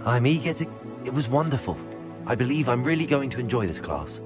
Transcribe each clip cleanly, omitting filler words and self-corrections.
I'm eager to... It was wonderful. I believe I'm really going to enjoy this class.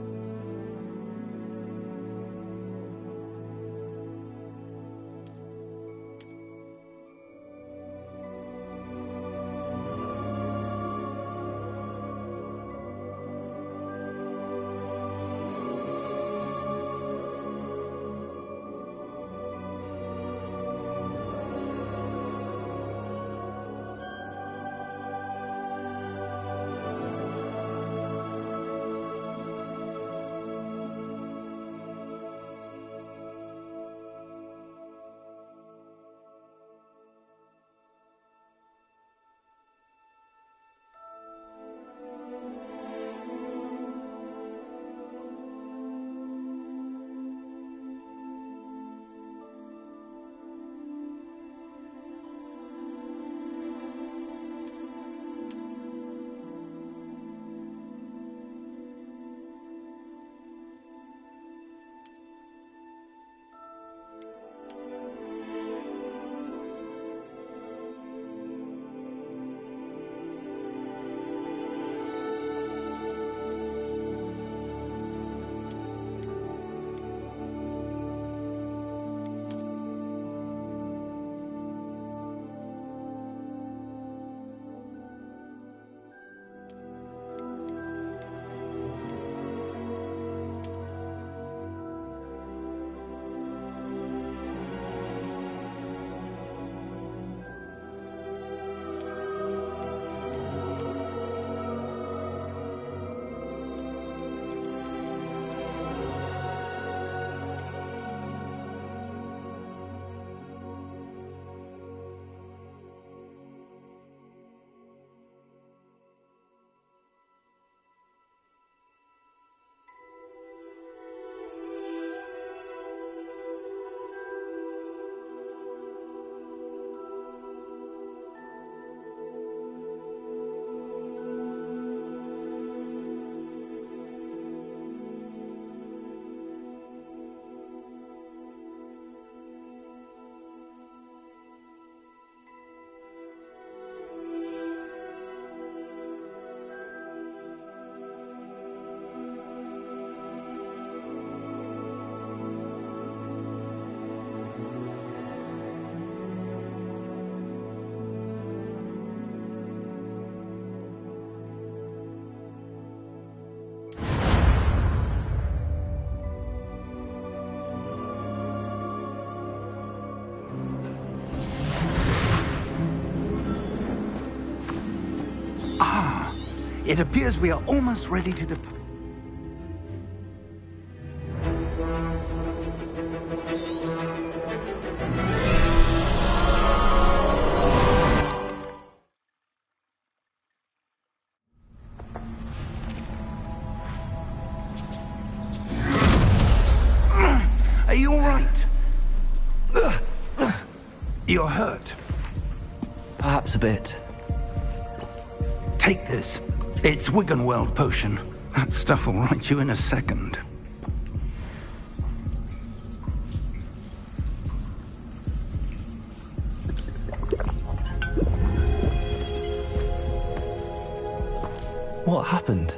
It appears we are almost ready to depart. Are you all right? You're hurt. Perhaps a bit. Take this. It's Wiggenweld potion. That stuff will right you in a second. What happened?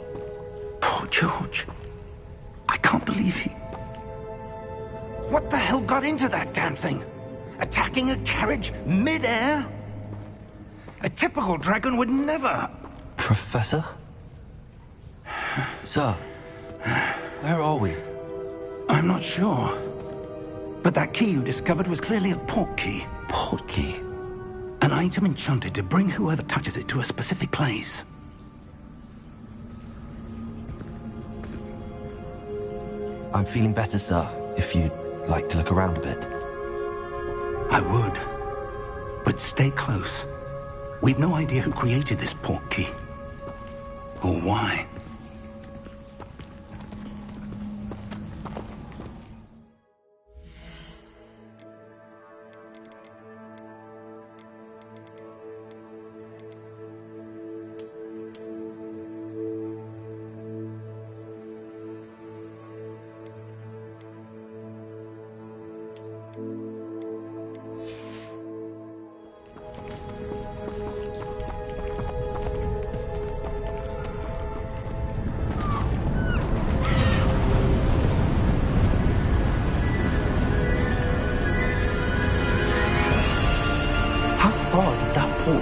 Poor George. I can't believe he... What the hell got into that damn thing? Attacking a carriage mid-air? A typical dragon would never... Professor? Sir, where are we? I'm not sure. But that key you discovered was clearly a port key. Port key? An item enchanted to bring whoever touches it to a specific place. I'm feeling better, sir, if you'd like to look around a bit. I would. But stay close. We've no idea who created this port key. Or why.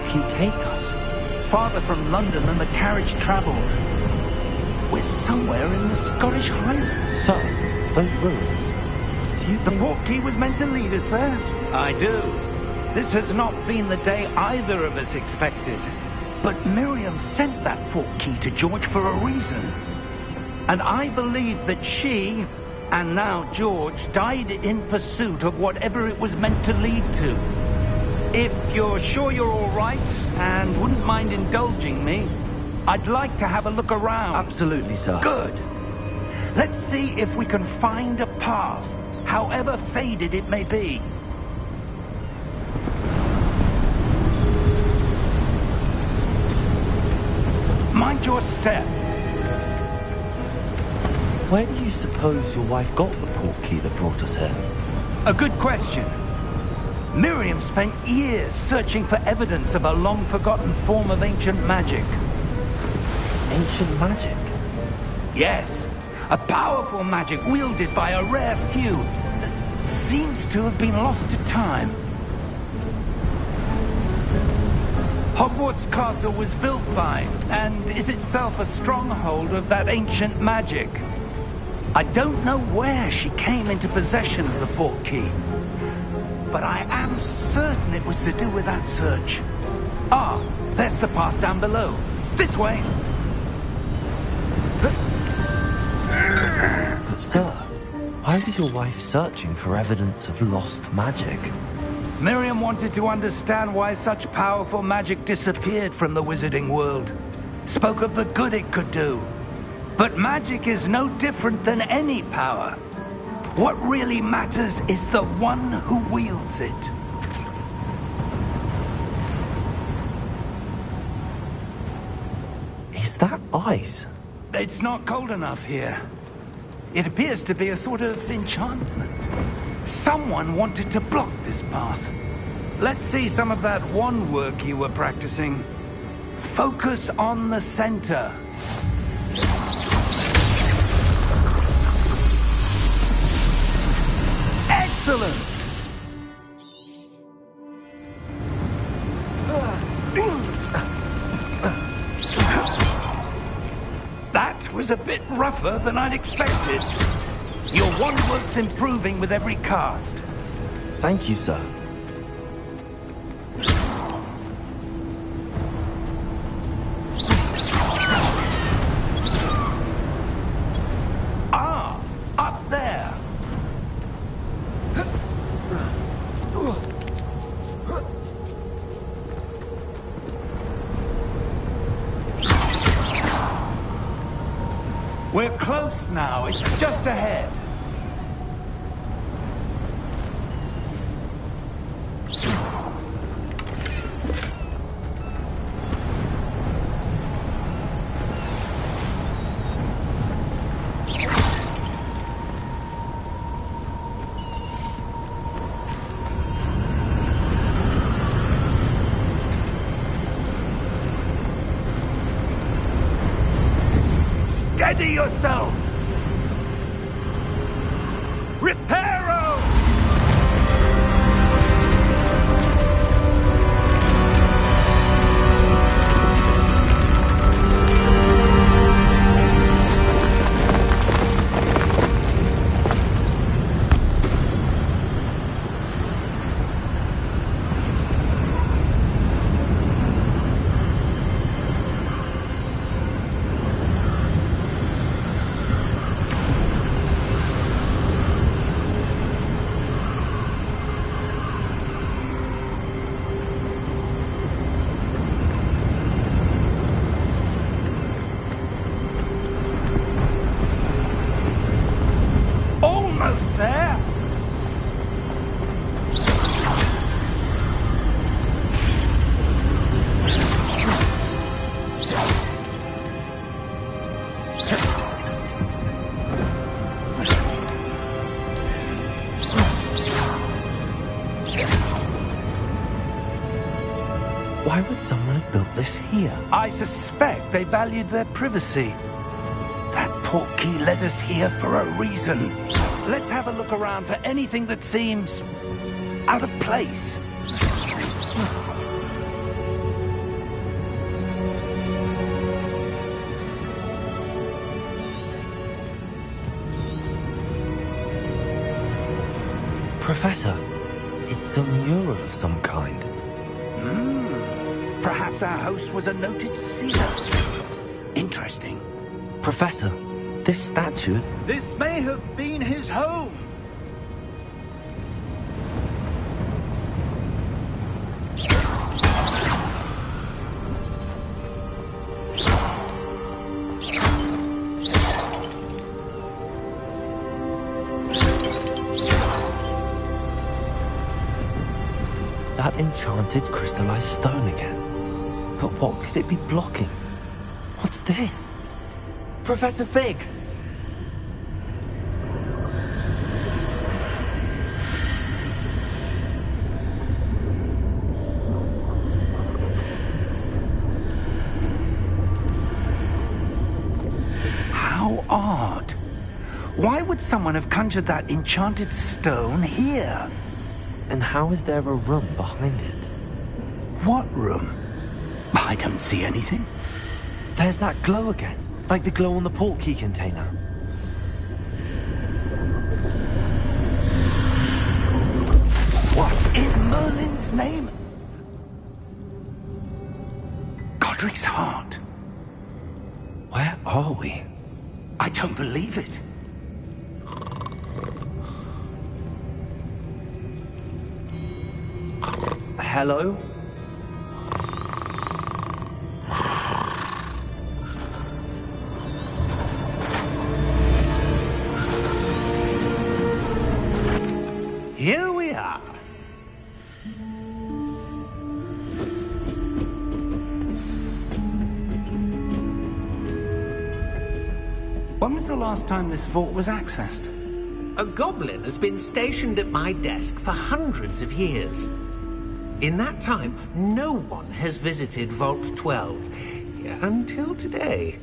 portkey take us? Farther from London than the carriage travelled. We're somewhere in the Scottish Highlands. Sir, those ruins. Do you The think... portkey was meant to lead us there? I do. This has not been the day either of us expected. But Miriam sent that portkey to George for a reason. And I believe that she, and now George, died in pursuit of whatever it was meant to lead to. If you're sure you're all right, and wouldn't mind indulging me, I'd like to have a look around. Absolutely, sir. Good. Let's see if we can find a path, however faded it may be. Mind your step. Where do you suppose your wife got the portkey that brought us here? A good question. Miriam spent years searching for evidence of a long-forgotten form of ancient magic. Ancient magic? Yes, a powerful magic wielded by a rare few that seems to have been lost to time. Hogwarts Castle was built by, and is itself a stronghold of that ancient magic. I don't know where she came into possession of the portkey, but I am certain it was to do with that search. Ah, there's the path down below. This way. But sir, why was your wife searching for evidence of lost magic? Miriam wanted to understand why such powerful magic disappeared from the wizarding world. Spoke of the good it could do. But magic is no different than any power. What really matters is the one who wields it. Is that ice? It's not cold enough here. It appears to be a sort of enchantment. Someone wanted to block this path. Let's see some of that wand work you were practicing. Focus on the center. Excellent! That was a bit rougher than I'd expected. Your wand work's improving with every cast. Thank you, sir. Ah, up there. We're close now. It's just ahead. Steady yourself! Reparo! Almost there! Why would someone have built this here? I suspect they valued their privacy. That portkey led us here for a reason. Let's have a look around for anything that seems out of place. Professor, it's a mural of some kind. Perhaps our host was a noted seer. Interesting. Professor, this statue... This may have been his home. That enchanted crystallized stone again. But what could it be blocking? What's this? Professor Fig! How odd. Why would someone have conjured that enchanted stone here? And how is there a room behind it? What room? I don't see anything. There's that glow again, like the glow on the portkey container. What in Merlin's name? Godric's heart. Where are we? I don't believe it. Hello? Here we are. When was the last time this vault was accessed? A goblin has been stationed at my desk for hundreds of years. In that time, no one has visited Vault 12, until today.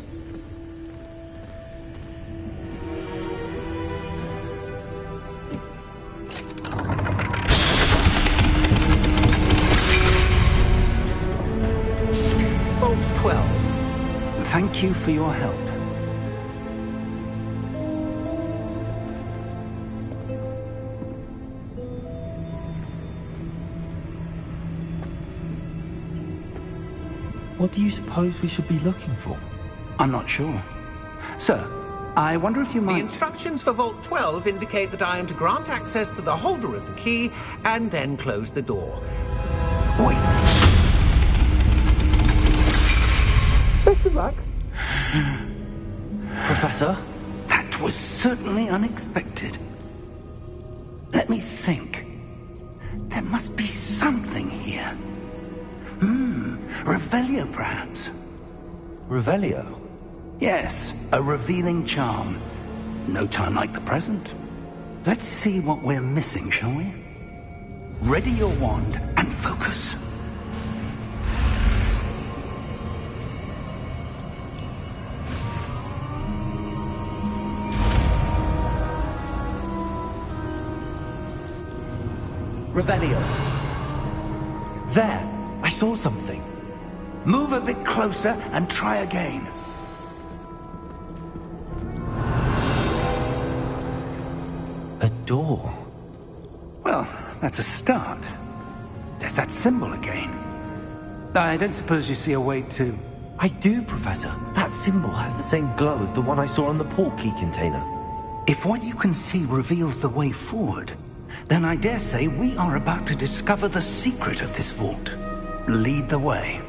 Vault 12. Thank you for your help. What do you suppose we should be looking for? I'm not sure. Sir, I wonder if you The might... instructions for Vault 12 indicate that I am to grant access to the holder of the key and then close the door. Wait! Best of luck. Professor? That was certainly unexpected. Let me think. There must be something here. Revelio, perhaps? Revelio? Yes, a revealing charm. No time like the present. Let's see what we're missing, shall we? Ready your wand and focus. Revelio. There! I saw something. Move a bit closer and try again. A door. Well, that's a start. There's that symbol again. I don't suppose you see a way to... I do, Professor. That symbol has the same glow as the one I saw on the portkey container. If what you can see reveals the way forward, then I dare say we are about to discover the secret of this vault. Lead the way.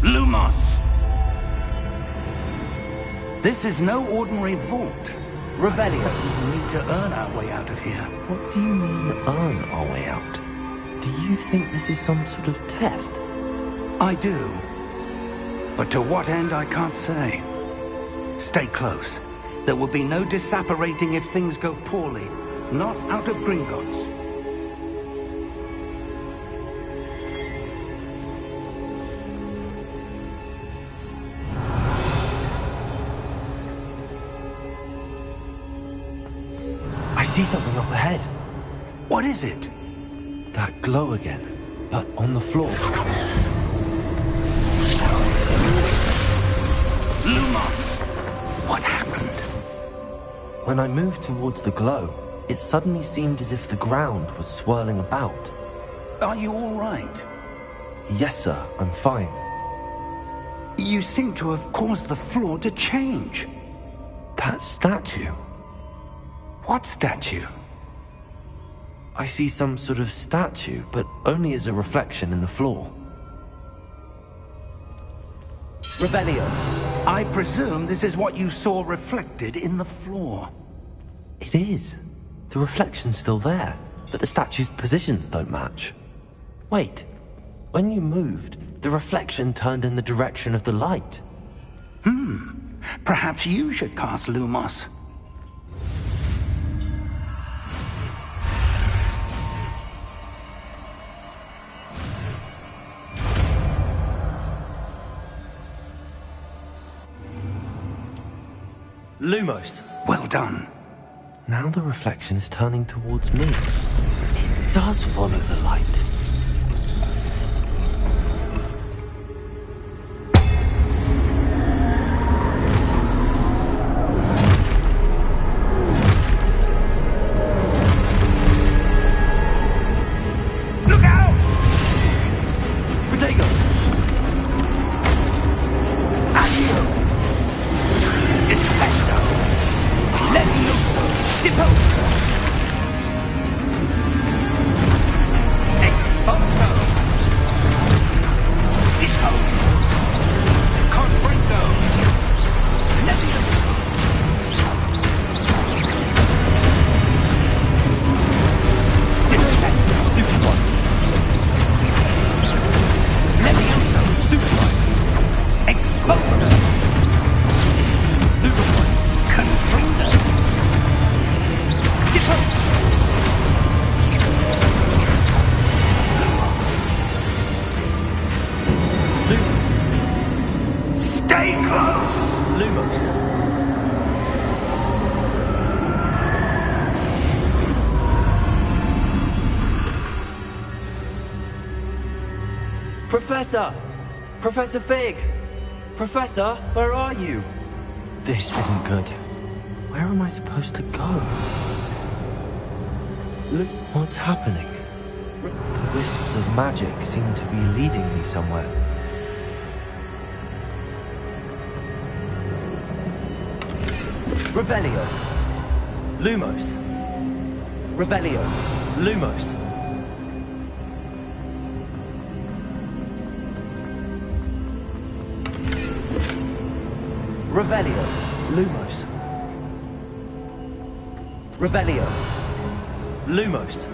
Lumos! This is no ordinary vault. Revelio. We need to earn our way out of here. What do you mean, earn our way out? Do you think this is some sort of test? I do. But to what end, I can't say. Stay close. There will be no disapparating if things go poorly. Not out of Gringotts. I see something up ahead. What is it? That glow again, but on the floor. Lumos! What happened? When I moved towards the glow, it suddenly seemed as if the ground was swirling about. Are you all right? Yes, sir, I'm fine. You seem to have caused the floor to change. That statue? What statue? I see some sort of statue, but only as a reflection in the floor. Revelio, I presume this is what you saw reflected in the floor. It is. The reflection's still there, but the statue's positions don't match. Wait, when you moved, the reflection turned in the direction of the light. Perhaps you should cast Lumos. Lumos. Well done. Now the reflection is turning towards me. It does follow the light. Look out! Protego! Accio! Defendo! Levioso! Deposo! Exposo! Deposo! Confringo! Levioso! Defendo! Stupid one! Levioso! Stupid one! Exposo! Stupid one! Confringo! Deposo! Lumos! Stay close! Lumos! Professor! Professor Fig! Professor, where are you? This isn't good. Where am I supposed to go? Look, what's happening? The wisps of magic seem to be leading me somewhere. Revelio! Lumos! Revelio! Lumos! Revelio! Lumos! Revelio! Lumos!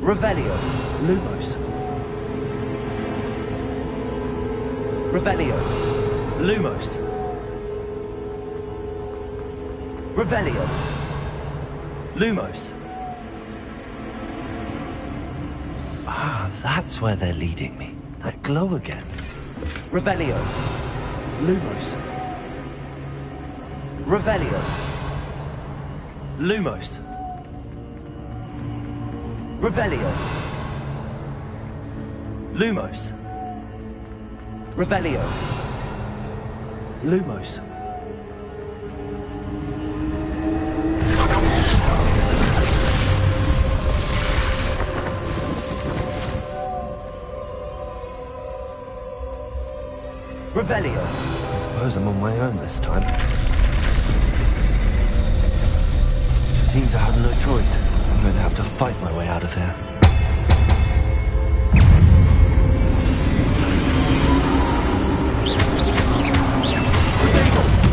Revelio! Lumos! Revelio! Lumos! Revelio! Lumos! Ah, that's where they're leading me. That glow again. Revelio! Lumos! Revelio! Lumos! Revelio! Lumos! Revelio! Lumos! Revelio! I suppose I'm on my own this time. Seems I have no choice. I'm going to have to fight my way out of here.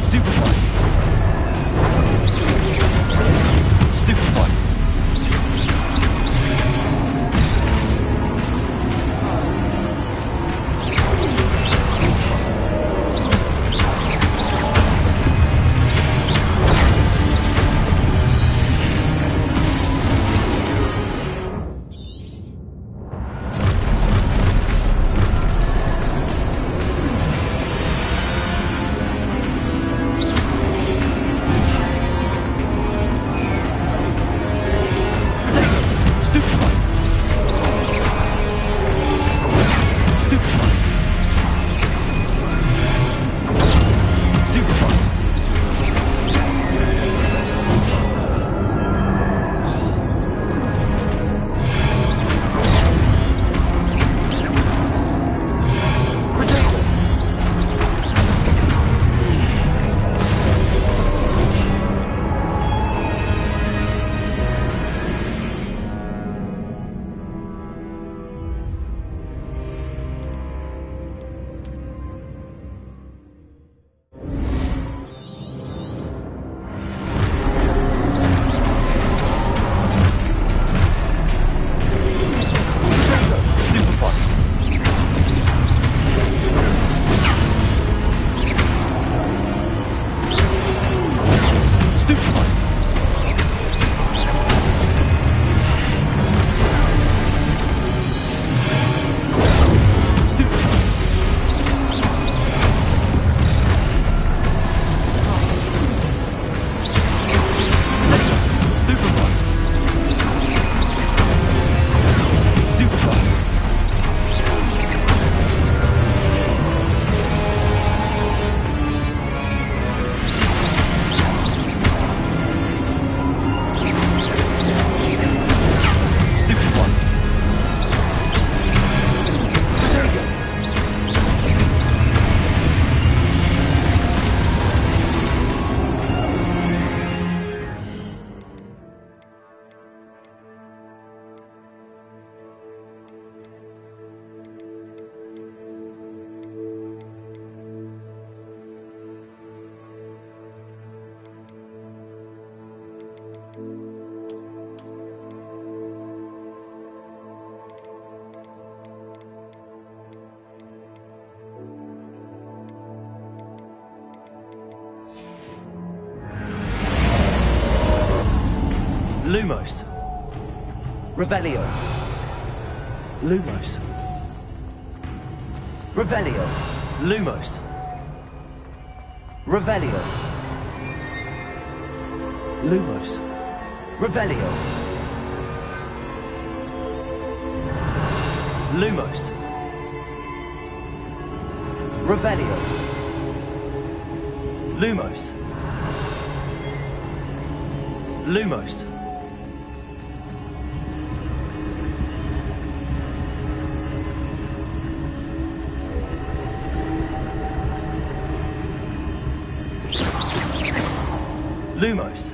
Stupid one! Stupid one! Lumos. Revelio. Lumos. Revelio. Lumos. Revelio. Lumos. Revelio. Lumos. Revelio. Lumos. Lumos. Lumos.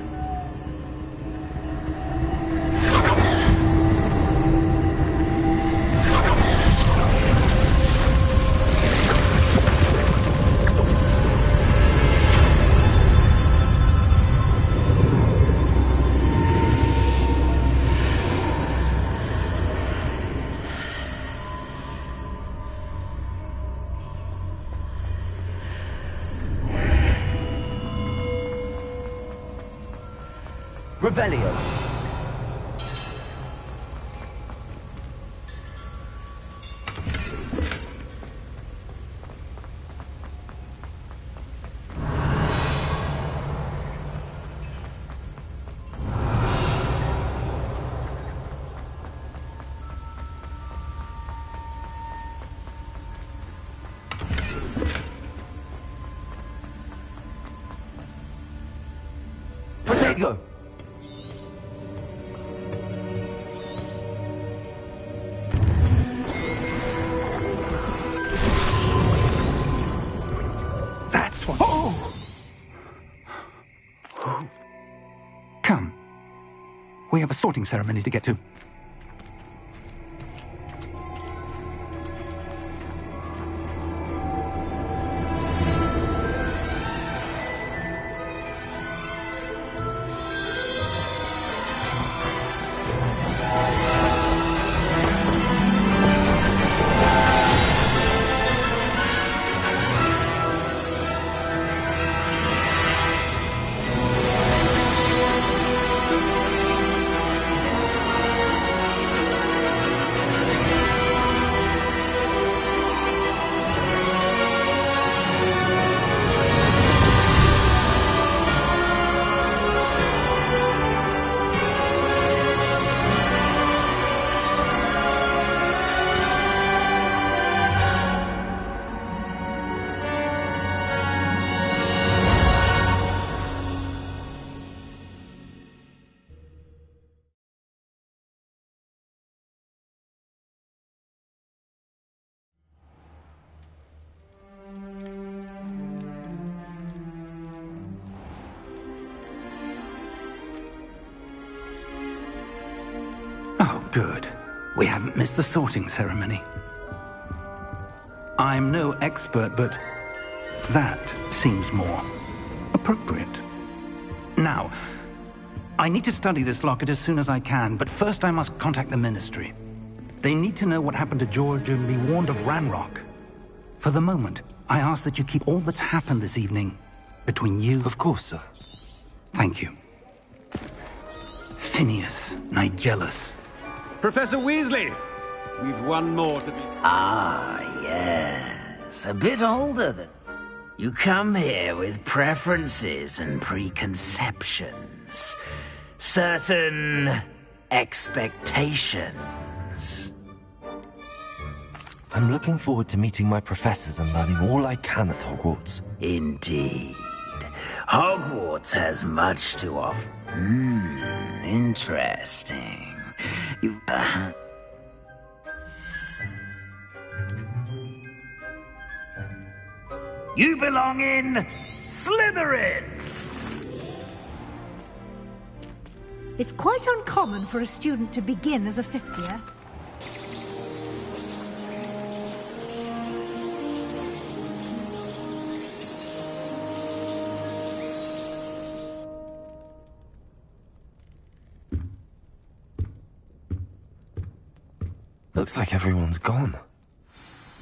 Revelio. Protego. Come. We have a sorting ceremony to get to. Oh, good. We haven't missed the sorting ceremony. I'm no expert, but that seems more appropriate. Now, I need to study this locket as soon as I can, but first I must contact the Ministry. They need to know what happened to George and be warned of Ranrock. For the moment, I ask that you keep all that's happened this evening between you... Of course, sir. Thank you. Phineas, Nigellus. Professor Weasley! We've one more to be... Ah, yes. A bit older than... You come here with preferences and preconceptions. Certain expectations. I'm looking forward to meeting my professors and learning all I can at Hogwarts. Indeed. Hogwarts has much to offer. Interesting. You... You belong in Slytherin! It's quite uncommon for a student to begin as a fifth year. Looks like everyone's gone.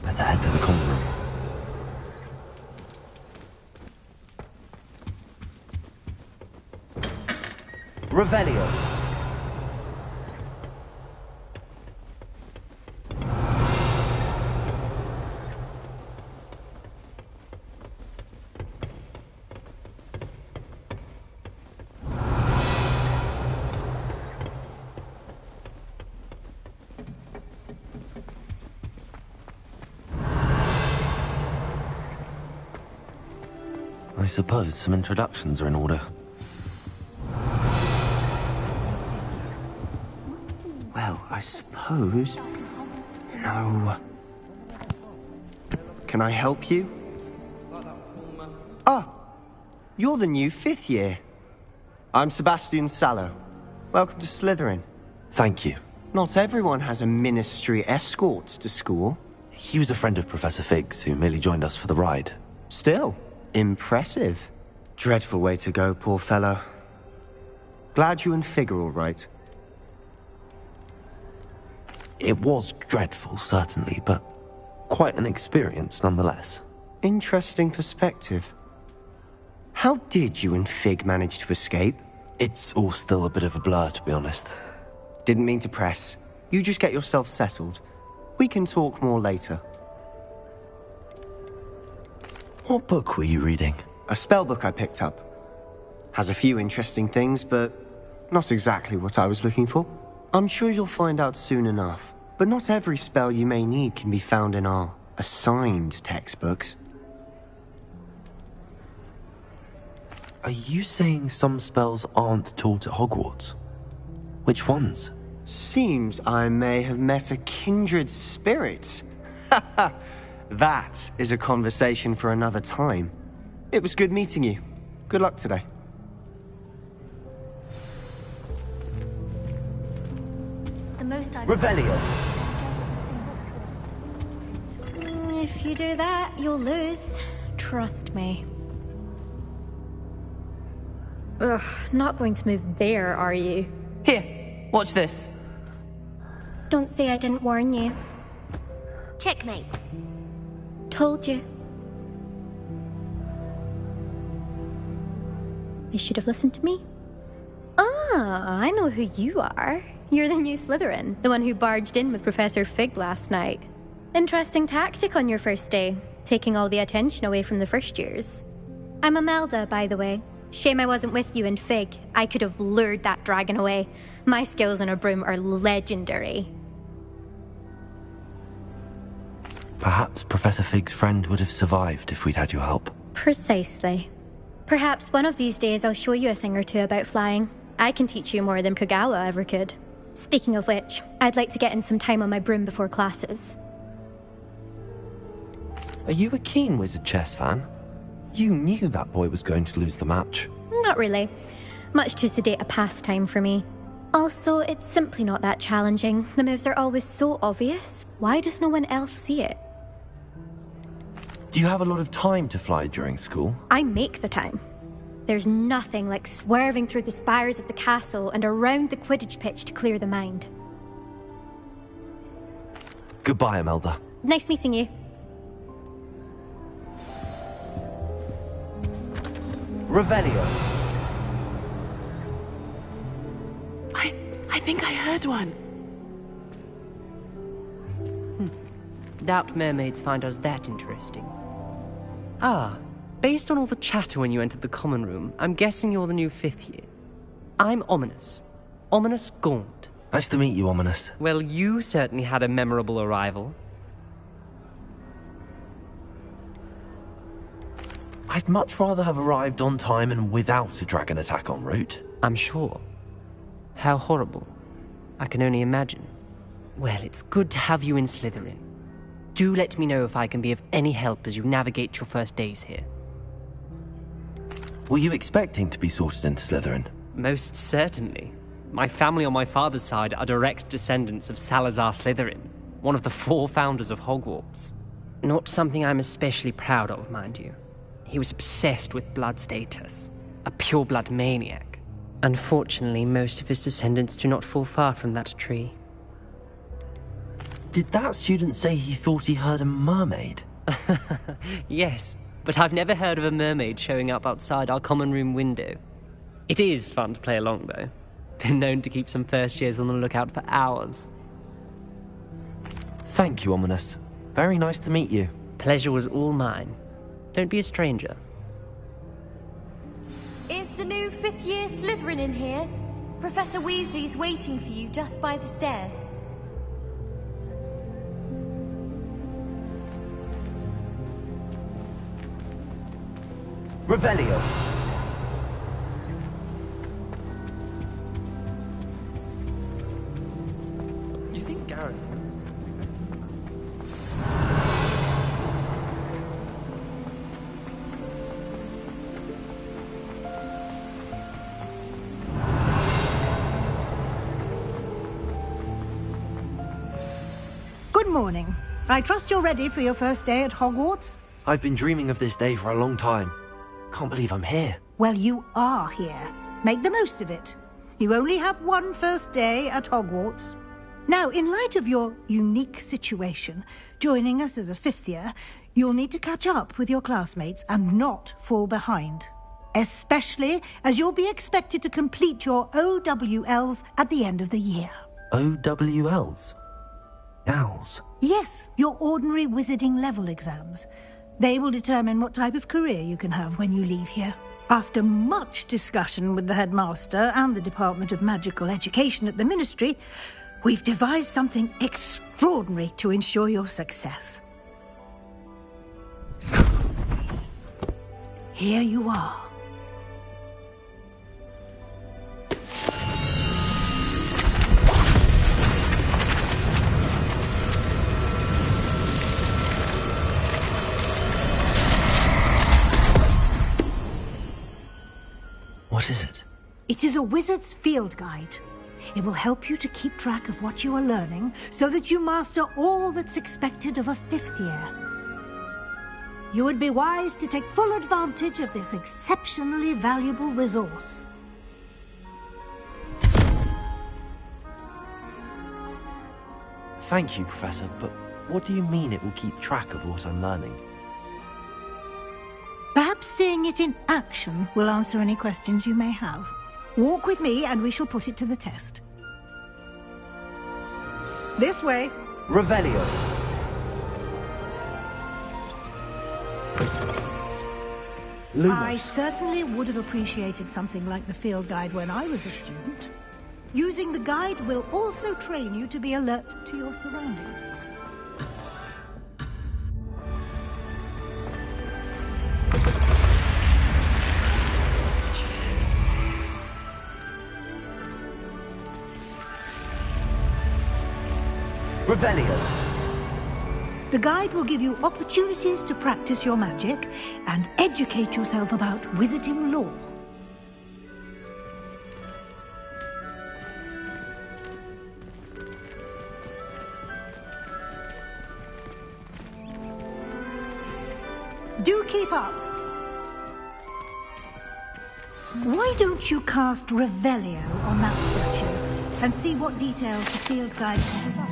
Better head to the common room. Revelio. I suppose some introductions are in order. Well, I suppose... No. Can I help you? Ah, you're the new 5th year. I'm Sebastian Sallow. Welcome to Slytherin. Thank you. Not everyone has a ministry escort to school. He was a friend of Professor Fig's who merely joined us for the ride. Still, impressive. Dreadful way to go, poor fellow. Glad you and Fig are all right. It was dreadful, certainly, but quite an experience nonetheless. Interesting perspective. How did you and Fig manage to escape? It's all still a bit of a blur, to be honest. Didn't mean to press. You just get yourself settled. We can talk more later. What book were you reading? A spell book I picked up. Has a few interesting things, but not exactly what I was looking for. I'm sure you'll find out soon enough. But not every spell you may need can be found in our assigned textbooks. Are you saying some spells aren't taught at Hogwarts? Which ones? Seems I may have met a kindred spirit. That is a conversation for another time. It was good meeting you. Good luck today. Revelio. If you do that, you'll lose. Trust me. Ugh, not going to move there, are you? Here, watch this. Don't say I didn't warn you. Checkmate. Told you. You should have listened to me. Ah, I know who you are. You're the new Slytherin, the one who barged in with Professor Fig last night. Interesting tactic on your first day, taking all the attention away from the first years. I'm Imelda, by the way. Shame I wasn't with you and Fig. I could have lured that dragon away. My skills on a broom are legendary. Perhaps Professor Fig's friend would have survived if we'd had your help. Precisely. Perhaps one of these days I'll show you a thing or two about flying. I can teach you more than Kogawa ever could. Speaking of which, I'd like to get in some time on my broom before classes. Are you a keen Wizard Chess fan? You knew that boy was going to lose the match. Not really. Much too sedate a pastime for me. Also, it's simply not that challenging. The moves are always so obvious. Why does no one else see it? Do you have a lot of time to fly during school? I make the time. There's nothing like swerving through the spires of the castle and around the Quidditch pitch to clear the mind. Goodbye, Imelda. Nice meeting you. Revelio. I think I heard one. Doubt mermaids find us that interesting. Ah, based on all the chatter when you entered the common room, I'm guessing you're the new 5th year. I'm Ominous. Ominous Gaunt. Nice to meet you, Ominous. Well, you certainly had a memorable arrival. I'd much rather have arrived on time and without a dragon attack en route. I'm sure. How horrible. I can only imagine. Well, it's good to have you in Slytherin. Do let me know if I can be of any help as you navigate your first days here. Were you expecting to be sorted into Slytherin? Most certainly. My family on my father's side are direct descendants of Salazar Slytherin, one of the 4 founders of Hogwarts. Not something I'm especially proud of, mind you. He was obsessed with blood status, a pure-blood maniac. Unfortunately, most of his descendants do not fall far from that tree. Did that student say he thought he heard a mermaid? Yes, but I've never heard of a mermaid showing up outside our common room window. It is fun to play along, though. Been known to keep some first years on the lookout for hours. Thank you, Ominous. Very nice to meet you. Pleasure was all mine. Don't be a stranger. Is the new 5th year Slytherin in here? Professor Weasley's waiting for you just by the stairs. Revelio. You think Garrett... Good morning. I trust you're ready for your first day at Hogwarts? I've been dreaming of this day for a long time. Can't believe I'm here. Well, you are here. Make the most of it. You only have one first day at Hogwarts. Now, in light of your unique situation, joining us as a fifth year, you'll need to catch up with your classmates and not fall behind. Especially as you'll be expected to complete your OWLs at the end of the year. OWLs? Owls? Yes, your ordinary wizarding level exams. They will determine what type of career you can have when you leave here. After much discussion with the headmaster and the Department of Magical Education at the Ministry, we've devised something extraordinary to ensure your success. Here you are. What is it? It is a wizard's field guide. It will help you to keep track of what you are learning so that you master all that's expected of a fifth year. You would be wise to take full advantage of this exceptionally valuable resource. Thank you, Professor, but what do you mean it will keep track of what I'm learning? Perhaps seeing it in action will answer any questions you may have. Walk with me and we shall put it to the test. This way. Revelio. Lumos. I certainly would have appreciated something like the field guide when I was a student. Using the guide will also train you to be alert to your surroundings. Revelio. The guide will give you opportunities to practice your magic and educate yourself about wizarding lore. Do keep up. Why don't you cast Revelio on that statue and see what details the field guide covers up?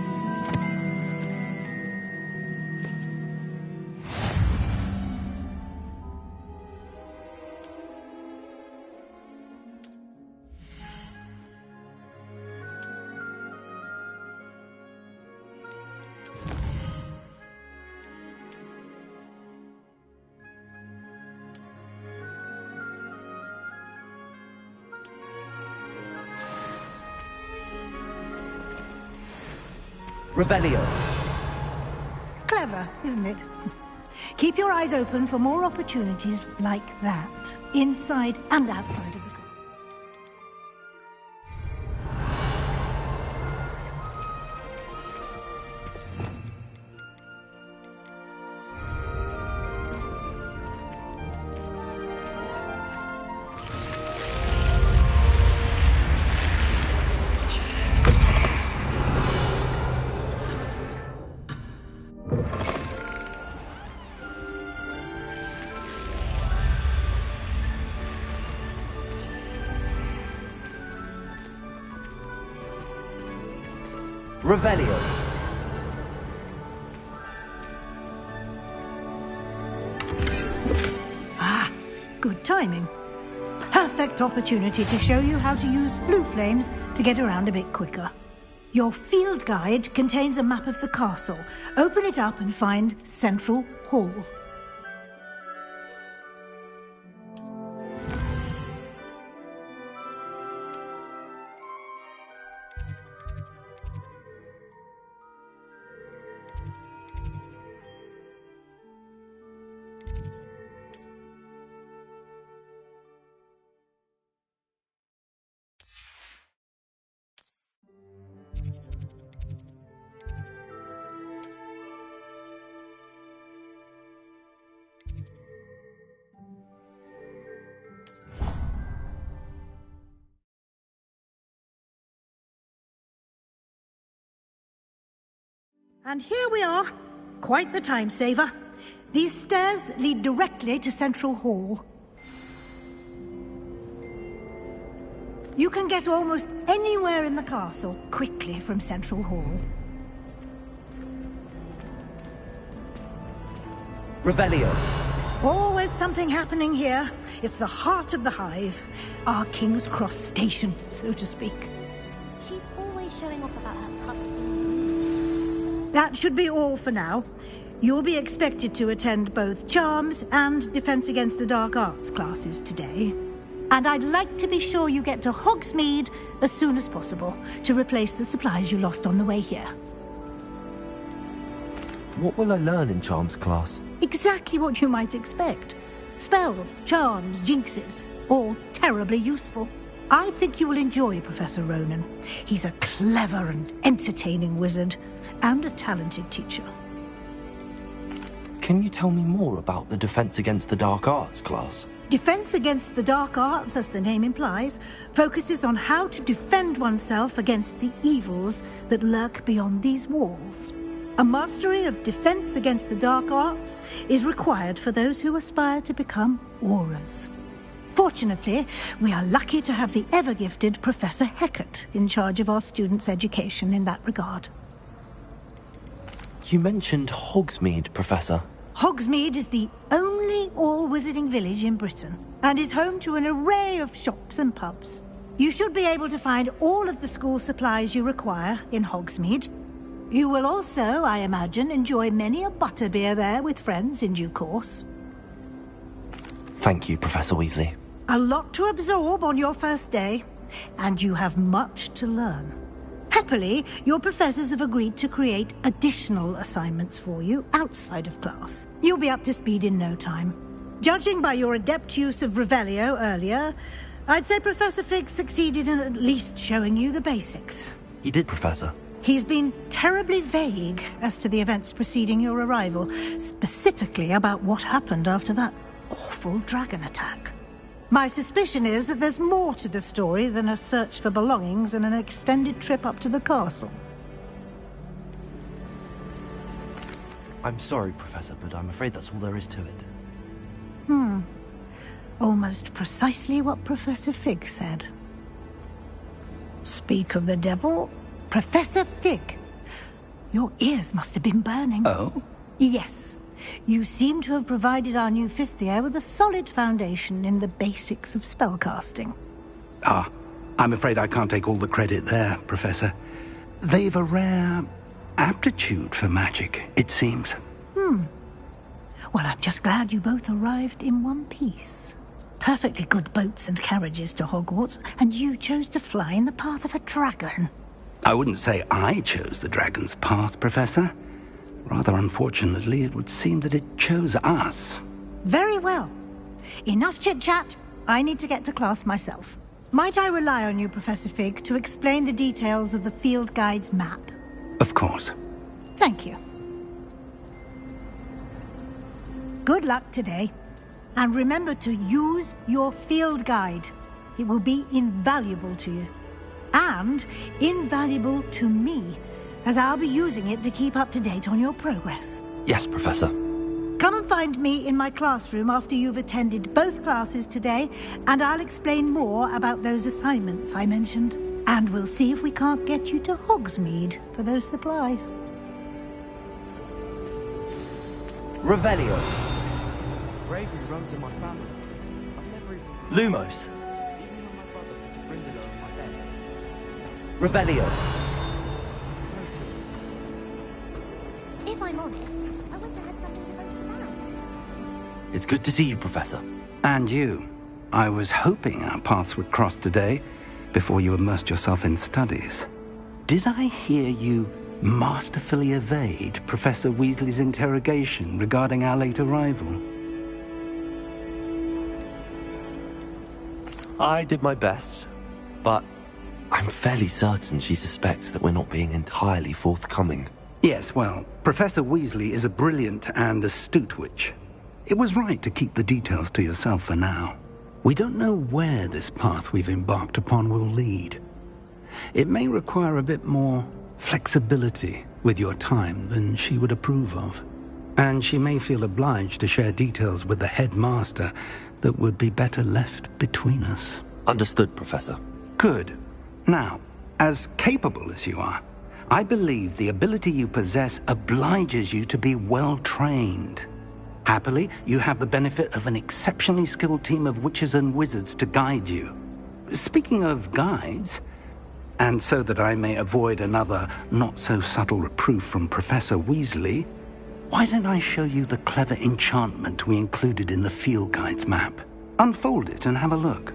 Revelio. Clever, isn't it? Keep your eyes open for more opportunities like that, inside and outside of the garden. Revelio. Ah, good timing. Perfect opportunity to show you how to use blue flames to get around a bit quicker. Your field guide contains a map of the castle. Open it up and find Central Hall. And here we are. Quite the time saver. These stairs lead directly to Central Hall. You can get almost anywhere in the castle quickly from Central Hall. Revelio. Always something happening here. It's the heart of the hive. Our King's Cross station, so to speak. She's always showing off about her puffs. That should be all for now. You'll be expected to attend both Charms and Defense Against the Dark Arts classes today. And I'd like to be sure you get to Hogsmeade as soon as possible to replace the supplies you lost on the way here. What will I learn in Charms class? Exactly what you might expect. Spells, charms, jinxes, all terribly useful. I think you will enjoy Professor Ronan. He's a clever and entertaining wizard, and a talented teacher. Can you tell me more about the Defense Against the Dark Arts class? Defense Against the Dark Arts, as the name implies, focuses on how to defend oneself against the evils that lurk beyond these walls. A mastery of Defense Against the Dark Arts is required for those who aspire to become Aurors. Fortunately, we are lucky to have the ever-gifted Professor Hecat in charge of our students' education in that regard. You mentioned Hogsmeade, Professor. Hogsmeade is the only all-wizarding village in Britain, and is home to an array of shops and pubs. You should be able to find all of the school supplies you require in Hogsmeade. You will also, I imagine, enjoy many a butterbeer there with friends in due course. Thank you, Professor Weasley. A lot to absorb on your first day, and you have much to learn. Happily, your professors have agreed to create additional assignments for you outside of class. You'll be up to speed in no time. Judging by your adept use of Revelio earlier, I'd say Professor Fig succeeded in at least showing you the basics. He did, Professor. He's been terribly vague as to the events preceding your arrival, specifically about what happened after that awful dragon attack. My suspicion is that there's more to the story than a search for belongings and an extended trip up to the castle. I'm sorry, Professor, but I'm afraid that's all there is to it. Almost precisely what Professor Fig said. Speak of the devil, Professor Fig. Your ears must have been burning. Oh? Yes. You seem to have provided our new fifth year with a solid foundation in the basics of spellcasting. Ah, I'm afraid I can't take all the credit there, Professor. They've a rare aptitude for magic, it seems. Well, I'm just glad you both arrived in one piece. Perfectly good boats and carriages to Hogwarts, and you chose to fly in the path of a dragon. I wouldn't say I chose the dragon's path, Professor. Rather unfortunately, it would seem that it chose us. Very well. Enough chit-chat. I need to get to class myself. Might I rely on you, Professor Fig, to explain the details of the field guide's map? Of course. Thank you. Good luck today. And remember to use your field guide. It will be invaluable to you. And invaluable to me, as I'll be using it to keep up to date on your progress. Yes, Professor. Come and find me in my classroom after you've attended both classes today, and I'll explain more about those assignments I mentioned. And we'll see if we can't get you to Hogsmeade for those supplies. Revelio. Bravery runs in my family. I've never even... Lumos. Even when my brother puts Brindle on my bed. Revelio. If I'm honest, I wish I had something to vote for. It's good to see you, Professor. And you. I was hoping our paths would cross today, before you immersed yourself in studies. Did I hear you masterfully evade Professor Weasley's interrogation regarding our late arrival? I did my best, but I'm fairly certain she suspects that we're not being entirely forthcoming. Yes, well, Professor Weasley is a brilliant and astute witch. It was right to keep the details to yourself for now. We don't know where this path we've embarked upon will lead. It may require a bit more flexibility with your time than she would approve of. And she may feel obliged to share details with the headmaster that would be better left between us. Understood, Professor. Good. Now, as capable as you are, I believe the ability you possess obliges you to be well trained. Happily, you have the benefit of an exceptionally skilled team of witches and wizards to guide you. Speaking of guides, and so that I may avoid another not-so-subtle reproof from Professor Weasley, why don't I show you the clever enchantment we included in the field guide's map? Unfold it and have a look.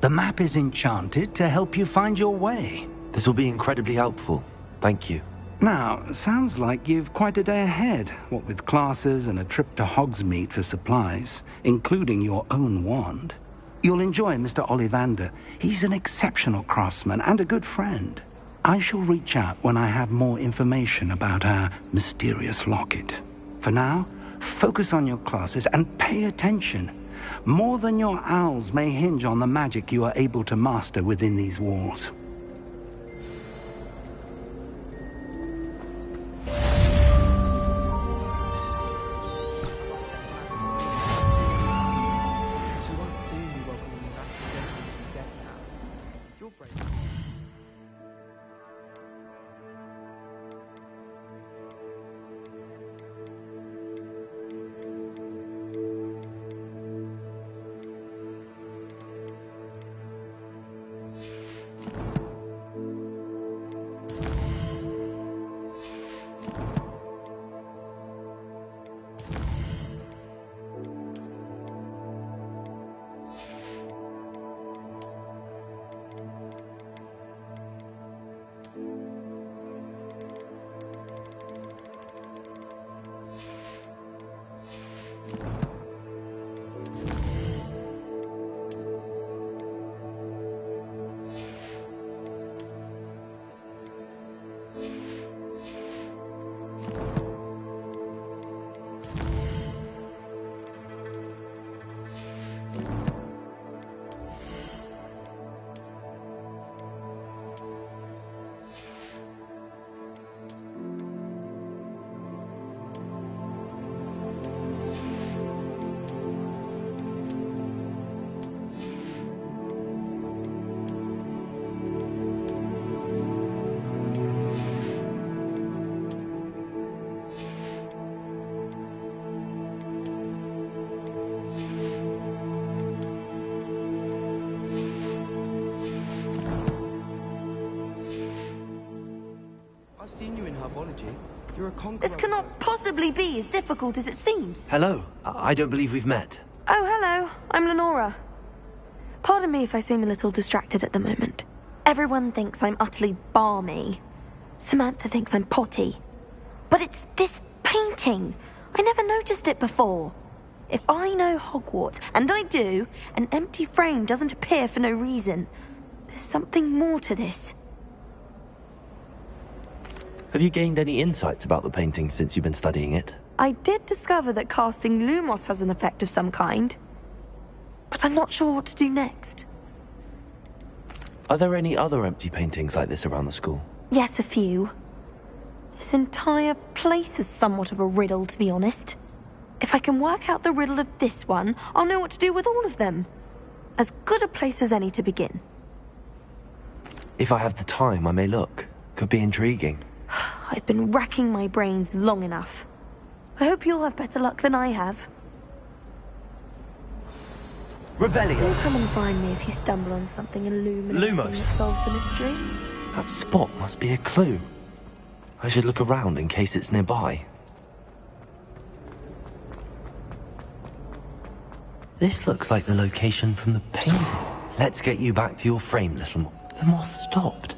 The map is enchanted to help you find your way. This will be incredibly helpful. Thank you. Now, sounds like you've quite a day ahead, what with classes and a trip to Hogsmeade for supplies, including your own wand. You'll enjoy Mr. Ollivander. He's an exceptional craftsman and a good friend. I shall reach out when I have more information about our mysterious locket. For now, focus on your classes and pay attention. More than your owls may hinge on the magic you are able to master within these walls. This cannot possibly be as difficult as it seems. Hello. I don't believe we've met. Oh, hello. I'm Lenora. Pardon me if I seem a little distracted at the moment. Everyone thinks I'm utterly balmy. Samantha thinks I'm potty. But it's this painting. I never noticed it before. If I know Hogwarts, and I do, an empty frame doesn't appear for no reason. There's something more to this. Have you gained any insights about the painting since you've been studying it? I did discover that casting Lumos has an effect of some kind. But I'm not sure what to do next. Are there any other empty paintings like this around the school? Yes, a few. This entire place is somewhat of a riddle, to be honest. If I can work out the riddle of this one, I'll know what to do with all of them. As good a place as any to begin. If I have the time, I may look. Could be intriguing. I've been racking my brains long enough. I hope you'll have better luck than I have. Revelio. Do come and find me if you stumble on something illuminating that Lumos. solves the mystery. That spot must be a clue. I should look around in case it's nearby. This looks like the location from the painting. Let's get you back to your frame, little moth. The moth stopped.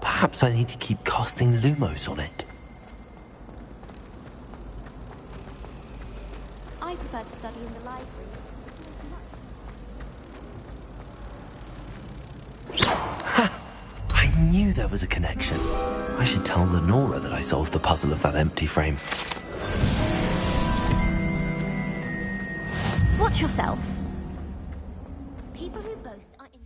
Perhaps I need to keep casting Lumos on it. I prefer to study in the library. I knew there was a connection. I should tell Lenora that I solved the puzzle of that empty frame. Watch yourself. People who boast are in...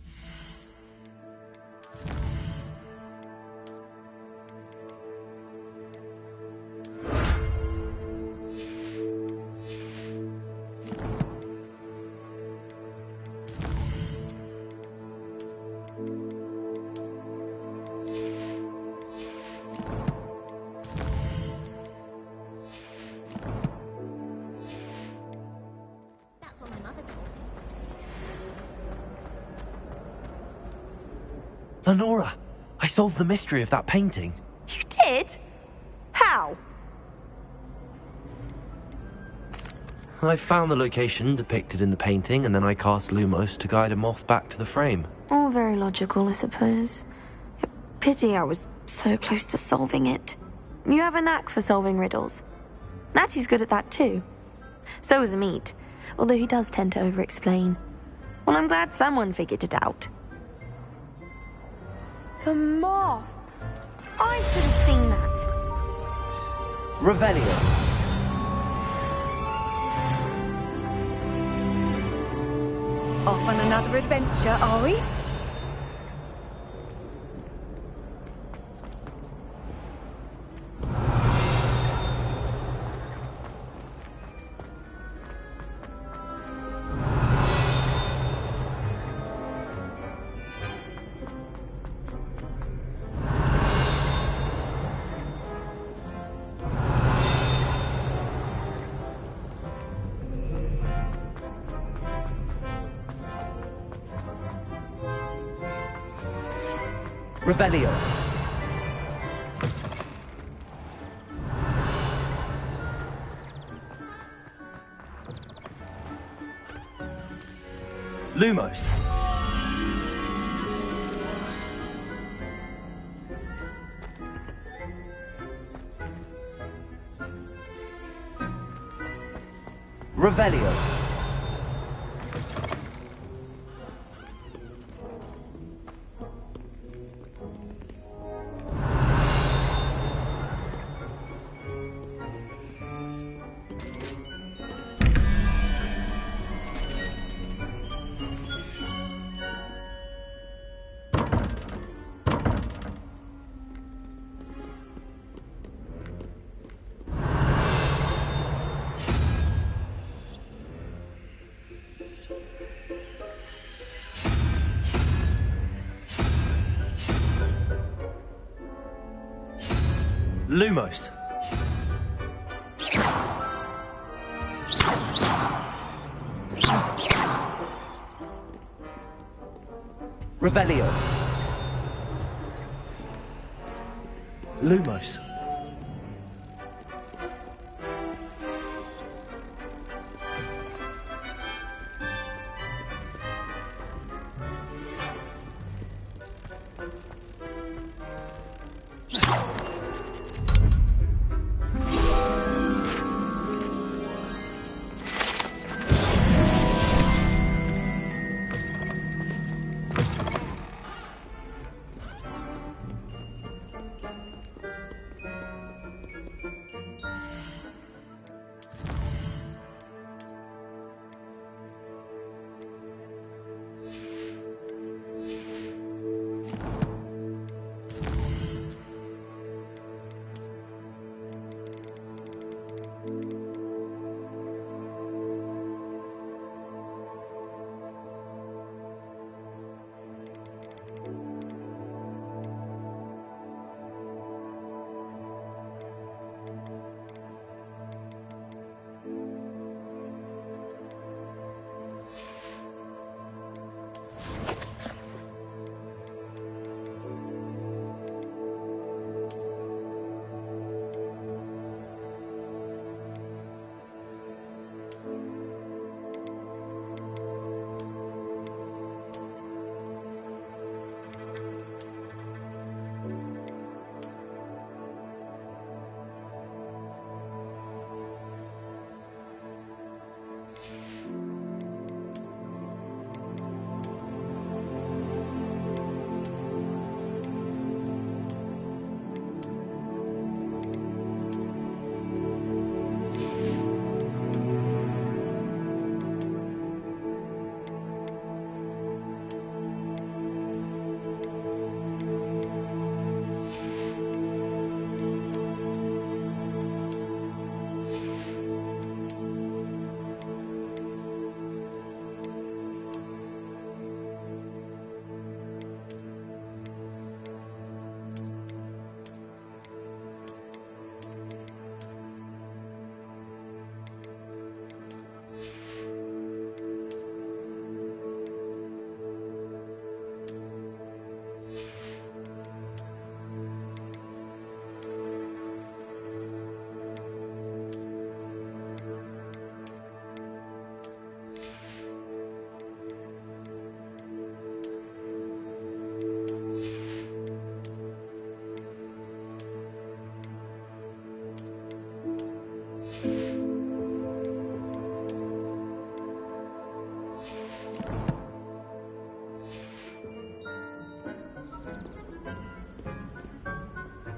That's what my mother told me. Lenora, I solved the mystery of that painting. You did? How? I found the location depicted in the painting, and then I cast Lumos to guide a moth back to the frame. All very logical, I suppose. Pity I was so close to solving it. You have a knack for solving riddles. Natty's good at that too. So is Amit, although he does tend to over-explain. Well, I'm glad someone figured it out. The moth! I should have seen that. Revelio. Off on another adventure, are we? Revelio. Lumos. Revelio. Lumos. Revelio. Lumos.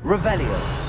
Revelio.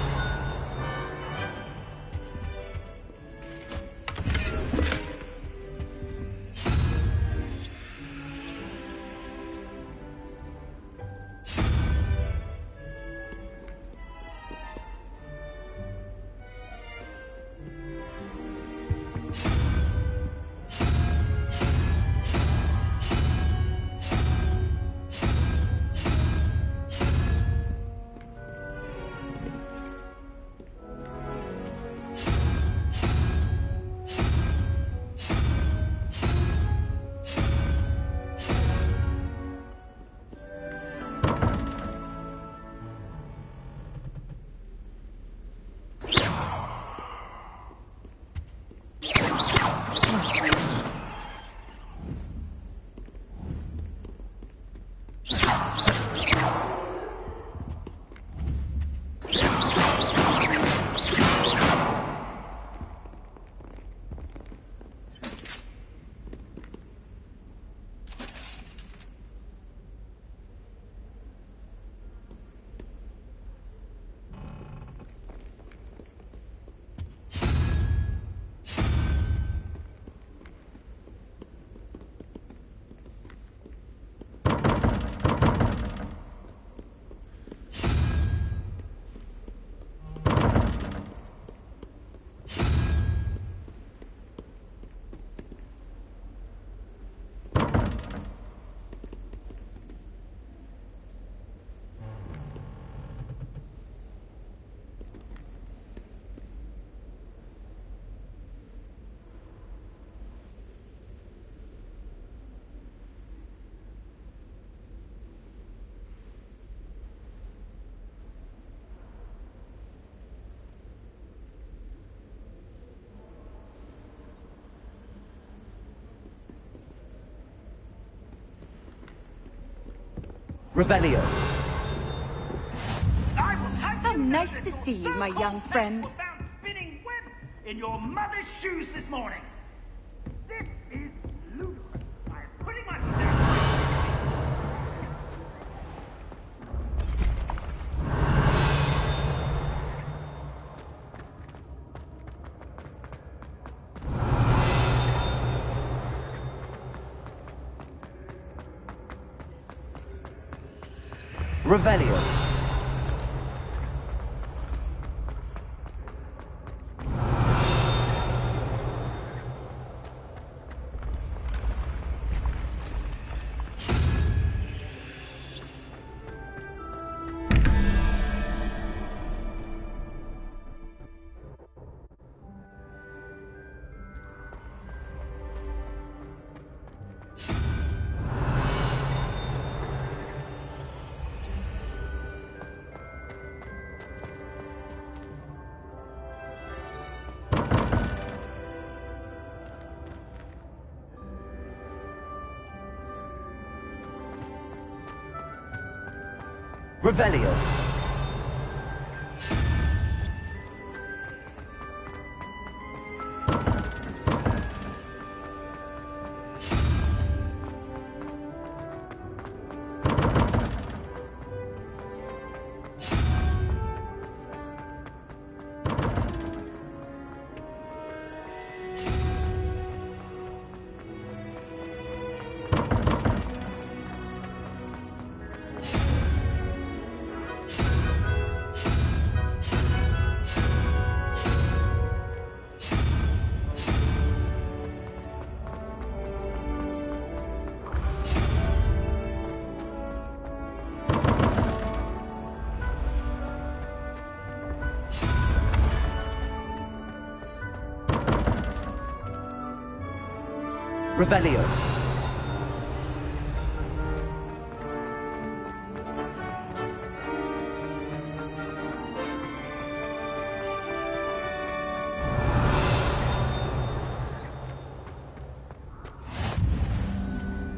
Revelio. How nice to see you, my young friend. Found spinning web in your mother's shoes this morning. This is ludicrous. I am putting my foot down. Revelio. Revelio. Revelio.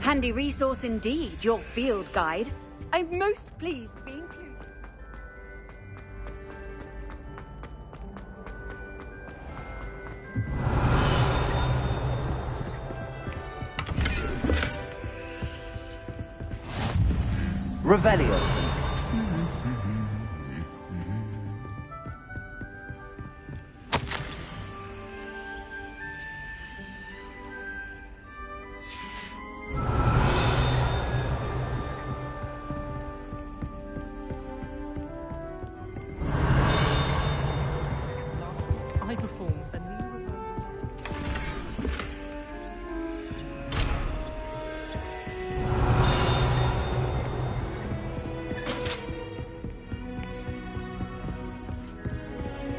Handy resource indeed, your field guide. I'm most pleased to be included. Revelio.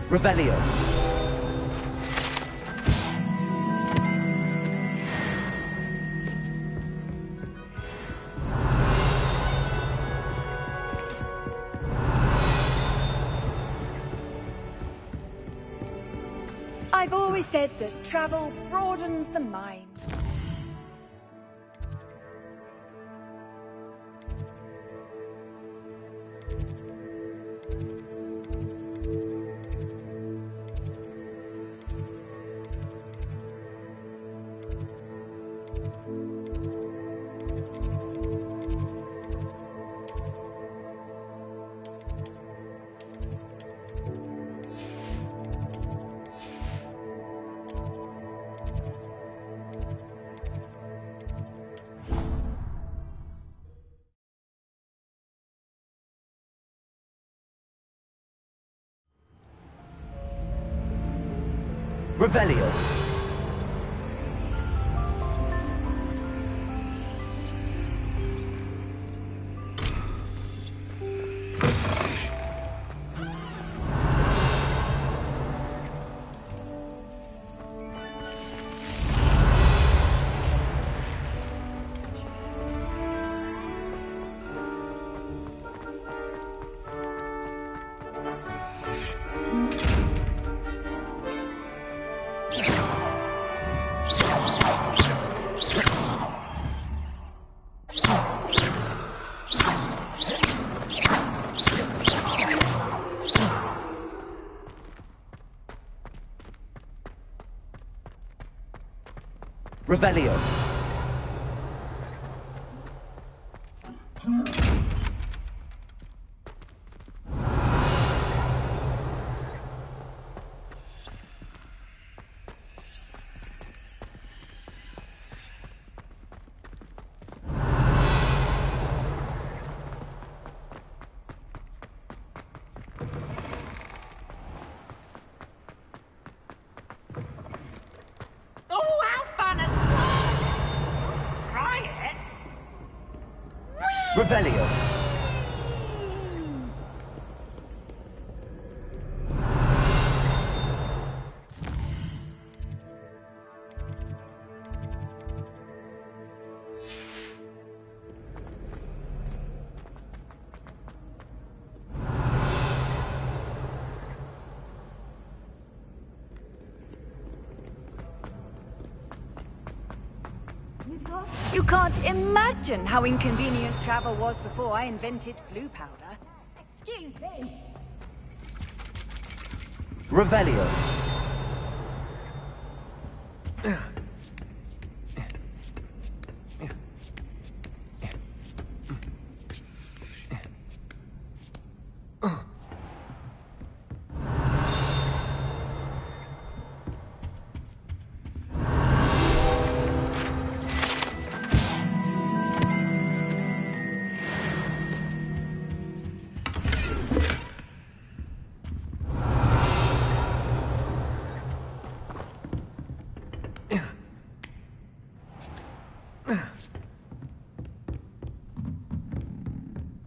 Revelio. I've always said that travel broadens the mind. Revelio. Revelio. Oh, how fun and try it. Revelio. You can't imagine how inconvenient travel was before I invented flu powder. Excuse me. Revelio.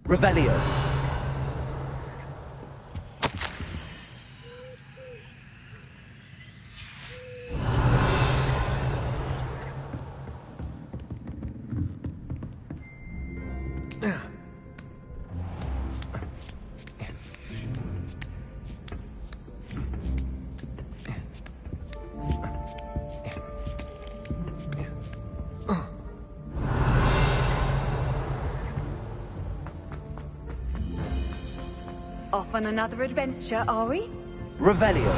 Revelio. Off on another adventure, are we? Revelio.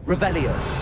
Revelio.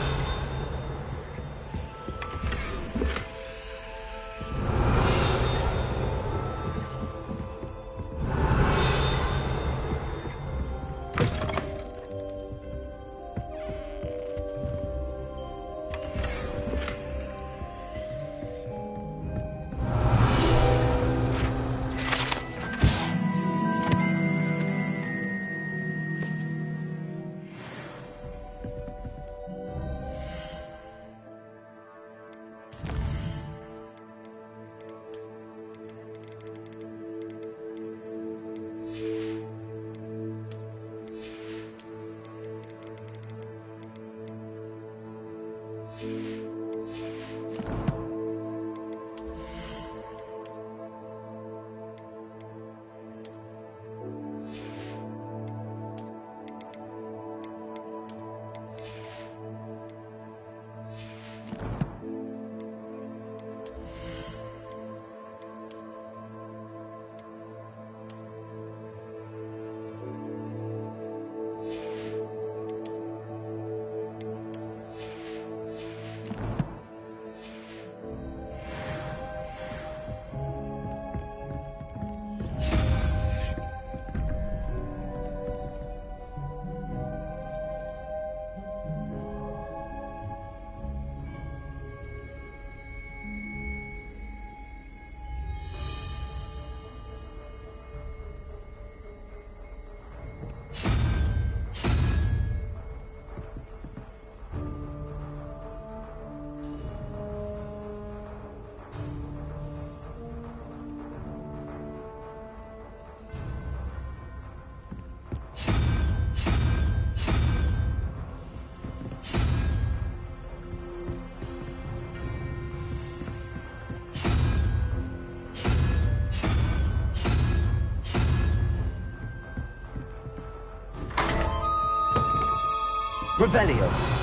Revelio.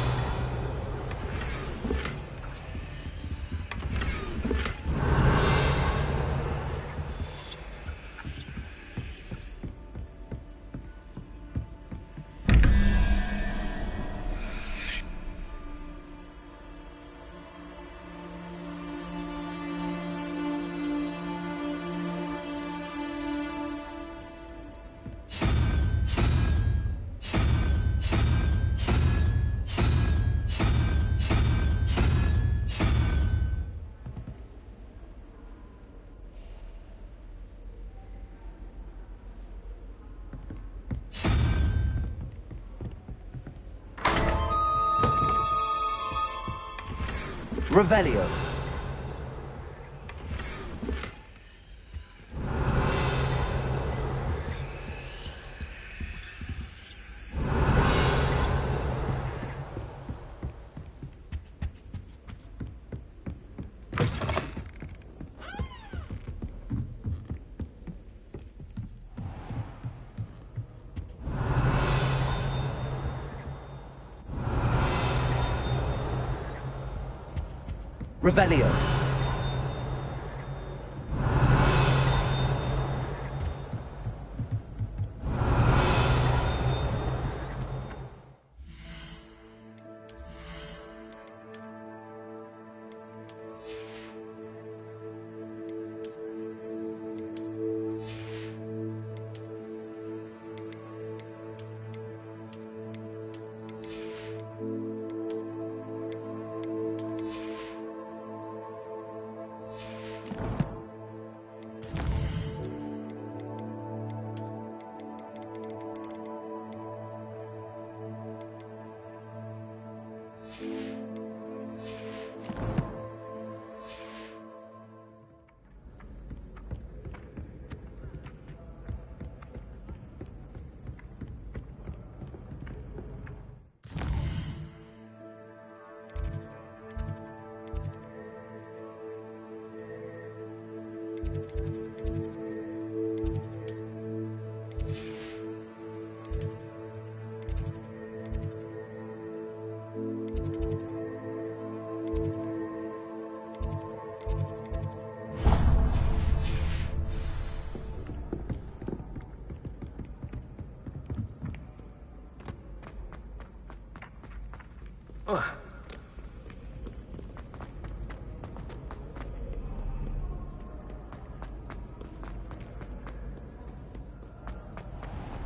Revelio. Revelio.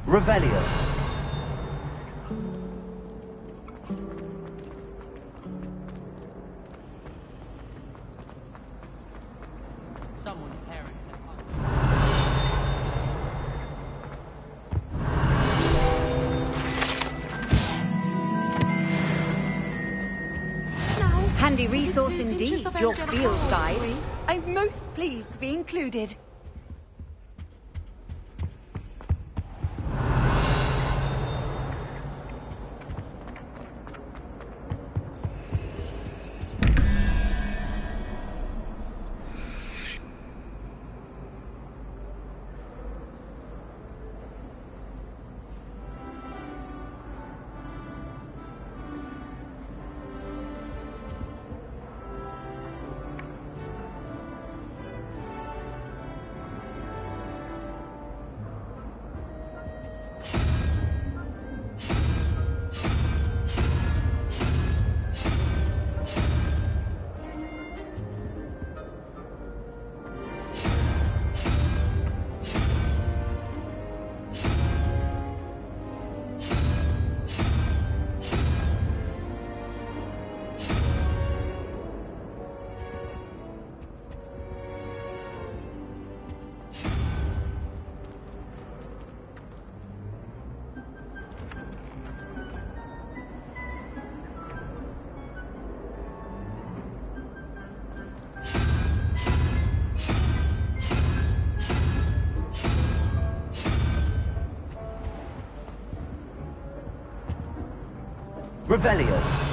Revelio. Someone's parent. Handy resource indeed, your field guide. I'm most pleased to be included. Revelio.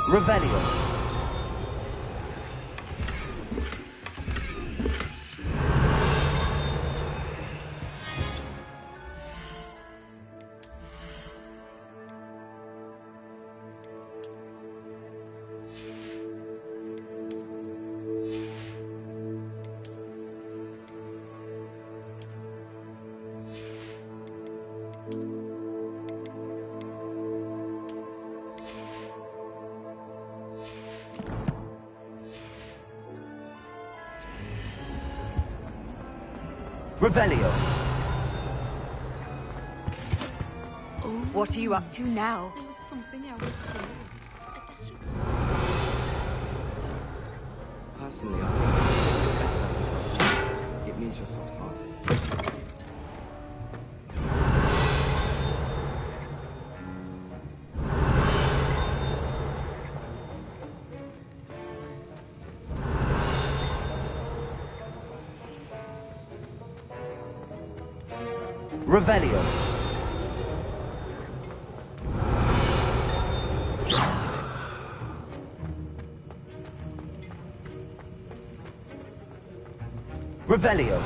Revelio. Revelio. What are you up to now? There was something I was told. Personally, I think the best episode. It needs your soft heart. Revelio. Revelio.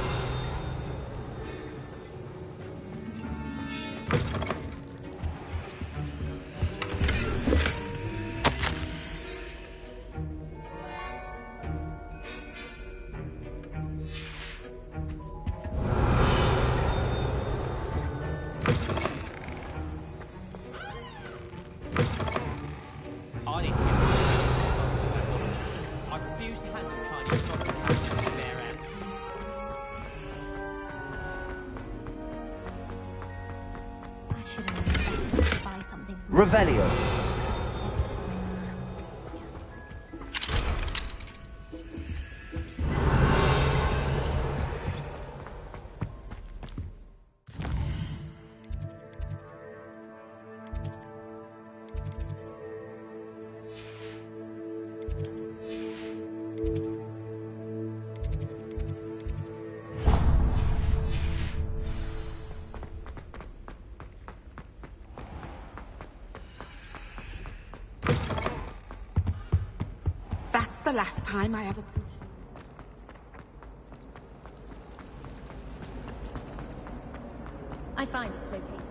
Revelio. the last time I ever... I find it located.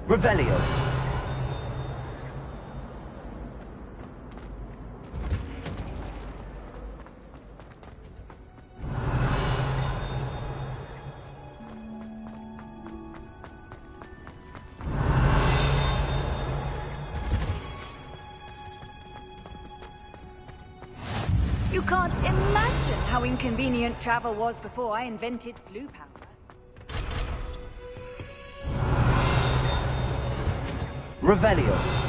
Revelio. You can't imagine how inconvenient travel was before I invented flu powder. Revelio.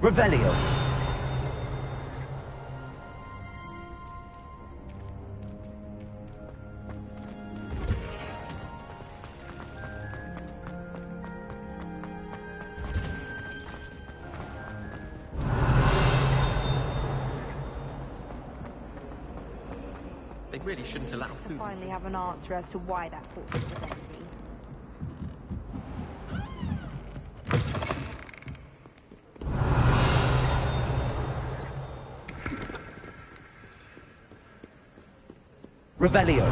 Revelio. They really shouldn't allow To food. finally have an answer as to why that portrait was empty. Revelio.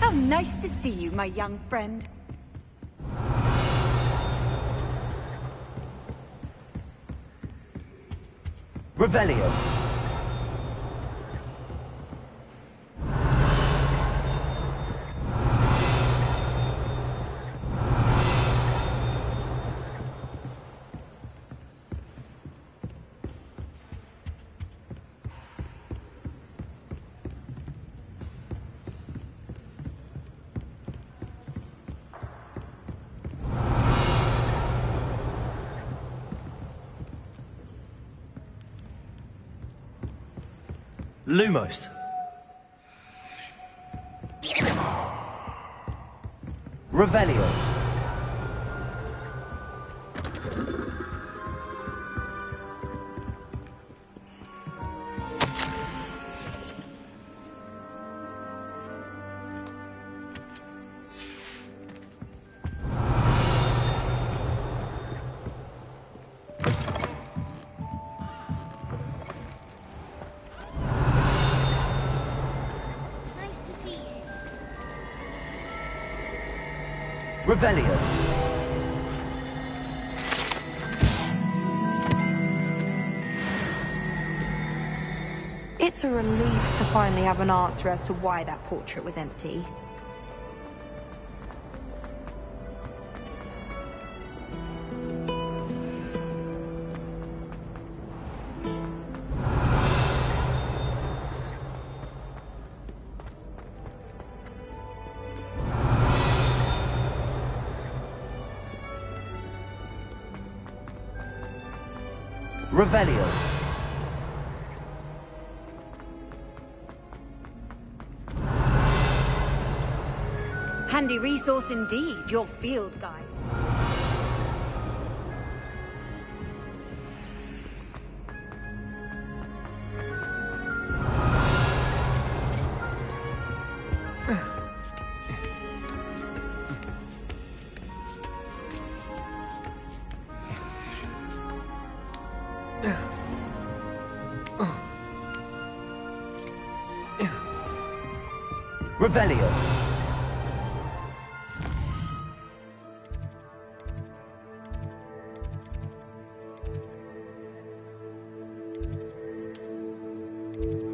How nice to see you, my young friend. Revelio. Lumos. Revelio. Revelio. It's a relief to finally have an answer as to why that portrait was empty. Revelio. Handy resource indeed, your field guide. Revelio. Certainly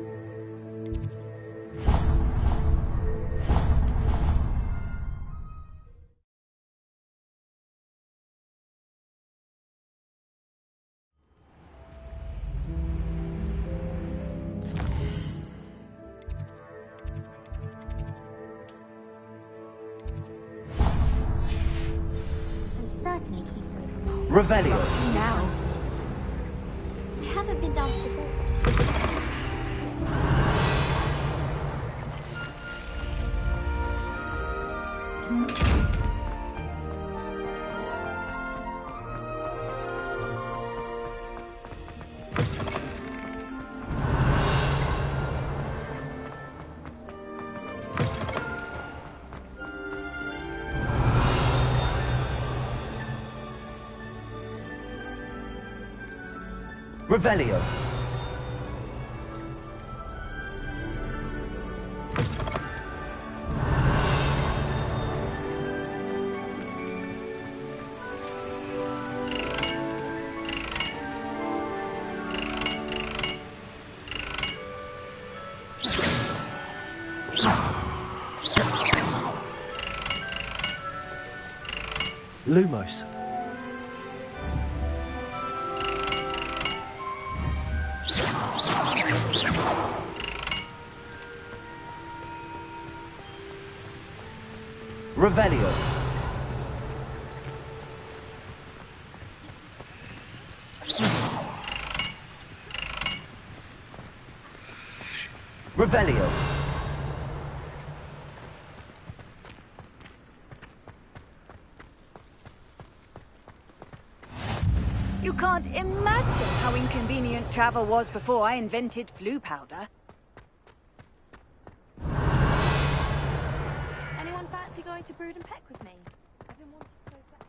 keep away from Revelio. now. I haven't been down to the board. Revelio. Lumos. Revelio. Revelio. You can't imagine how inconvenient travel was before I invented flu powder. Anyone fancy going to Brood and Peck with me? I've been wanting to go back.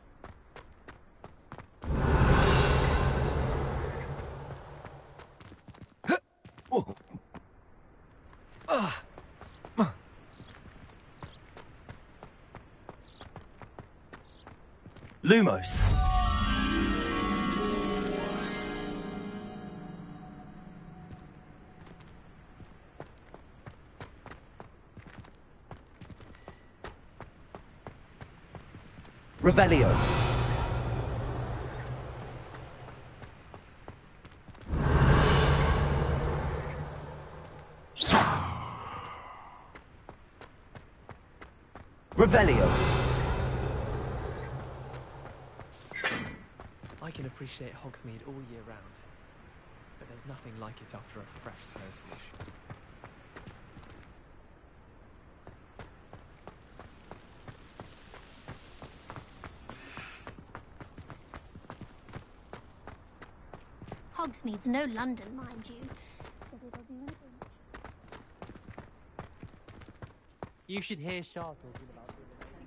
Lumos. Revelio. Revelio. I can appreciate Hogsmeade all year round, but there's nothing like it after a fresh snowfish. Hogsmeade's no London, mind you. You should hear Shah talking about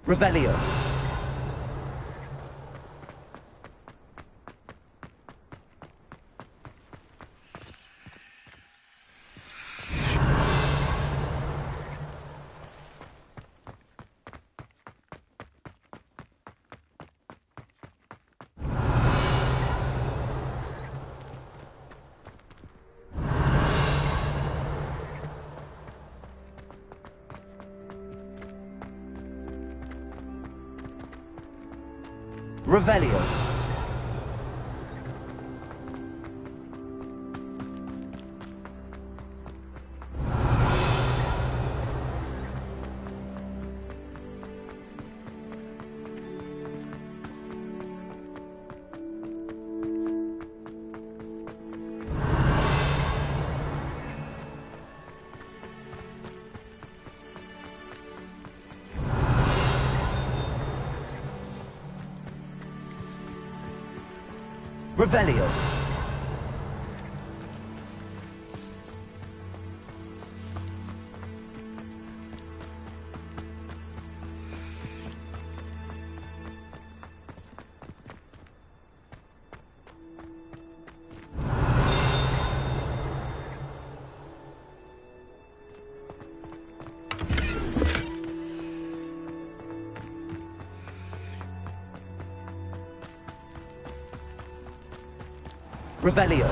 Revelio. Revelio. Revelio. Revelio.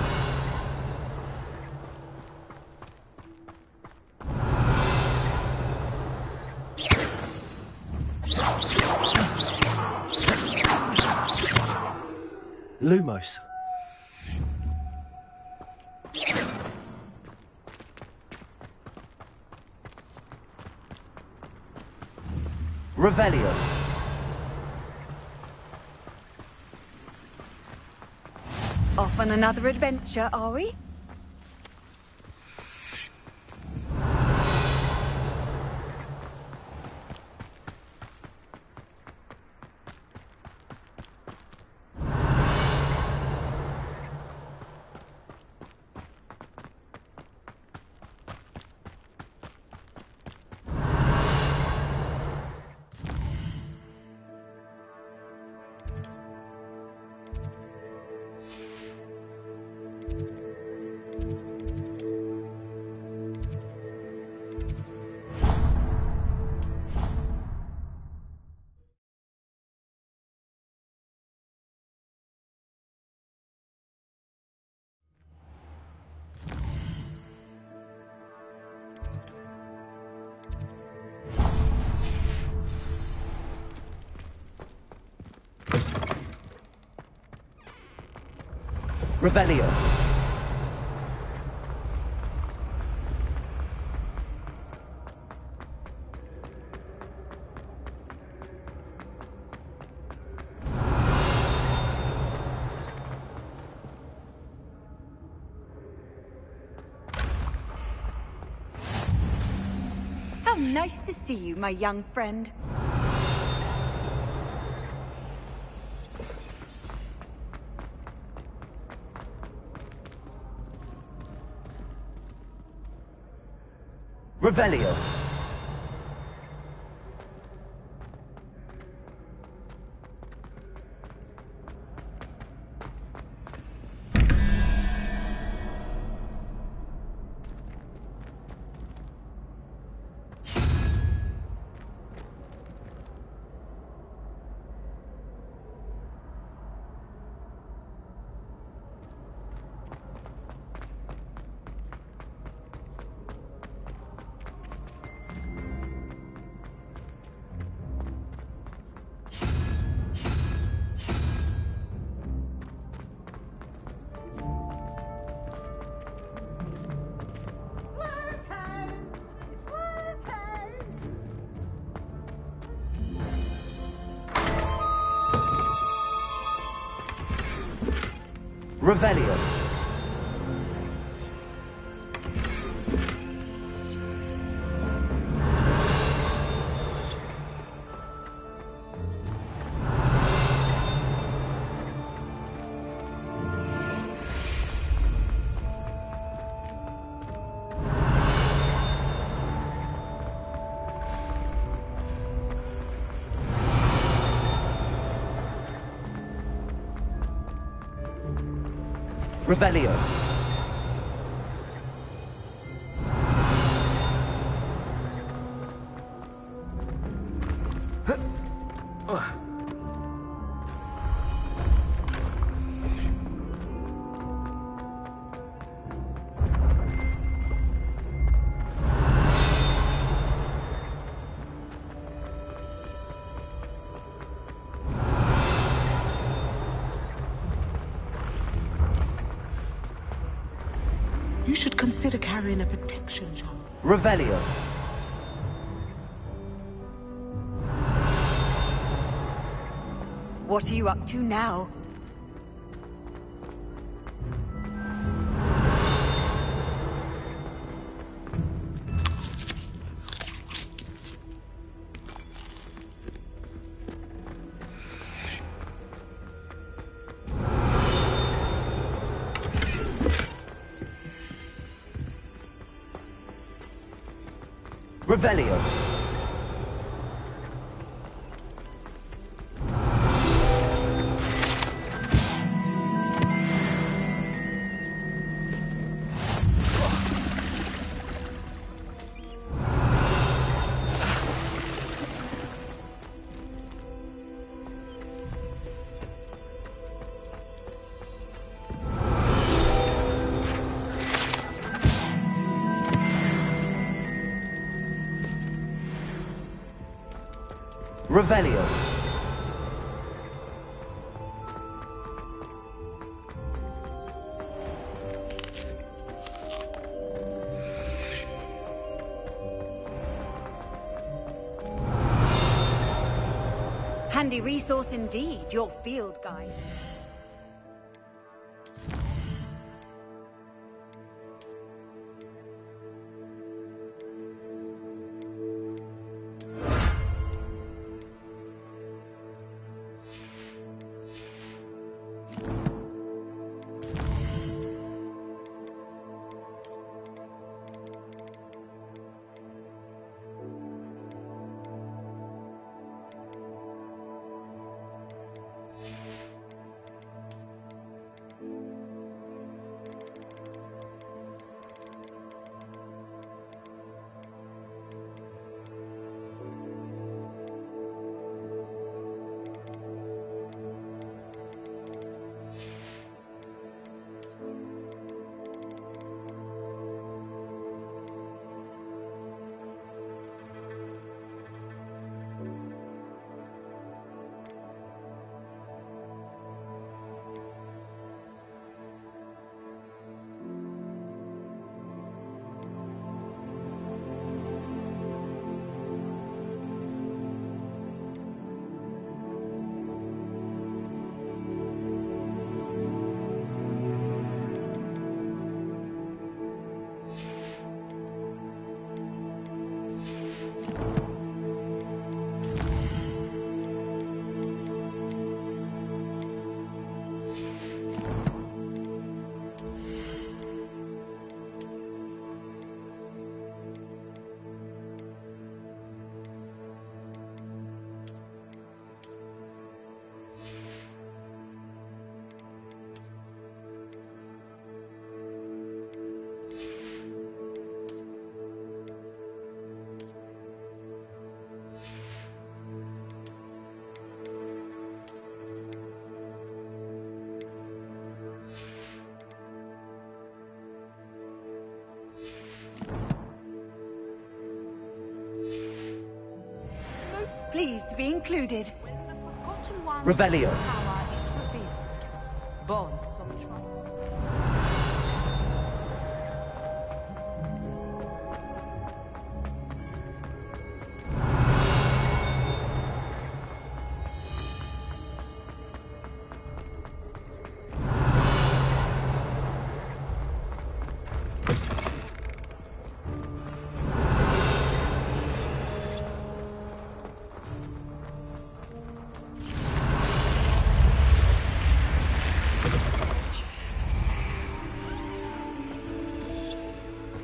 Lumos. Revelio. Off on another adventure, are we? Revelio. How nice to see you, my young friend. Revelio. Revelio. Revelio. You should consider carrying a protection charm. Revelio. What are you up to now? Revelio. Revelio. Handy resource indeed, your field guide. Pleased to be included. When the Forgotten One's Revelio. power is revealed, born some trouble.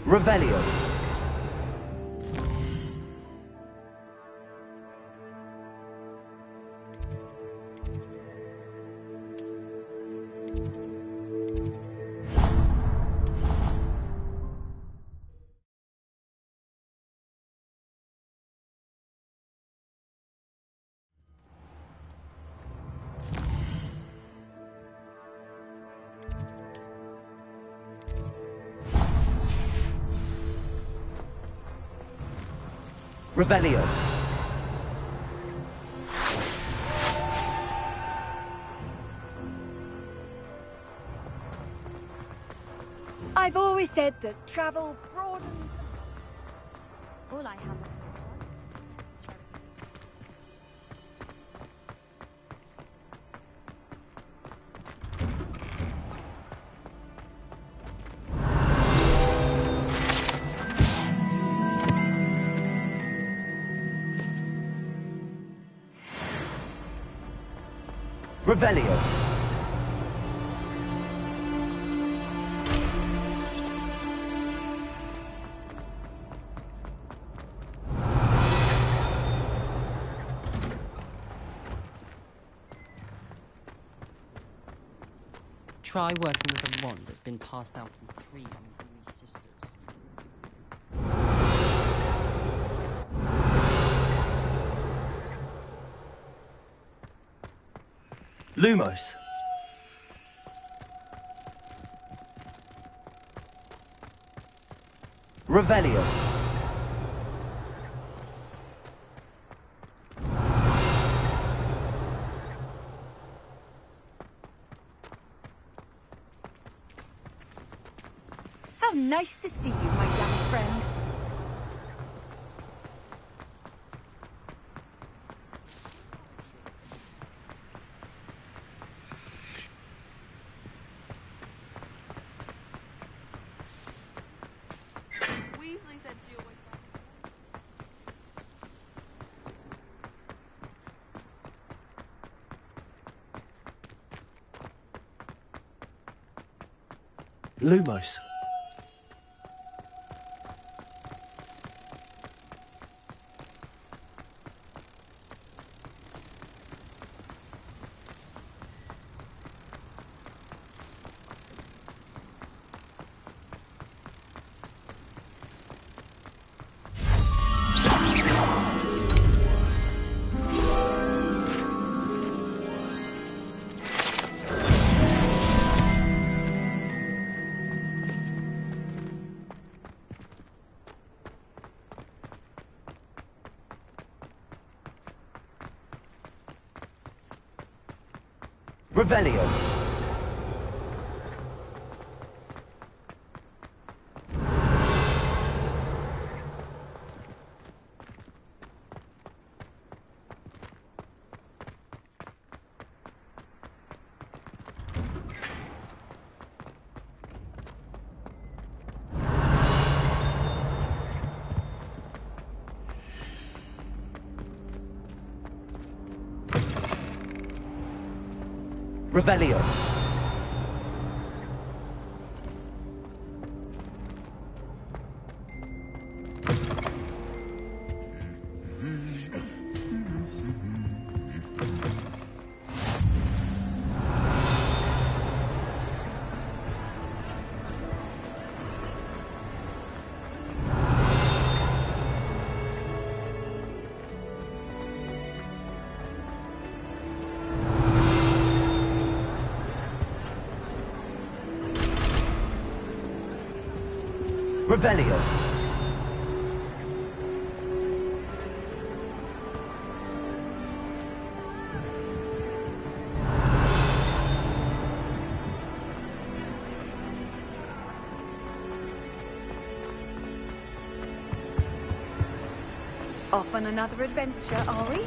Revelio. Revelio. I've always said that travel broadens. All I have. Revelio. Try working with a wand that's been passed down from 3 unruly sisters. Lumos. Revelio. How nice to see you, my young friend. Lumos. Revelio. Revelio. Revelio. Off on another adventure, are we?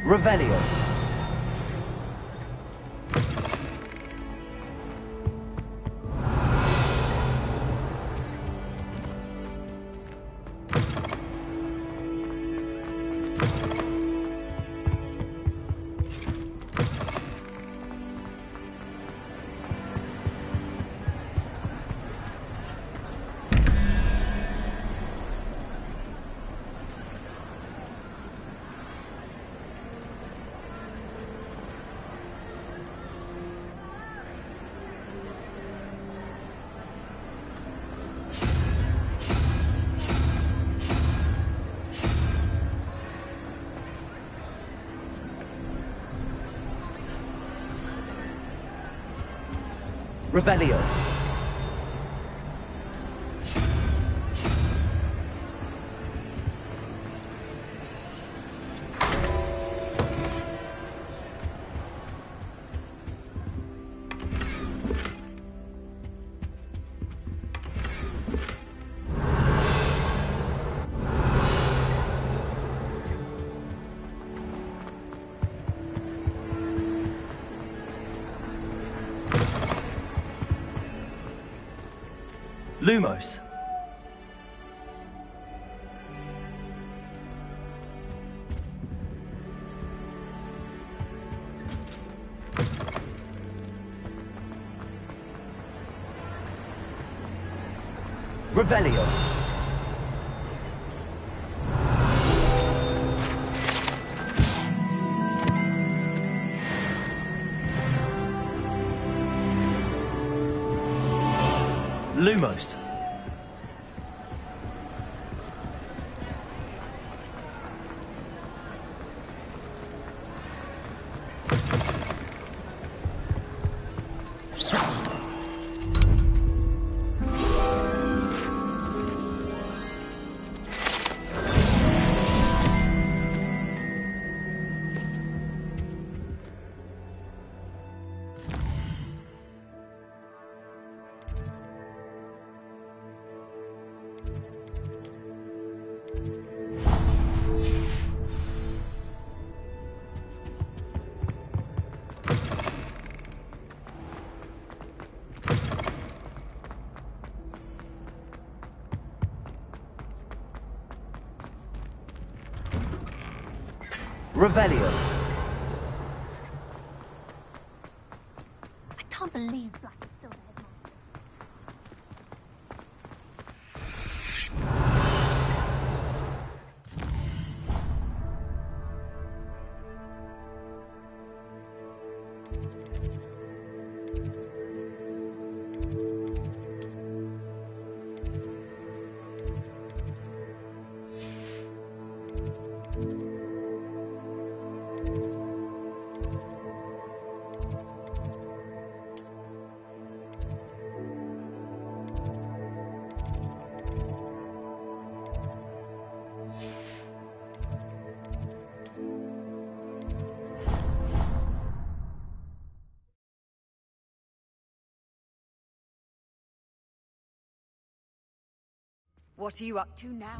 Revelio. Revelio. Lumos. Revelio. Lumos. Revelio. I can't believe Black is still there. What are you up to now?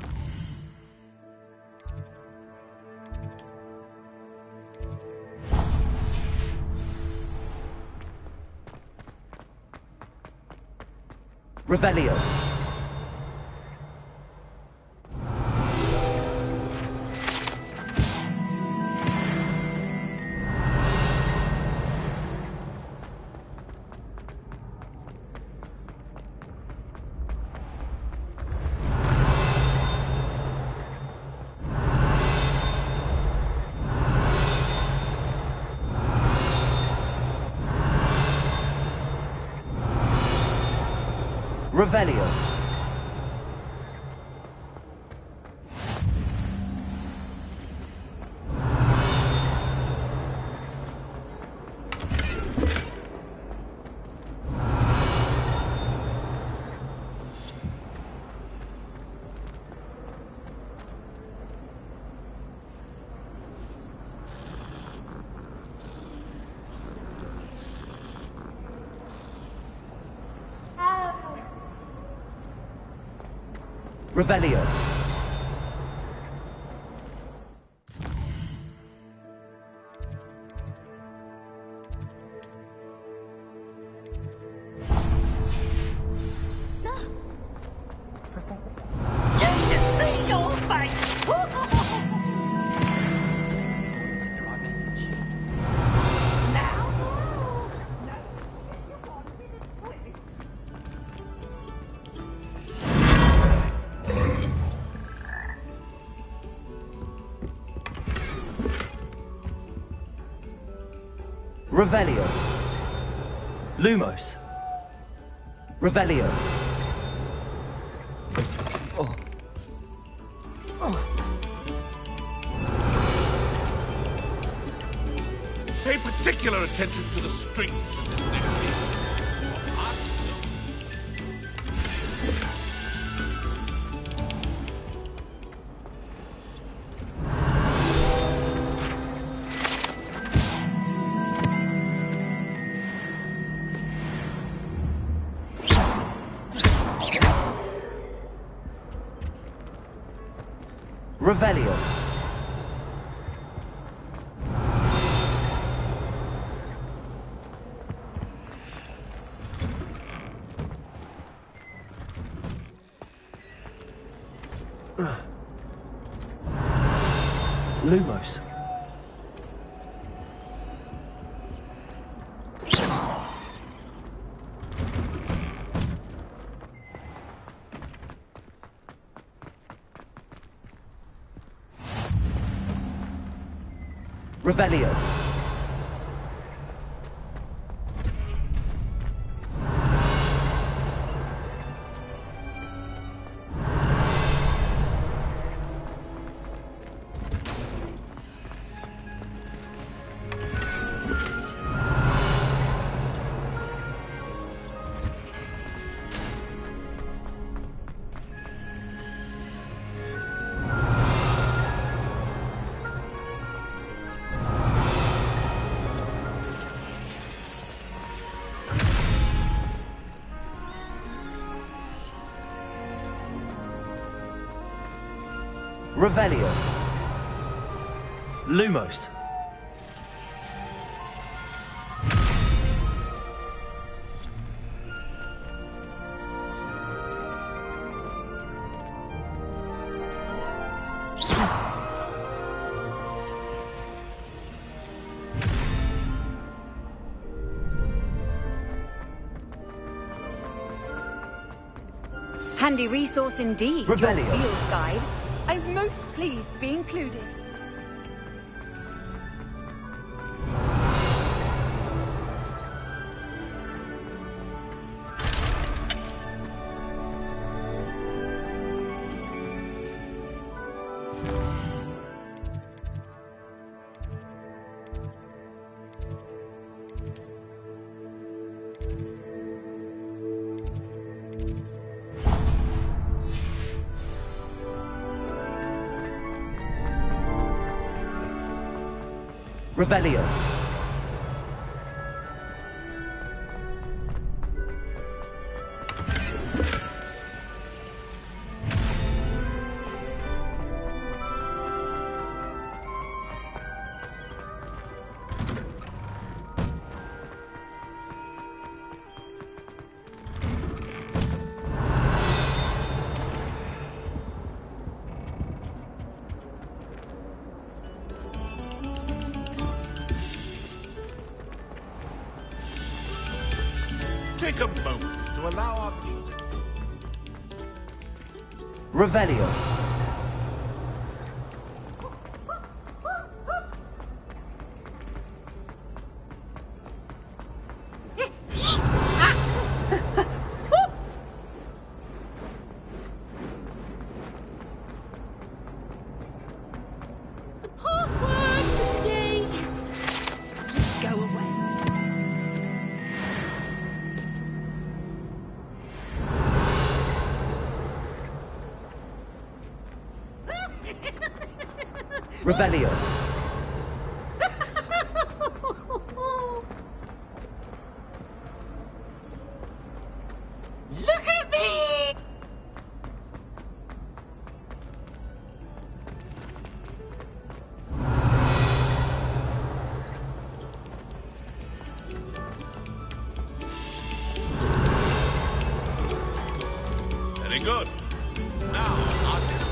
Revelio. Revelio. Revelio. You should see your face! Revelio. Lumos. Revelio. Oh. Pay particular attention to the strings in this next piece. Revelio. Lumos. Revelio. Revelio. Lumos. Handy resource indeed, your Revelio. field guide. I'm most pleased to be included. Revelio. Take a moment to allow our music. Revelio. The password for today is go away. Revelio. Look at me! Very good. Now, artists.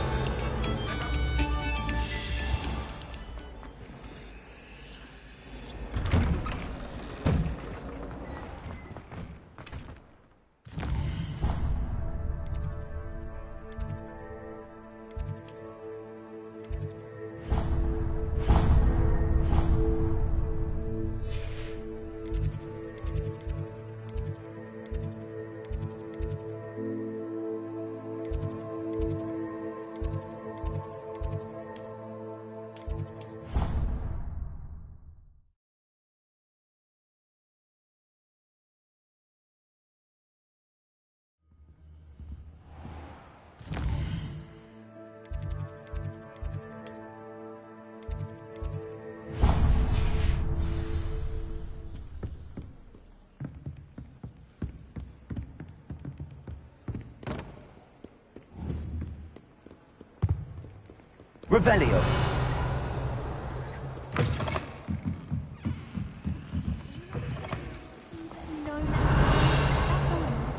Revelio.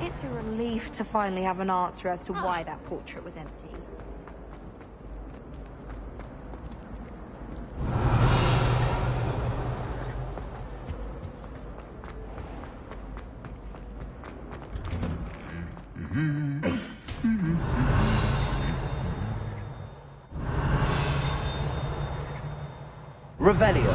It's a relief to finally have an answer as to why that portrait was empty. Revelio.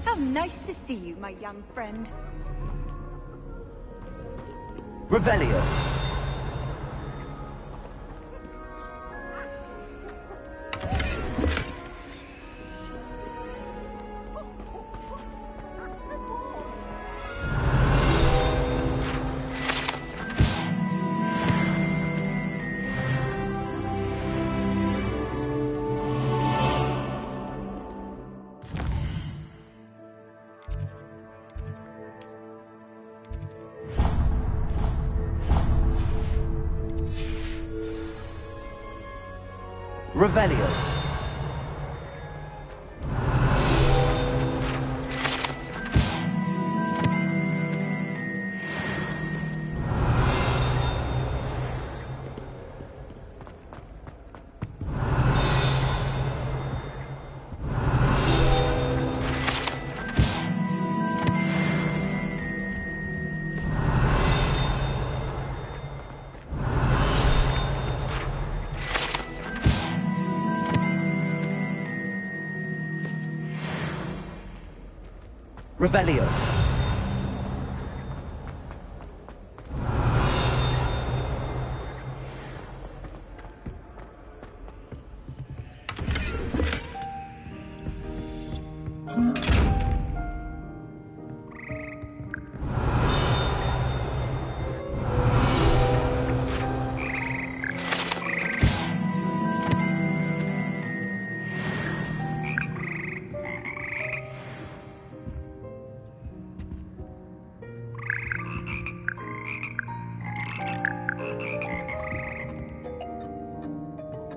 How nice to see you, my young friend. Revelio. Revelio. Revelio.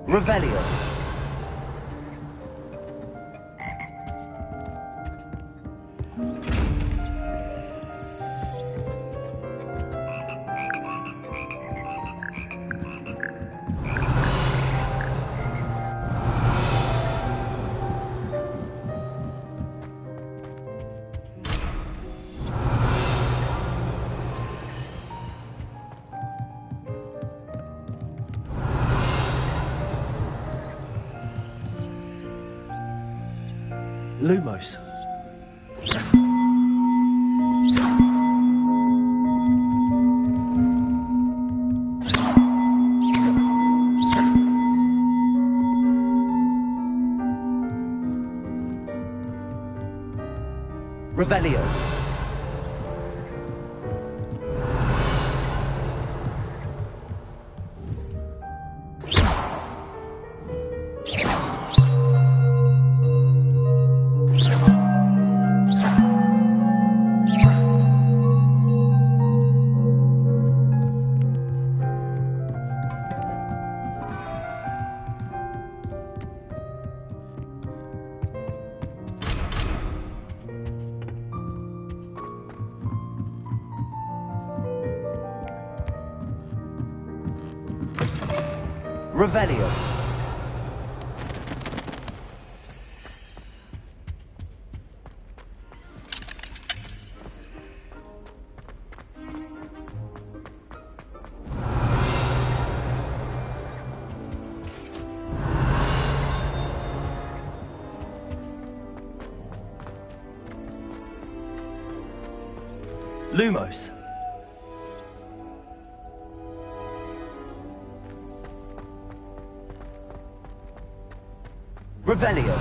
Revelio. Lumos. Revelio. Revelio. Lumos. Revelio.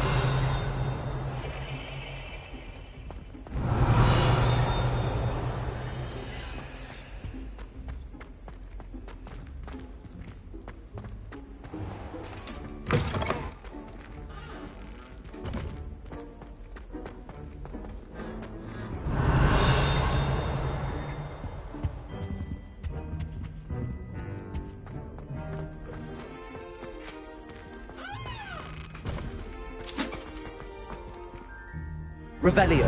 Revelio.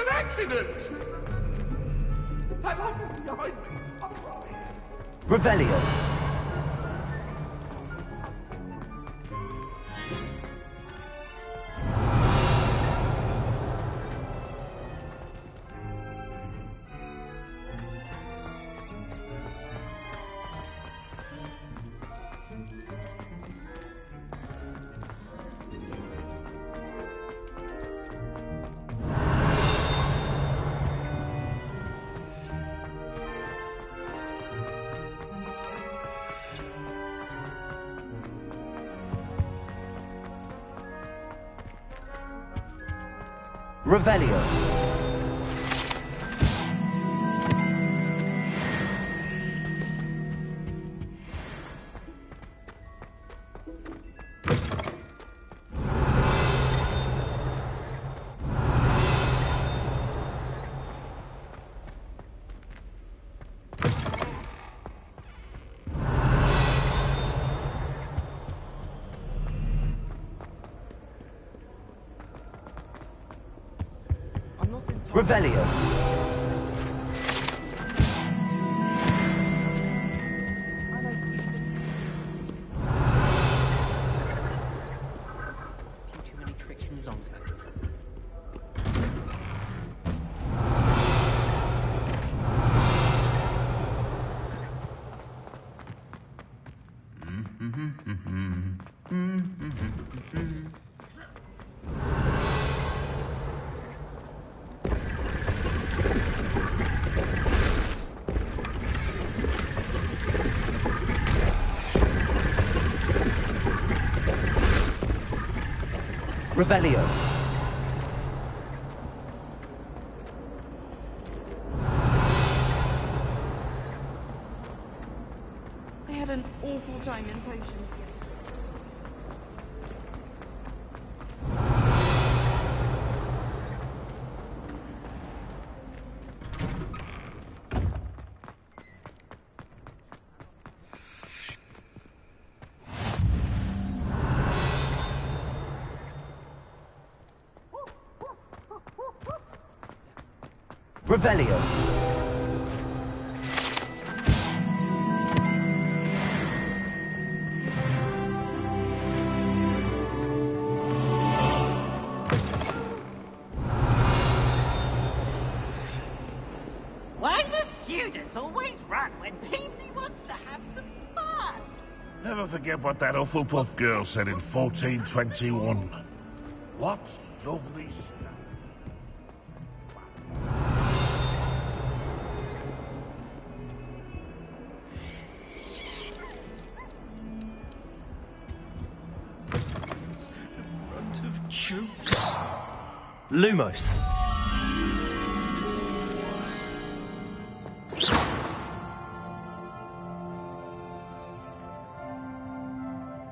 Accident! I love you behind me. Revelio. Revelio. Revelio. Too many tricks from Zonfos. Revelio. I had an awful time in potions. Revelio. Why do students always run when Peavesy wants to have some fun? Never forget what that Hufflepuff girl said in 1421. What lovely stuff. Lumos.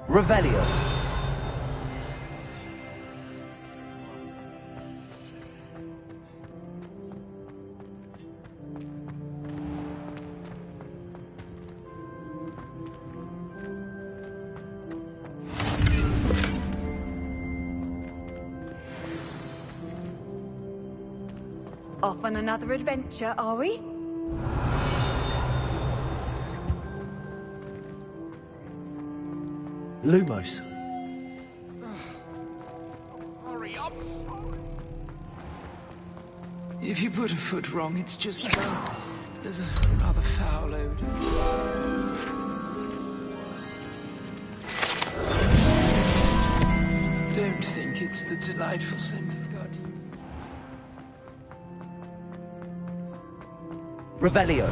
Revelio. Off on another adventure, are we? Lumos. Hurry up! If you put a foot wrong, it's just there's a rather foul odor. Don't think it's the delightful scent of gardenia. Revelio.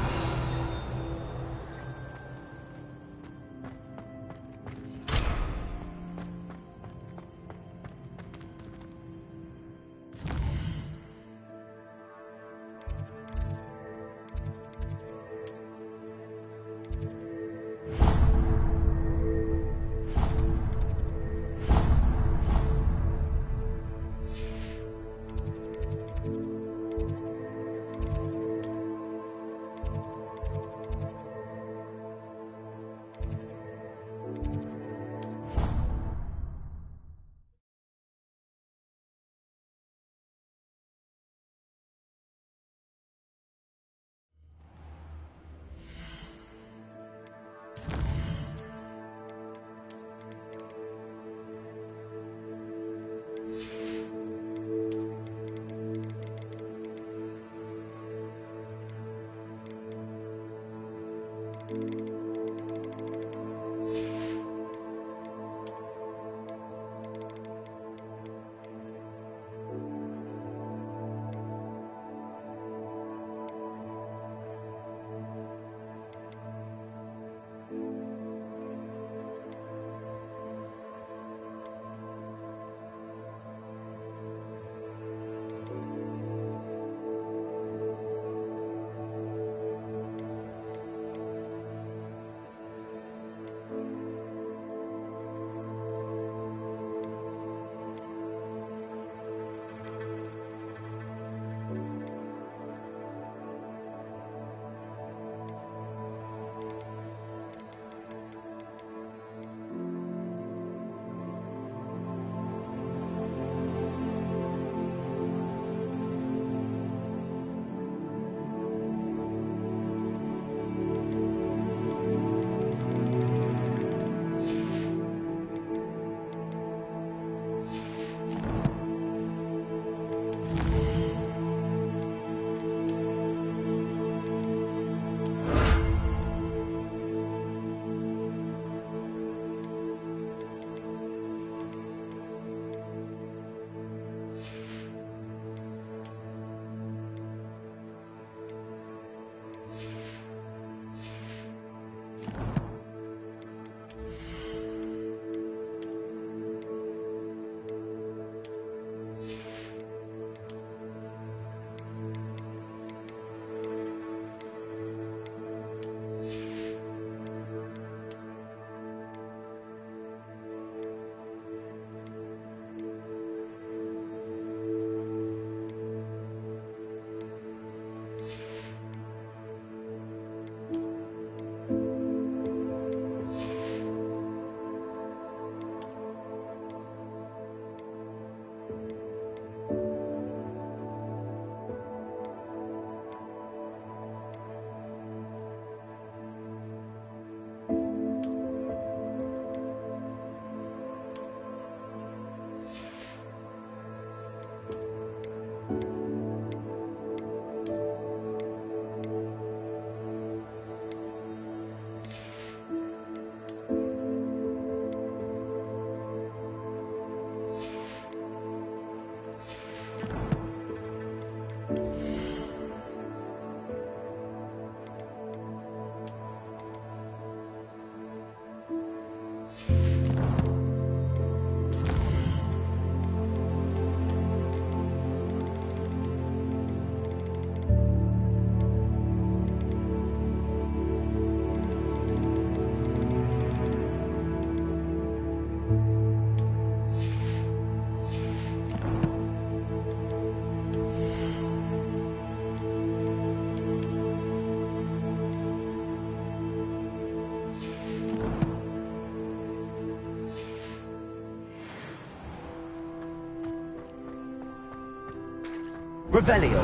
Revelio.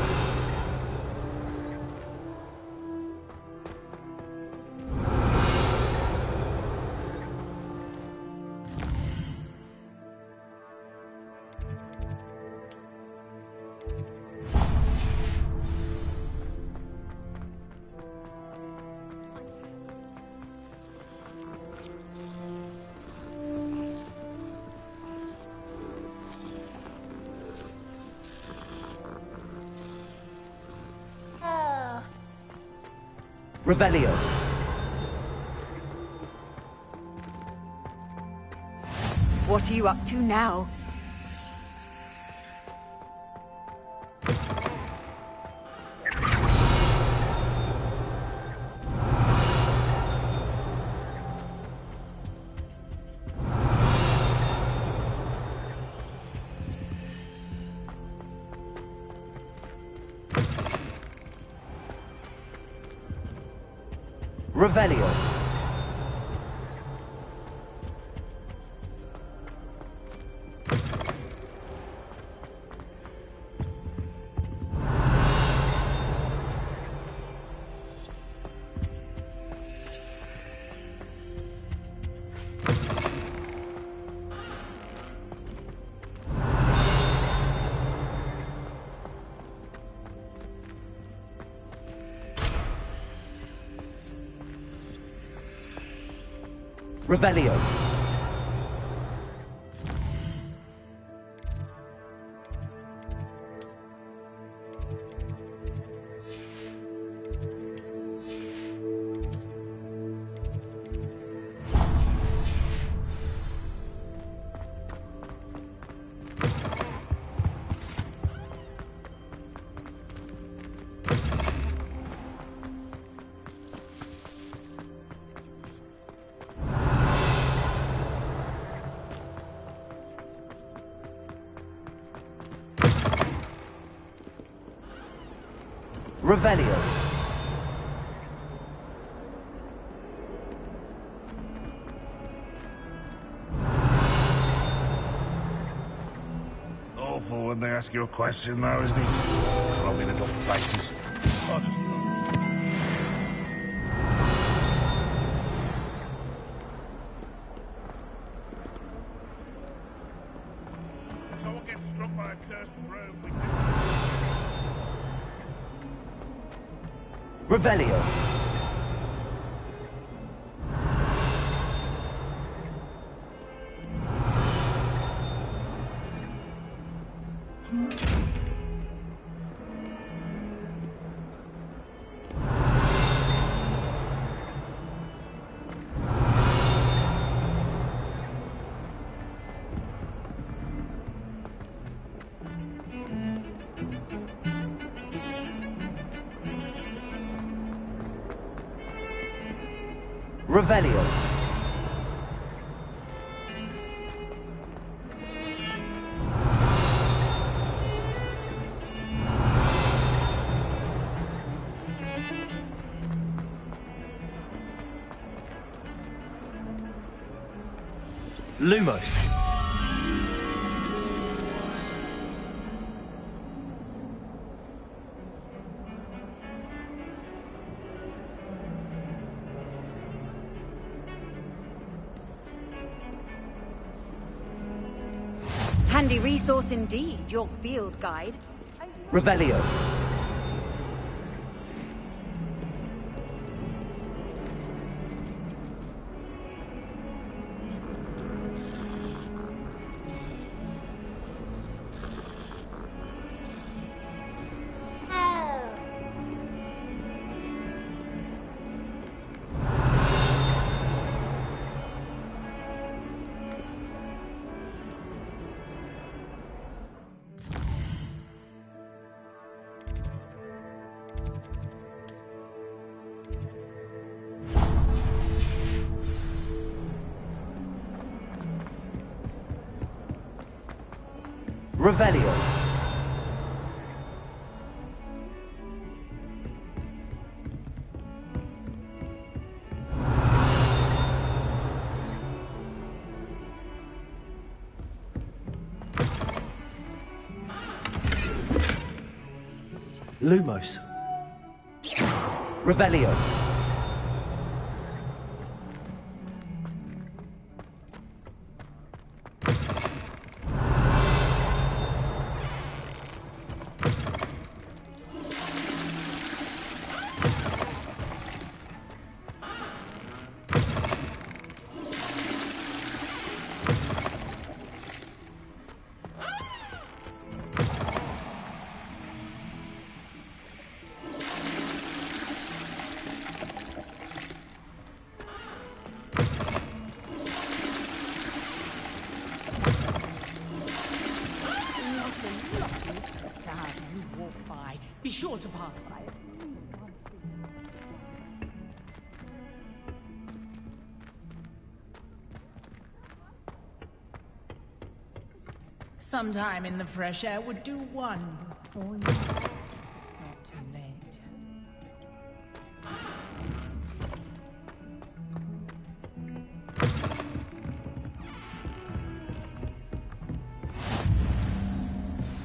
Revelio. What are you up to now? Revelio. Revelio. Revelio. Awful when they ask you a question now, isn't it? Grubby little faces. If someone gets struck by a cursed broom, we can... Revelio. Revelio. Lumos. Handy resource indeed, your field guide. Revelio. Revelio. Lumos. Revelio. Be sure to pass by it. Sometime in the fresh air would do wonderful. Not too late.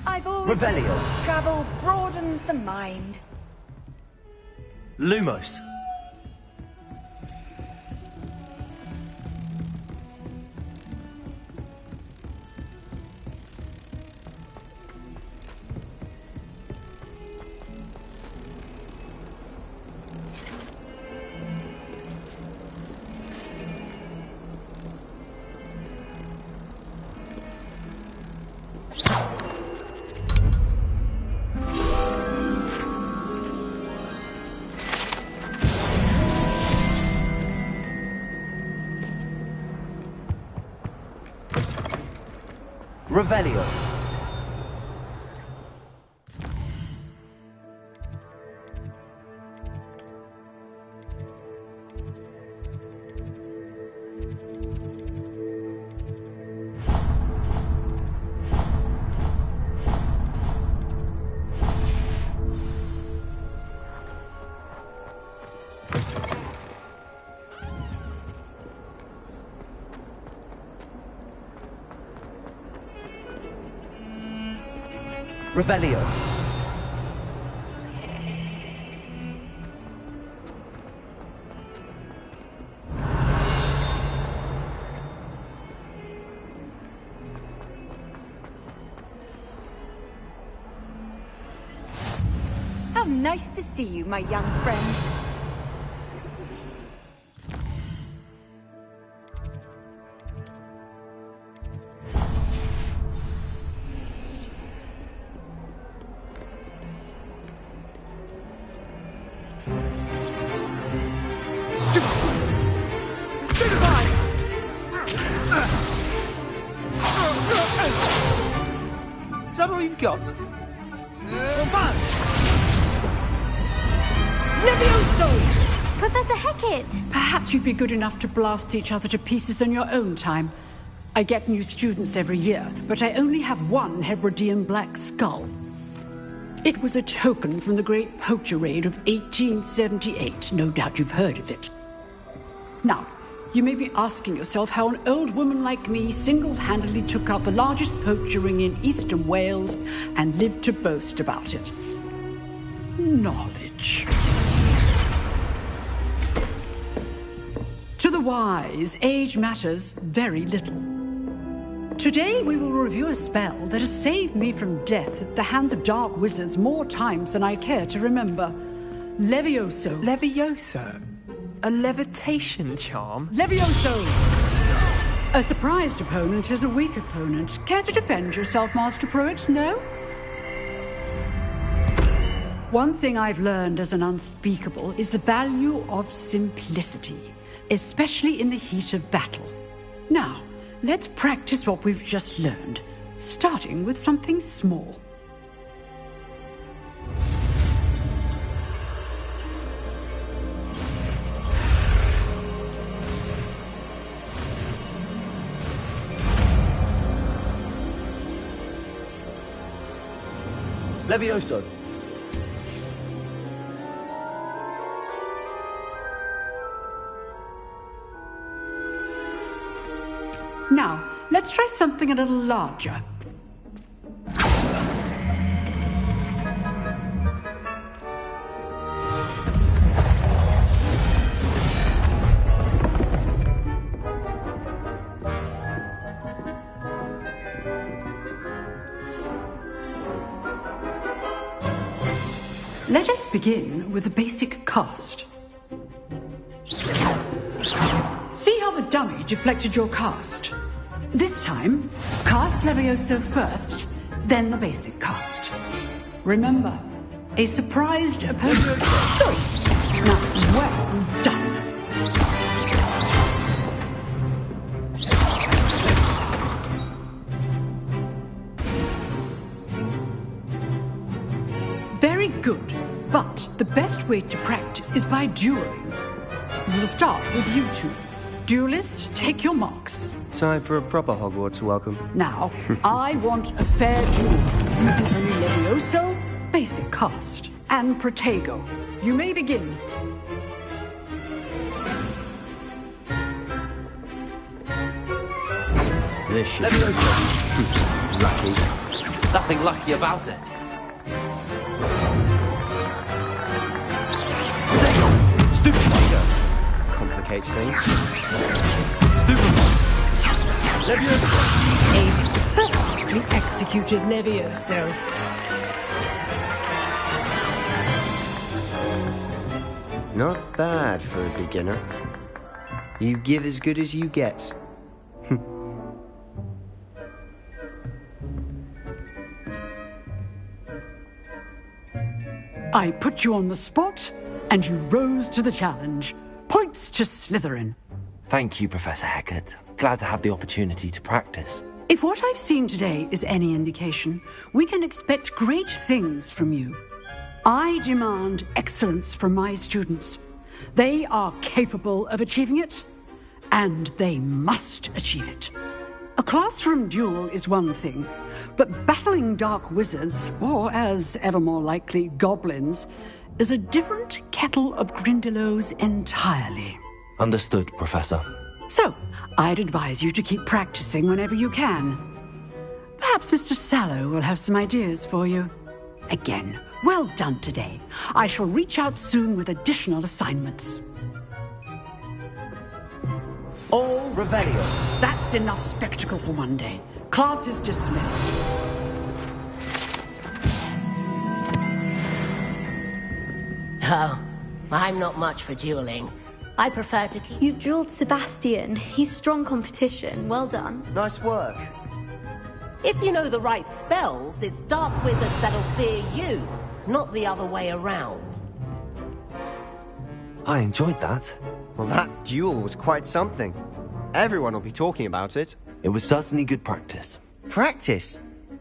I've always Revelio. travel broadens the mind. Lumos. Revelio. Revelio. How nice to see you, my young friend. Is that all you've got? Levioso! Professor Hecat! Perhaps you'd be good enough to blast each other to pieces in your own time. I get new students every year, but I only have one Hebridean black skull. It was a token from the Great Poacher Raid of 1878. No doubt you've heard of it. Now, you may be asking yourself how an old woman like me single-handedly took out the largest poacher ring in eastern Wales and lived to boast about it. Knowledge. To the wise, age matters very little. Today we will review a spell that has saved me from death at the hands of dark wizards more times than I care to remember. Levioso. Levioso? A levitation charm? Levioso! A surprised opponent is a weak opponent. Care to defend yourself, Master Pruitt? No? One thing I've learned as an unspeakable is the value of simplicity, especially in the heat of battle. Now, let's practice what we've just learned, starting with something small. Levioso. Now, let's try something a little larger. begin with the basic cast. See how the dummy deflected your cast? This time, cast Levioso first, then the basic cast. Remember, a surprised opponent choice. Now, well done. Very good, but the best way to practice is by dueling. We'll start with you two. Duelists, take your marks. Time for a proper Hogwarts welcome. Now, I want a fair duel, using only Levioso, basic cast, and Protego. You may begin. This should be lucky. Nothing lucky about it. Stupid complicates things. Stupid. Levioso. You executed Levioso. Not bad for a beginner. You give as good as you get. I put you on the spot, and you rose to the challenge. Points to Slytherin. Thank you, Professor Hecat. Glad to have the opportunity to practice. If what I've seen today is any indication, we can expect great things from you. I demand excellence from my students. They are capable of achieving it, and they must achieve it. A classroom duel is one thing, but battling dark wizards, or as ever more likely, goblins, is a different kettle of Grindylows entirely. Understood, Professor. So, I'd advise you to keep practicing whenever you can. Perhaps Mr. Sallow will have some ideas for you. Again, well done today. I shall reach out soon with additional assignments. All Revelio. That's enough spectacle for one day. Class is dismissed. Oh, I'm not much for dueling. I prefer to keep... You dueled Sebastian. He's strong competition. Well done. Nice work. If you know the right spells, it's dark wizards that'll fear you, not the other way around. I enjoyed that. Well, that duel was quite something. Everyone will be talking about it. It was certainly good practice. Practice?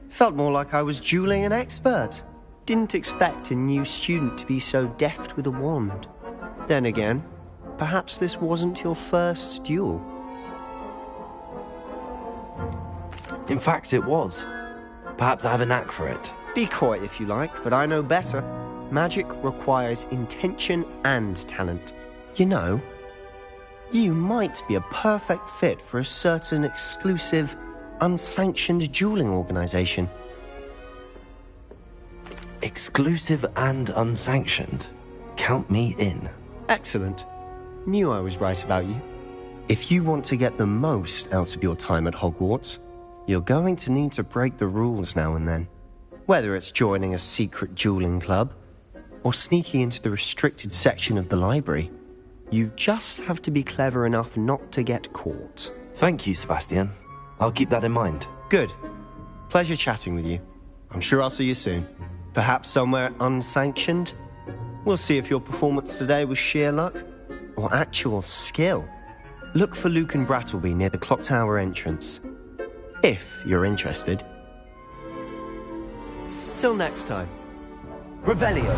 Felt more like I was dueling an expert. Didn't expect a new student to be so deft with a wand. Then again, perhaps this wasn't your first duel. In fact, it was. Perhaps I have a knack for it. Be coy if you like, but I know better. Magic requires intention and talent. You know, you might be a perfect fit for a certain exclusive, unsanctioned dueling organization. Exclusive and unsanctioned. Count me in. Excellent. Knew I was right about you. If you want to get the most out of your time at Hogwarts, you're going to need to break the rules now and then. Whether it's joining a secret dueling club, or sneaking into the restricted section of the library, you just have to be clever enough not to get caught. Thank you, Sebastian. I'll keep that in mind. Good. Pleasure chatting with you. I'm sure I'll see you soon. Perhaps somewhere unsanctioned? We'll see if your performance today was sheer luck or actual skill. Look for Luke and Brattleby near the clock tower entrance. If you're interested. Till next time. Revelio.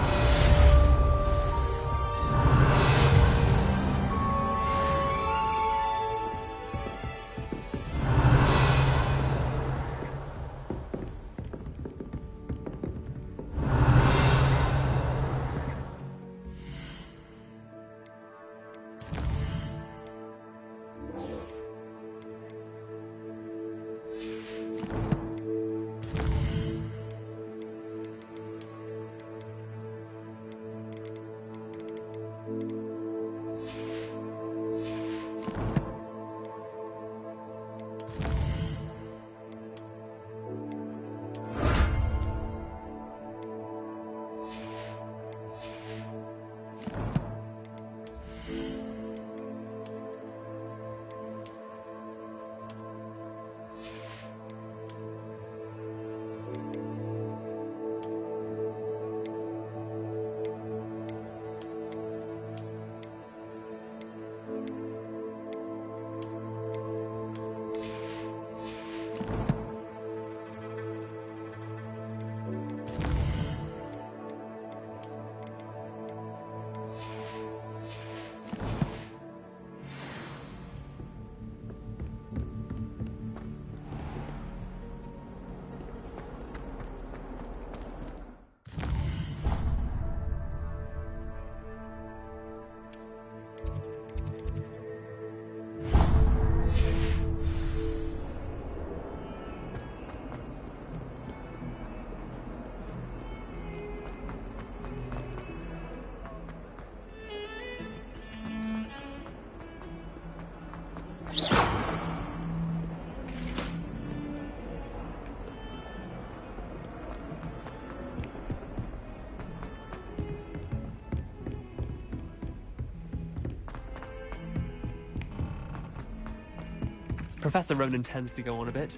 Professor Ronan tends to go on a bit.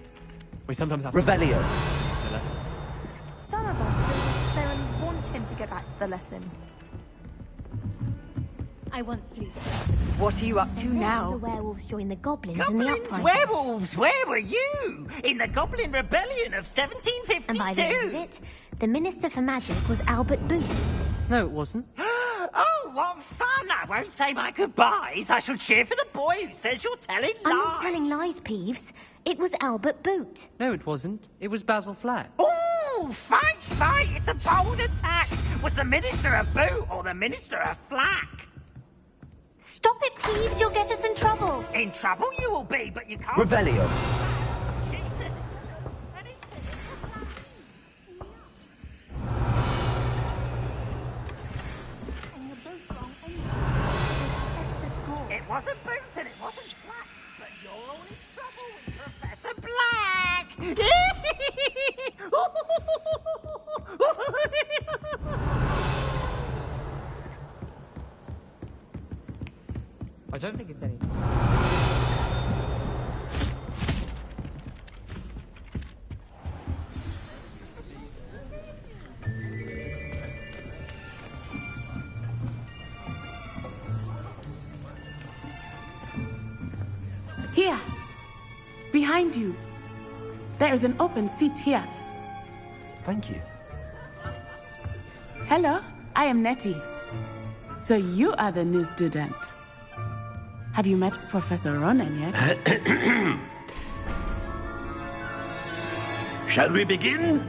We sometimes have Revelio. to... Some of us don't necessarily want him to get back to the lesson. I once flew. What are you up to now? The werewolves joined the goblins in the Goblins, uprising. werewolves, where were you? In the Goblin Rebellion of 1752? And by the end of it, the Minister for Magic was Albert Boot. No, it wasn't. Oh, what fun! I won't say my goodbyes. I shall cheer for the boy who says you're telling lies. I'm not telling lies, Peeves. It was Albert Boot. No, it wasn't. It was Basil Flack. Ooh, fight, fight! It's a bold attack. Was the Minister a boot or the Minister a flack? Stop it, Peeves. You'll get us in trouble. In trouble you will be, but you can't... Revelio. It wasn't boot and it wasn't flack, but you're all in trouble with Professor Black. I don't think it's any... Here! Behind you. There is an open seat here. Thank you. Hello, I am Nettie. So you are the new student. Have you met Professor Ronan yet? Shall we begin?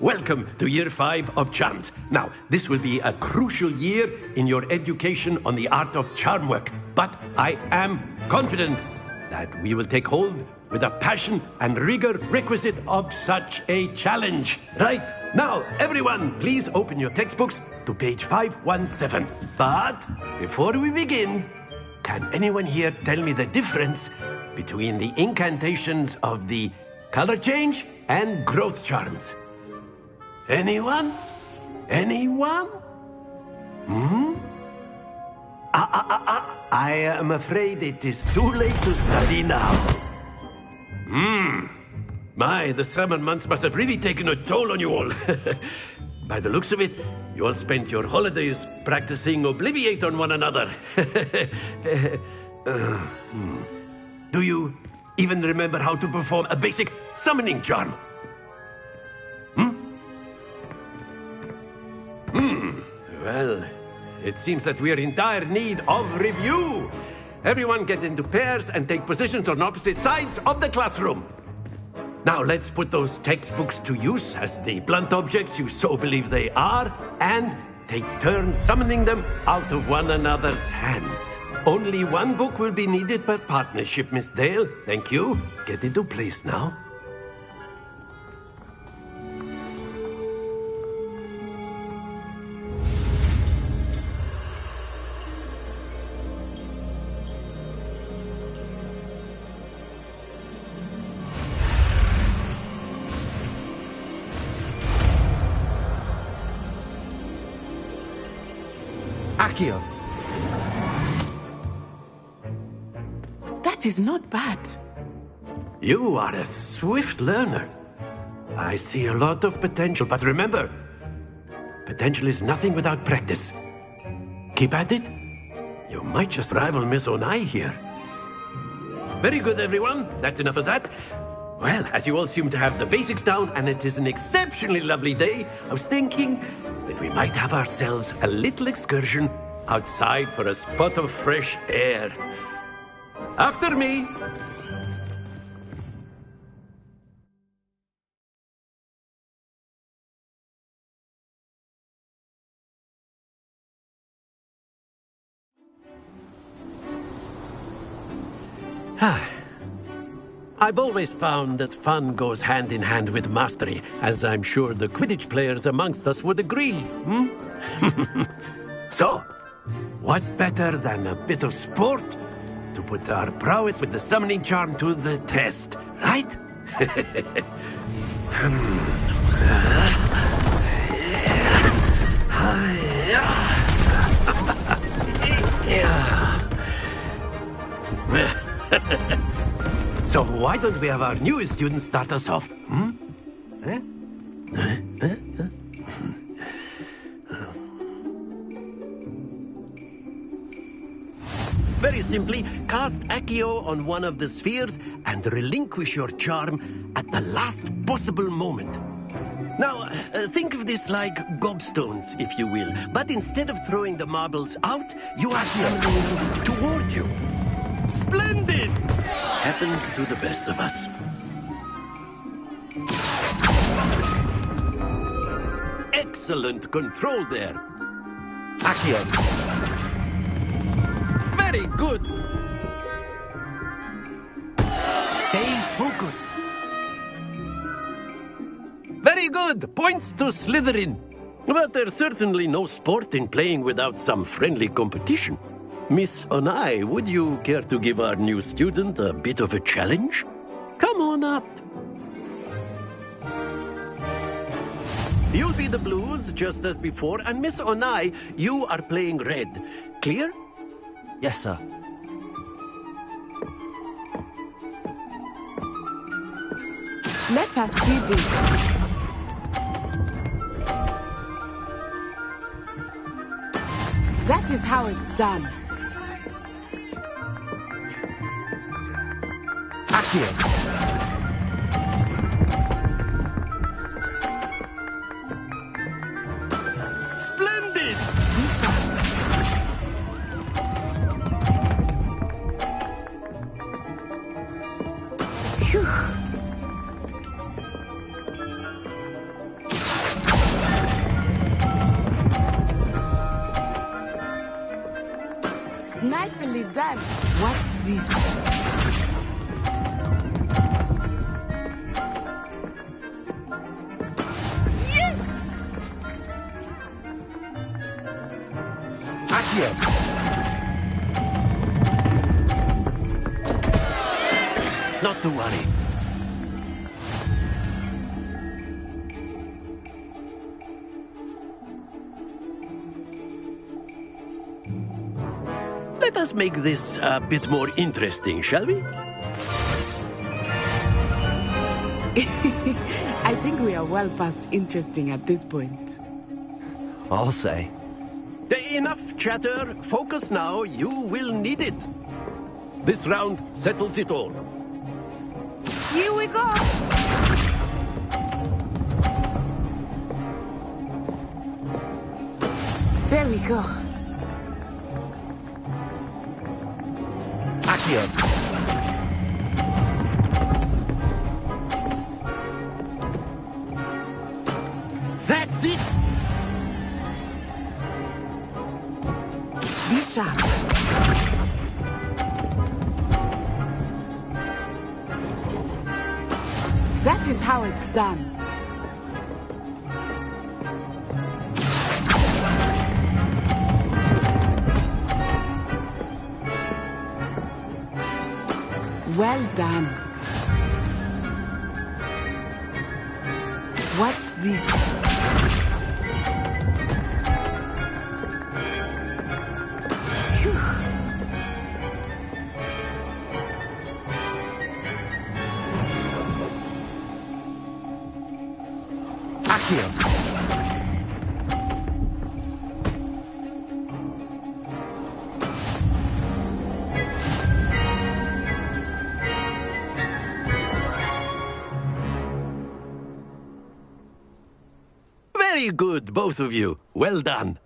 Welcome to Year 5 of Charms. Now, this will be a crucial year in your education on the art of charm work, but I am confident that we will take hold with the passion and rigor requisite of such a challenge. Right, now, everyone, please open your textbooks to page 517. But before we begin, can anyone here tell me the difference between the incantations of the color change and growth charms? Anyone? Anyone? I am afraid it is too late to study now. My, the summer months must have really taken a toll on you all. By the looks of it, you all spent your holidays practicing Obliviate on one another. Do you even remember how to perform a basic summoning charm? Well, it seems that we are in dire need of review. Everyone get into pairs and take positions on opposite sides of the classroom. Now let's put those textbooks to use as the blunt objects you so believe they are, and take turns summoning them out of one another's hands. Only one book will be needed per partnership, Miss Dale. Thank you. Get into place now. Accio. That is not bad. You are a swift learner. I see a lot of potential, but remember, potential is nothing without practice. Keep at it. You might just rival Miss Onai here. Very good, everyone. That's enough of that. Well, as you all seem to have the basics down, and it is an exceptionally lovely day, I was thinking that we might have ourselves a little excursion outside for a spot of fresh air. After me. I've always found that fun goes hand in hand with mastery, as I'm sure the Quidditch players amongst us would agree. So, what better than a bit of sport to put our prowess with the summoning charm to the test, right? So why don't we have our new student start us off? Hmm? Eh? Very simply, cast Accio on one of the spheres and relinquish your charm at the last possible moment. Now, think of this like gobstones, if you will. But instead of throwing the marbles out, you are summoning them toward you. Splendid! Happens to the best of us. Excellent control there. Accio. Very good. Stay focused. Very good. Points to Slytherin. But there's certainly no sport in playing without some friendly competition. Miss Onai, would you care to give our new student a bit of a challenge? Come on up. You'll be the blues, just as before, and Miss Onai, you are playing red. Clear? Yes, sir. Let us see this. That is how it's done. Accio. Splendid! Phew. Nicely done. Watch this. Yes! Accio. Not to worry. Let us make this a bit more interesting, shall we? I think we are well past interesting at this point. I'll say. Enough chatter. Focus now. You will need it. This round settles it all. Here we go. There we go. Accio. That's it. Be sharp. That is how it's done. Well done. Watch this. Very good, both of you. Well done.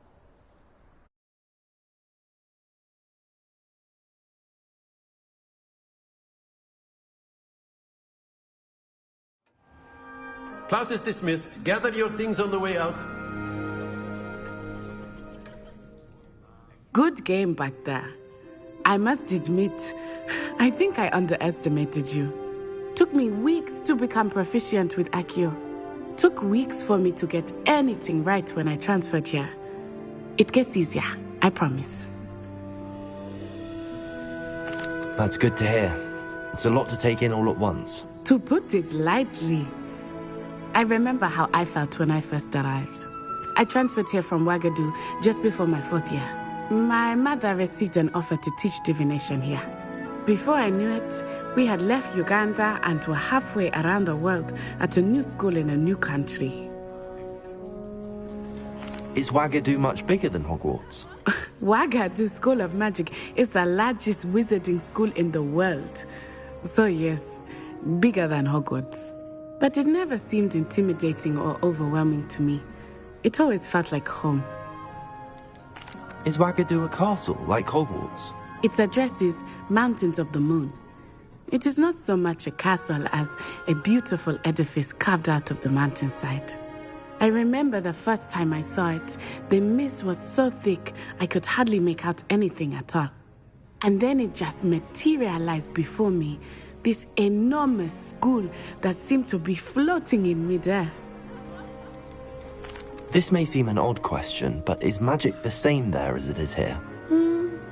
Class is dismissed. Gather your things on the way out. Good game back there. I must admit, I think I underestimated you. Took me weeks to become proficient with Accio. Took weeks for me to get anything right when I transferred here. It gets easier, I promise. That's good to hear. It's a lot to take in all at once. To put it lightly, I remember how I felt when I first arrived. I transferred here from Wagadu just before my 4th year. My mother received an offer to teach divination here. Before I knew it, we had left Uganda and were halfway around the world at a new school in a new country. Is Wagadu much bigger than Hogwarts? Wagadu School of Magic is the largest wizarding school in the world. So yes, bigger than Hogwarts. But it never seemed intimidating or overwhelming to me. It always felt like home. Is Wagadu a castle, like Hogwarts? Its address is Mountains of the Moon. It is not so much a castle as a beautiful edifice carved out of the mountainside. I remember the first time I saw it, the mist was so thick I could hardly make out anything at all. And then it just materialized before me, this enormous school that seemed to be floating in midair. This may seem an odd question, but is magic the same there as it is here?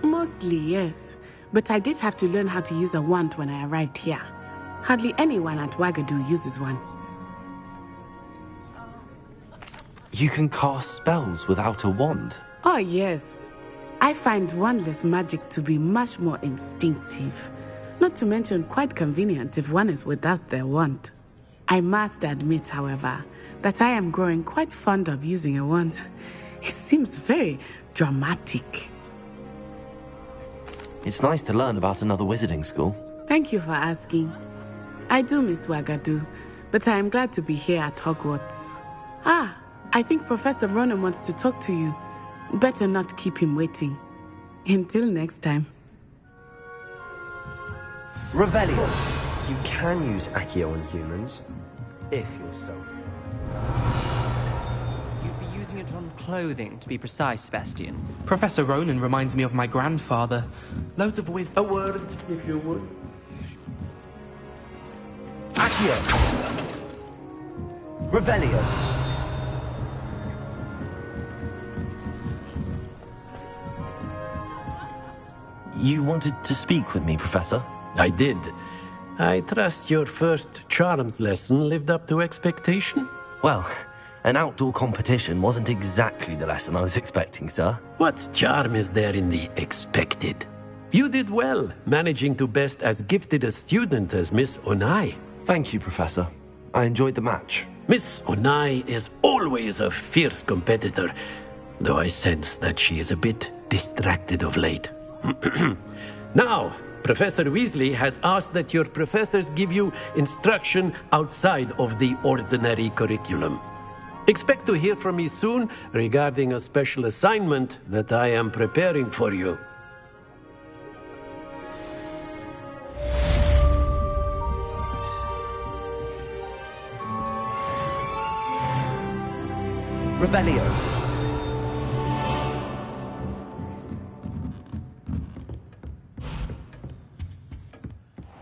Mostly, yes. But I did have to learn how to use a wand when I arrived here. Hardly anyone at Wagadu uses one. You can cast spells without a wand? Oh, yes. I find wandless magic to be much more instinctive. Not to mention quite convenient if one is without their wand. I must admit, however, that I am growing quite fond of using a wand. It seems very dramatic. It's nice to learn about another wizarding school. Thank you for asking. I do miss Wagadu, but I am glad to be here at Hogwarts. I think Professor Ronan wants to talk to you. Better not keep him waiting. Until next time. Revelio. You can use Accio on humans, if you're so. You'd be using it on clothing, to be precise, Sebastian. Professor Ronan reminds me of my grandfather. Loads of wisdom. A word, if you would. Accio! Revelio! You wanted to speak with me, Professor? I did. I trust your first charms lesson lived up to expectation? Well, an outdoor competition wasn't exactly the lesson I was expecting, sir. What charm is there in the expected? You did well, managing to best as gifted a student as Miss Onai. Thank you, Professor. I enjoyed the match. Miss Onai is always a fierce competitor, though I sense that she is a bit distracted of late. Now, Professor Weasley has asked that your professors give you instruction outside of the ordinary curriculum. Expect to hear from me soon regarding a special assignment that I am preparing for you. Revelio.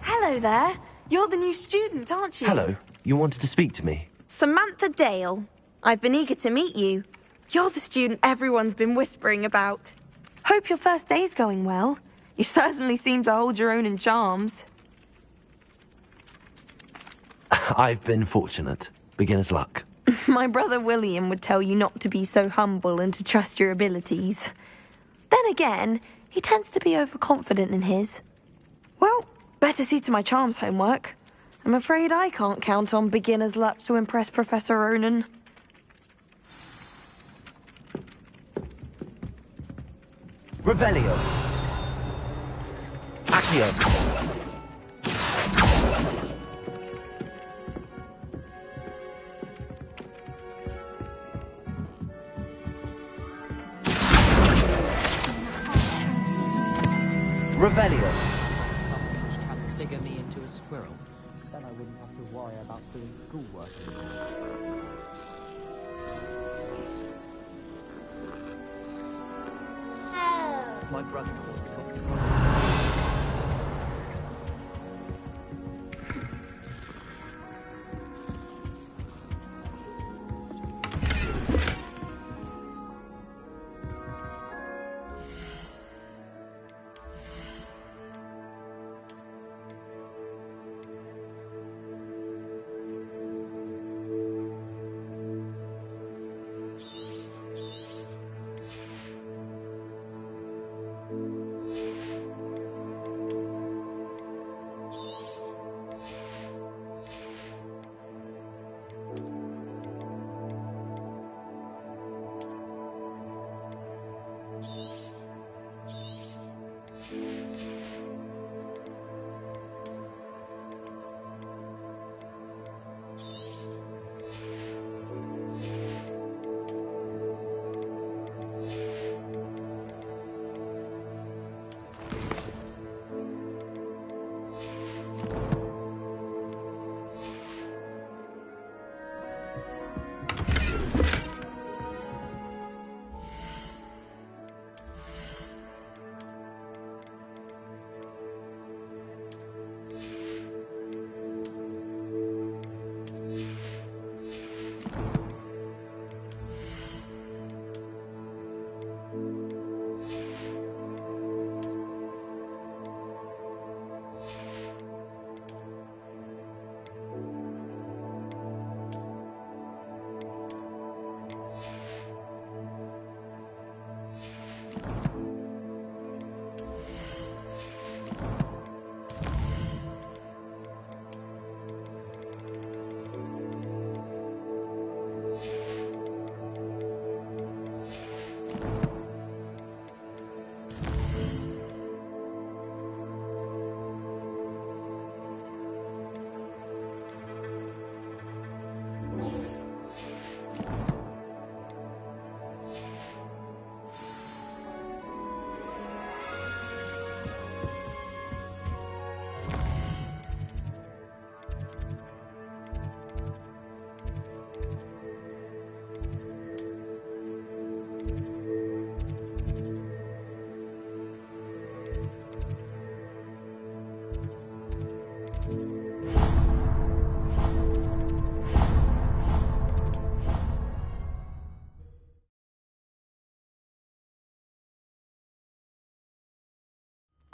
Hello there. You're the new student, aren't you? Hello. You wanted to speak to me? Samantha Dale. I've been eager to meet you. You're the student everyone's been whispering about. Hope your first day's going well. You certainly seem to hold your own in charms. I've been fortunate. Beginner's luck. My brother William would tell you not to be so humble and to trust your abilities. Then again, he tends to be overconfident in his. Well, better see to my charms homework. I'm afraid I can't count on beginner's luck to impress Professor Ronan. Revelio. Accio. Revelio. Someone transfigure me into a squirrel. Then I wouldn't have to worry about doing schoolwork. My brother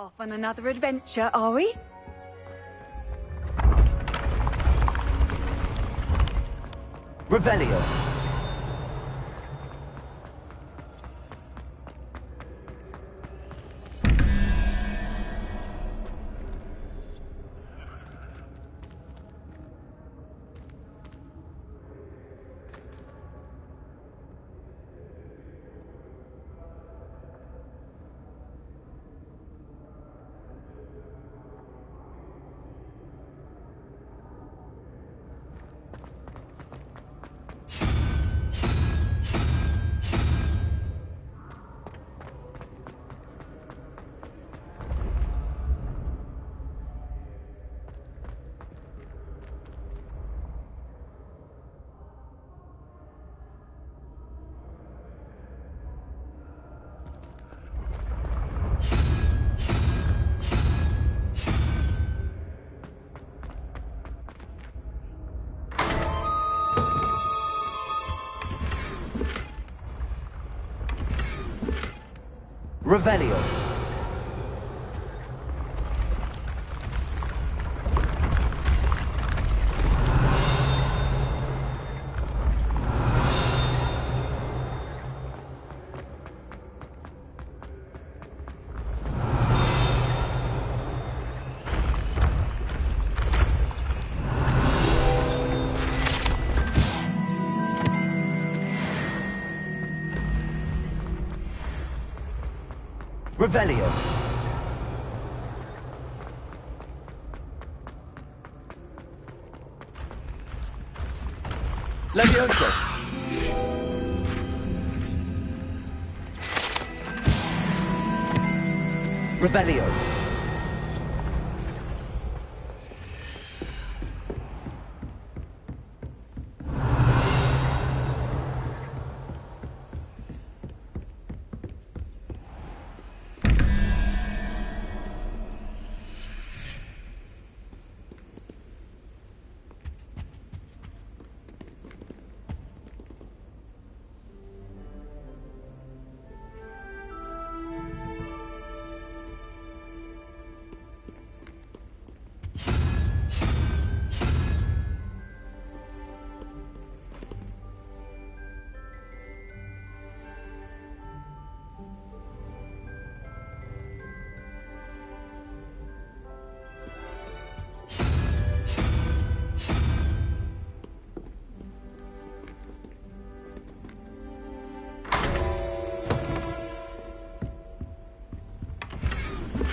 Off on another adventure, are we? Revelio. Revelio. Revelio. Levioso. Revelio.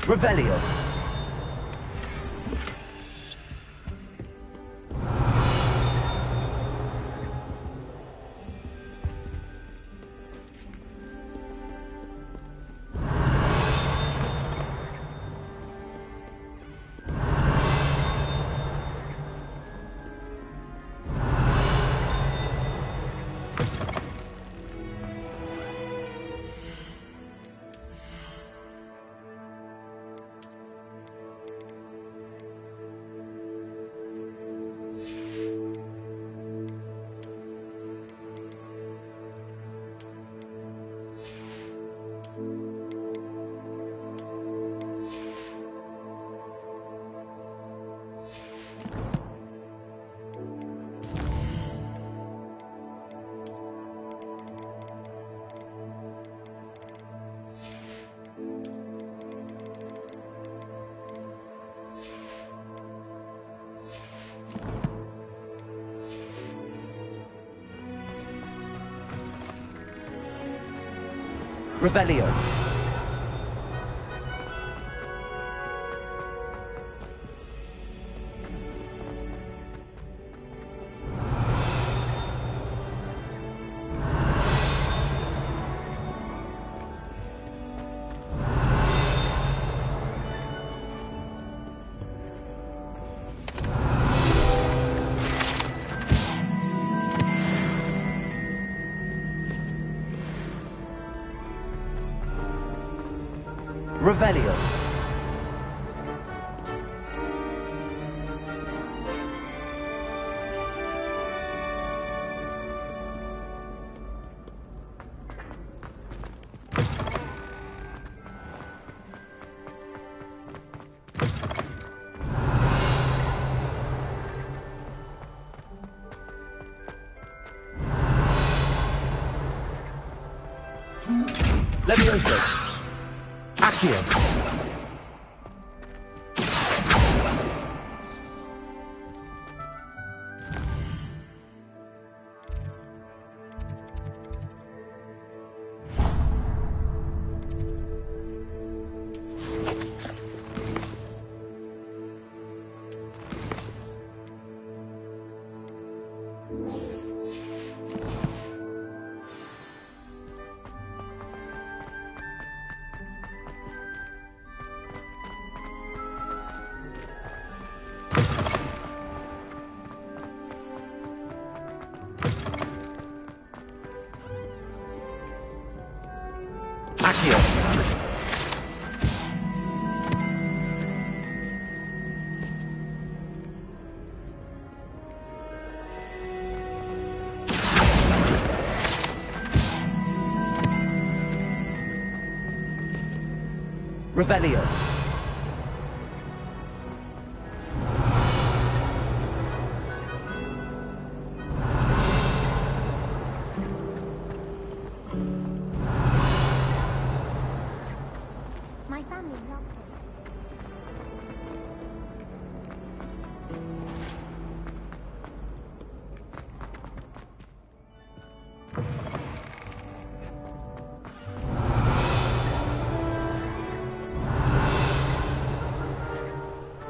Revelio. Revelio. Revelio. Levioso! Accio! Revelio. My family loves him.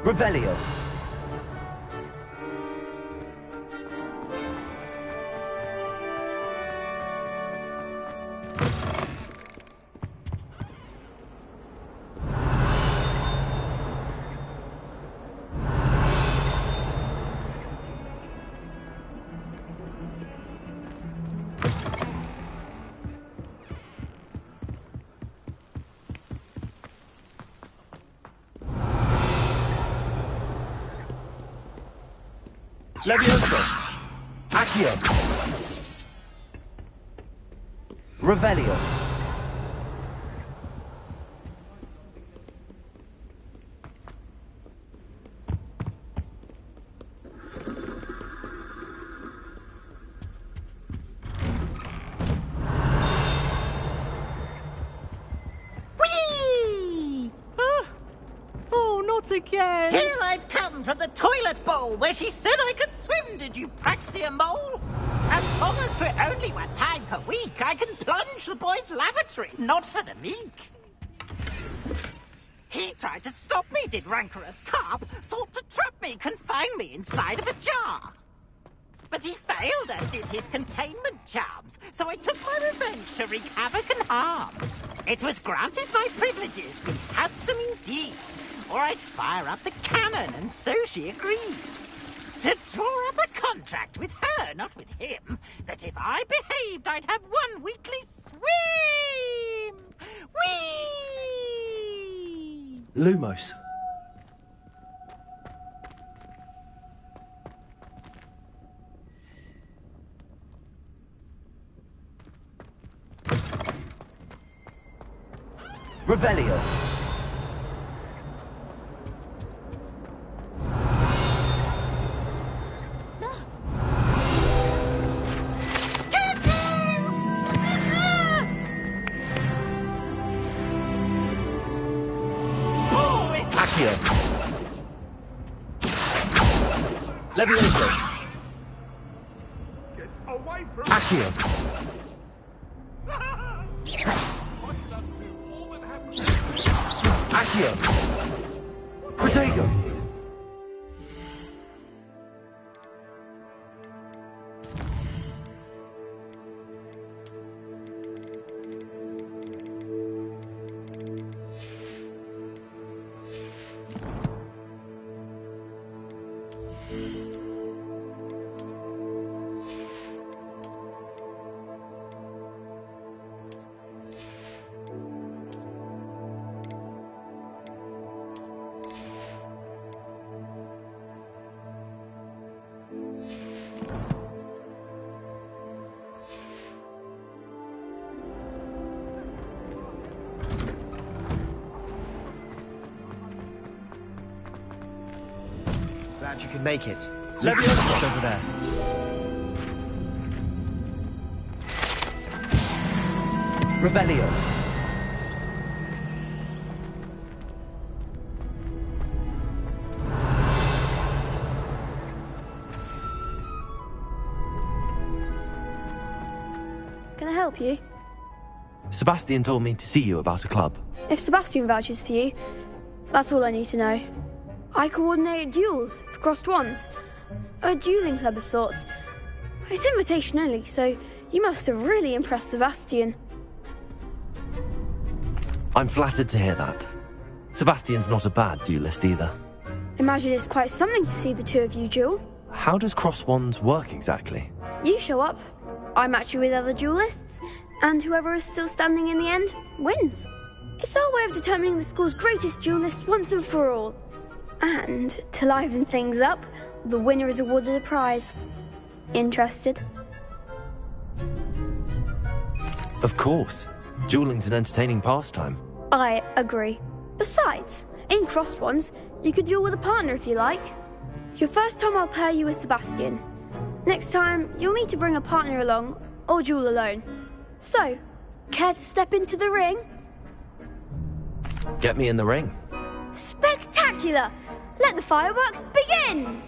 Revelio. Levioso! Accio! Revelio! Whee! Oh, not again! Here I've come from the toilet bowl where she said I could swim, did you praxia mole? As long as for only 1 time per week, I can plunge the boy's lavatory, not for the meek. He tried to stop me, did rancorous carp, sought to trap me, confine me inside of a jar. But he failed, as did his containment charms, so I took my revenge to wreak havoc and harm. It was granted my privileges, be handsome indeed, or I'd fire up the cannon, and so she agreed. To draw up a contract with her, not with him, that if I behaved, I'd have 1 weekly swim! Whee! Lumos. Revelio. Levioso. Get away from Accio. Accio. Protego. Glad you could make it. Levioso. Over there. Revelio. help you? Sebastian told me to see you about a club. If Sebastian vouches for you, that's all I need to know. I coordinate duels for crossed wands. A dueling club of sorts. It's invitation only, so you must have really impressed Sebastian. I'm flattered to hear that. Sebastian's not a bad duelist either. Imagine it's quite something to see the two of you duel. How does cross wands work exactly? You show up, I match you with other duelists, and whoever is still standing in the end wins. It's our way of determining the school's greatest duelist once and for all. And to liven things up, the winner is awarded a prize. Interested? Of course. Dueling's an entertaining pastime. I agree. Besides, in crossed ones, you could duel with a partner if you like. Your first time I'll pair you with Sebastian. Next time, you'll need to bring a partner along, or duel alone. So, care to step into the ring? Get me in the ring. Spectacular! Let the fireworks begin!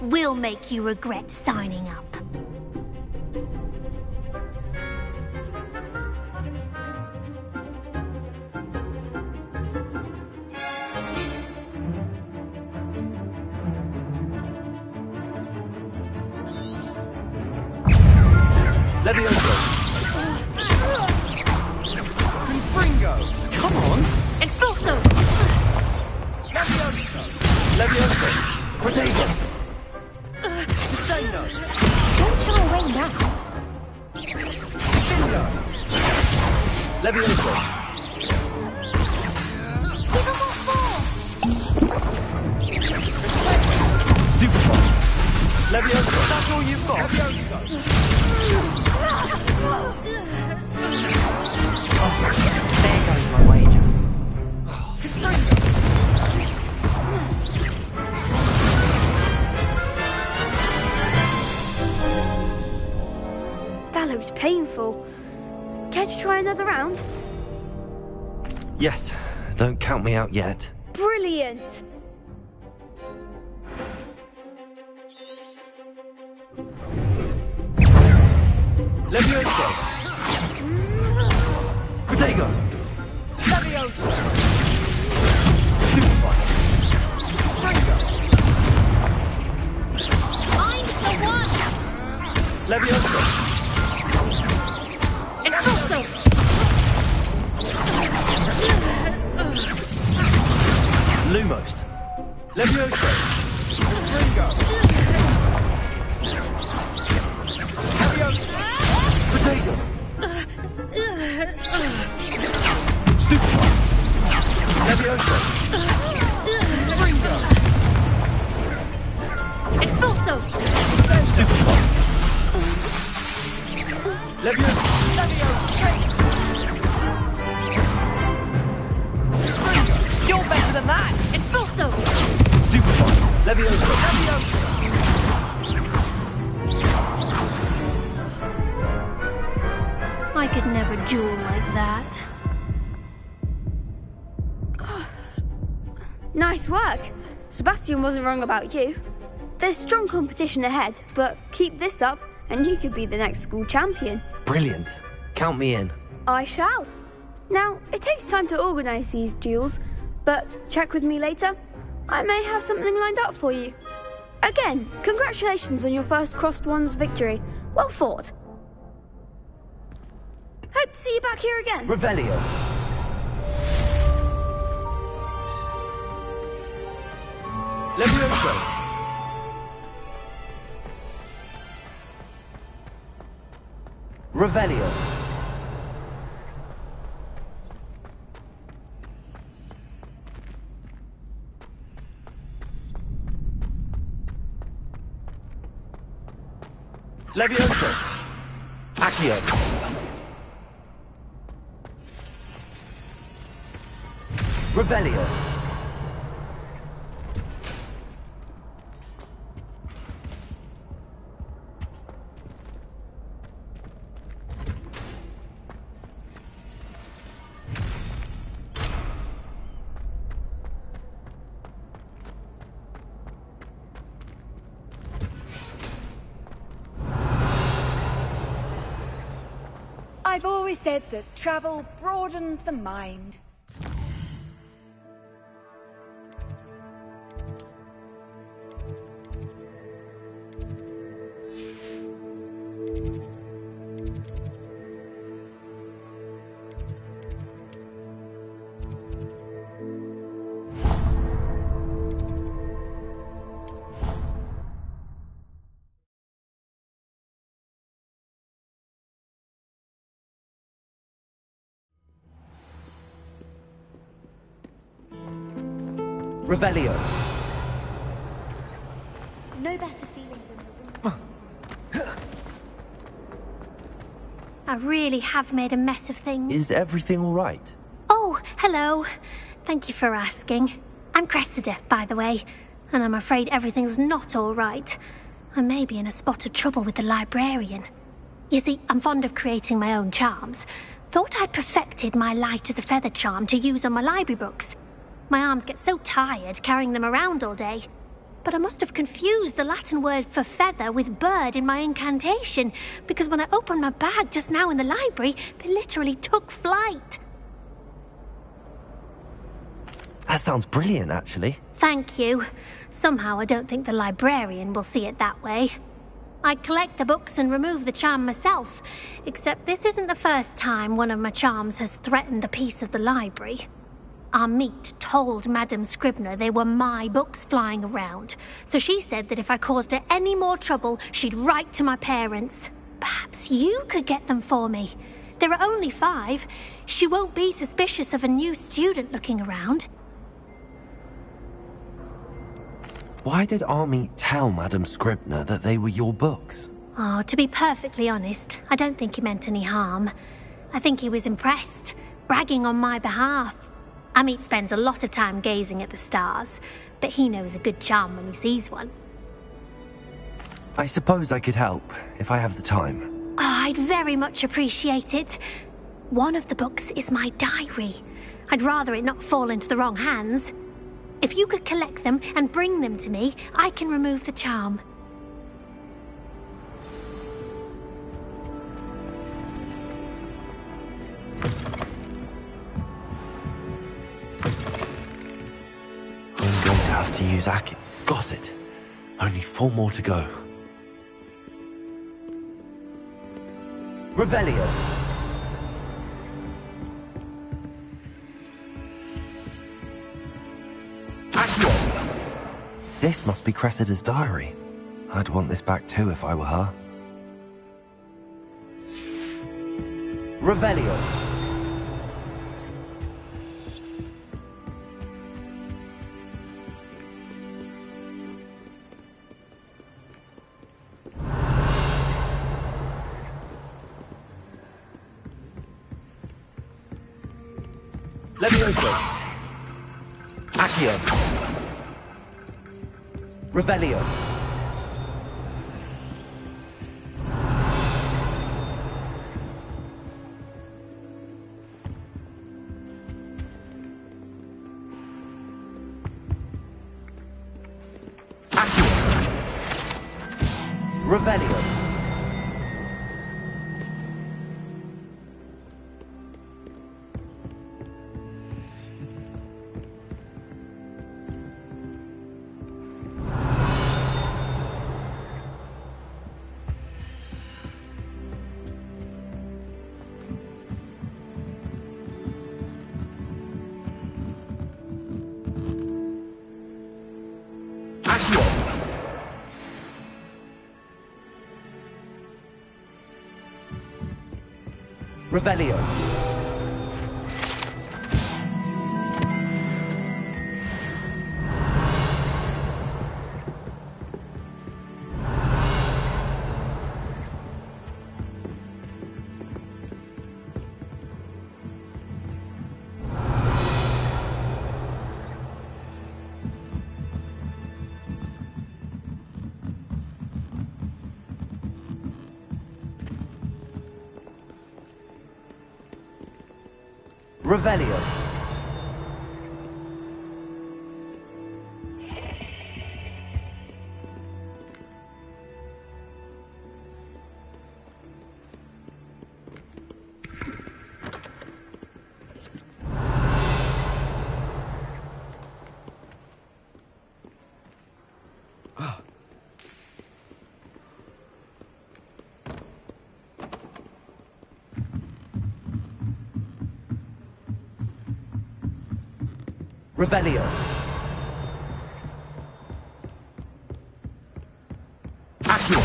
We'll make you regret signing up. Levioso! Confringo! Come on! Expulso! Levioso! Protego! Descendo! Don't shy away now. Findo! Levioso! Give him what for! Stupid one! Levioso! That's all you've got? Levioso! There goes my wager. That looks painful. Care to try another round? Yes, don't count me out yet. Brilliant! Levioso! Protego! Levioso! Stupid one! Fringo! I'm the one! Levioso! Expulso! Lumos! Levioso! Fringo! Levioso! Protego! Stupid one! Levioso! Fringo! Expulso! Stupid one! Levioso! You're better than that! Expulso! Stupid one! Levioso! I could never duel like that. Nice work. Sebastian wasn't wrong about you. There's strong competition ahead, but keep this up and you could be the next school champion. Brilliant. Count me in. I shall. Now, it takes time to organise these duels, but check with me later. I may have something lined up for you. Again, congratulations on your first crossed wands victory. Well fought. Hope to see you back here again. Revelio. Levioso. Revelio. Levioso. Accio. Revelio. I've always said that travel broadens the mind. Revelio. No better feeling than the room. I really have made a mess of things. Is everything all right? Oh, hello. Thank you for asking. I'm Cressida, by the way, and I'm afraid everything's not all right. I may be in a spot of trouble with the librarian. You see, I'm fond of creating my own charms. Thought I'd perfected my light as a feather charm to use on my library books. My arms get so tired carrying them around all day. But I must have confused the Latin word for feather with bird in my incantation, because when I opened my bag just now in the library, they literally took flight. That sounds brilliant, actually. Thank you. Somehow I don't think the librarian will see it that way. I collect the books and remove the charm myself, except this isn't the first time one of my charms has threatened the peace of the library. Our meet told Madame Scribner they were my books flying around, so she said that if I caused her any more trouble, she'd write to my parents. Perhaps you could get them for me. There are only 5. She won't be suspicious of a new student looking around. Why did Army tell Madame Scribner that they were your books? Oh, to be perfectly honest, I don't think he meant any harm. I think he was impressed, bragging on my behalf. Amit spends a lot of time gazing at the stars, but he knows a good charm when he sees one. I suppose I could help, if I have the time. Oh, I'd very much appreciate it. One of the books is my diary. I'd rather it not fall into the wrong hands. If you could collect them and bring them to me, I can remove the charm. I'm going to have to use Aki. Got it. Only 4 more to go. Revelio. Accio. This must be Cressida's diary. I'd want this back too if I were her. Revelio. Levioso. Accio. Revelio. Accio. Revelio. Revelio. Revelio. Revelio. Accio.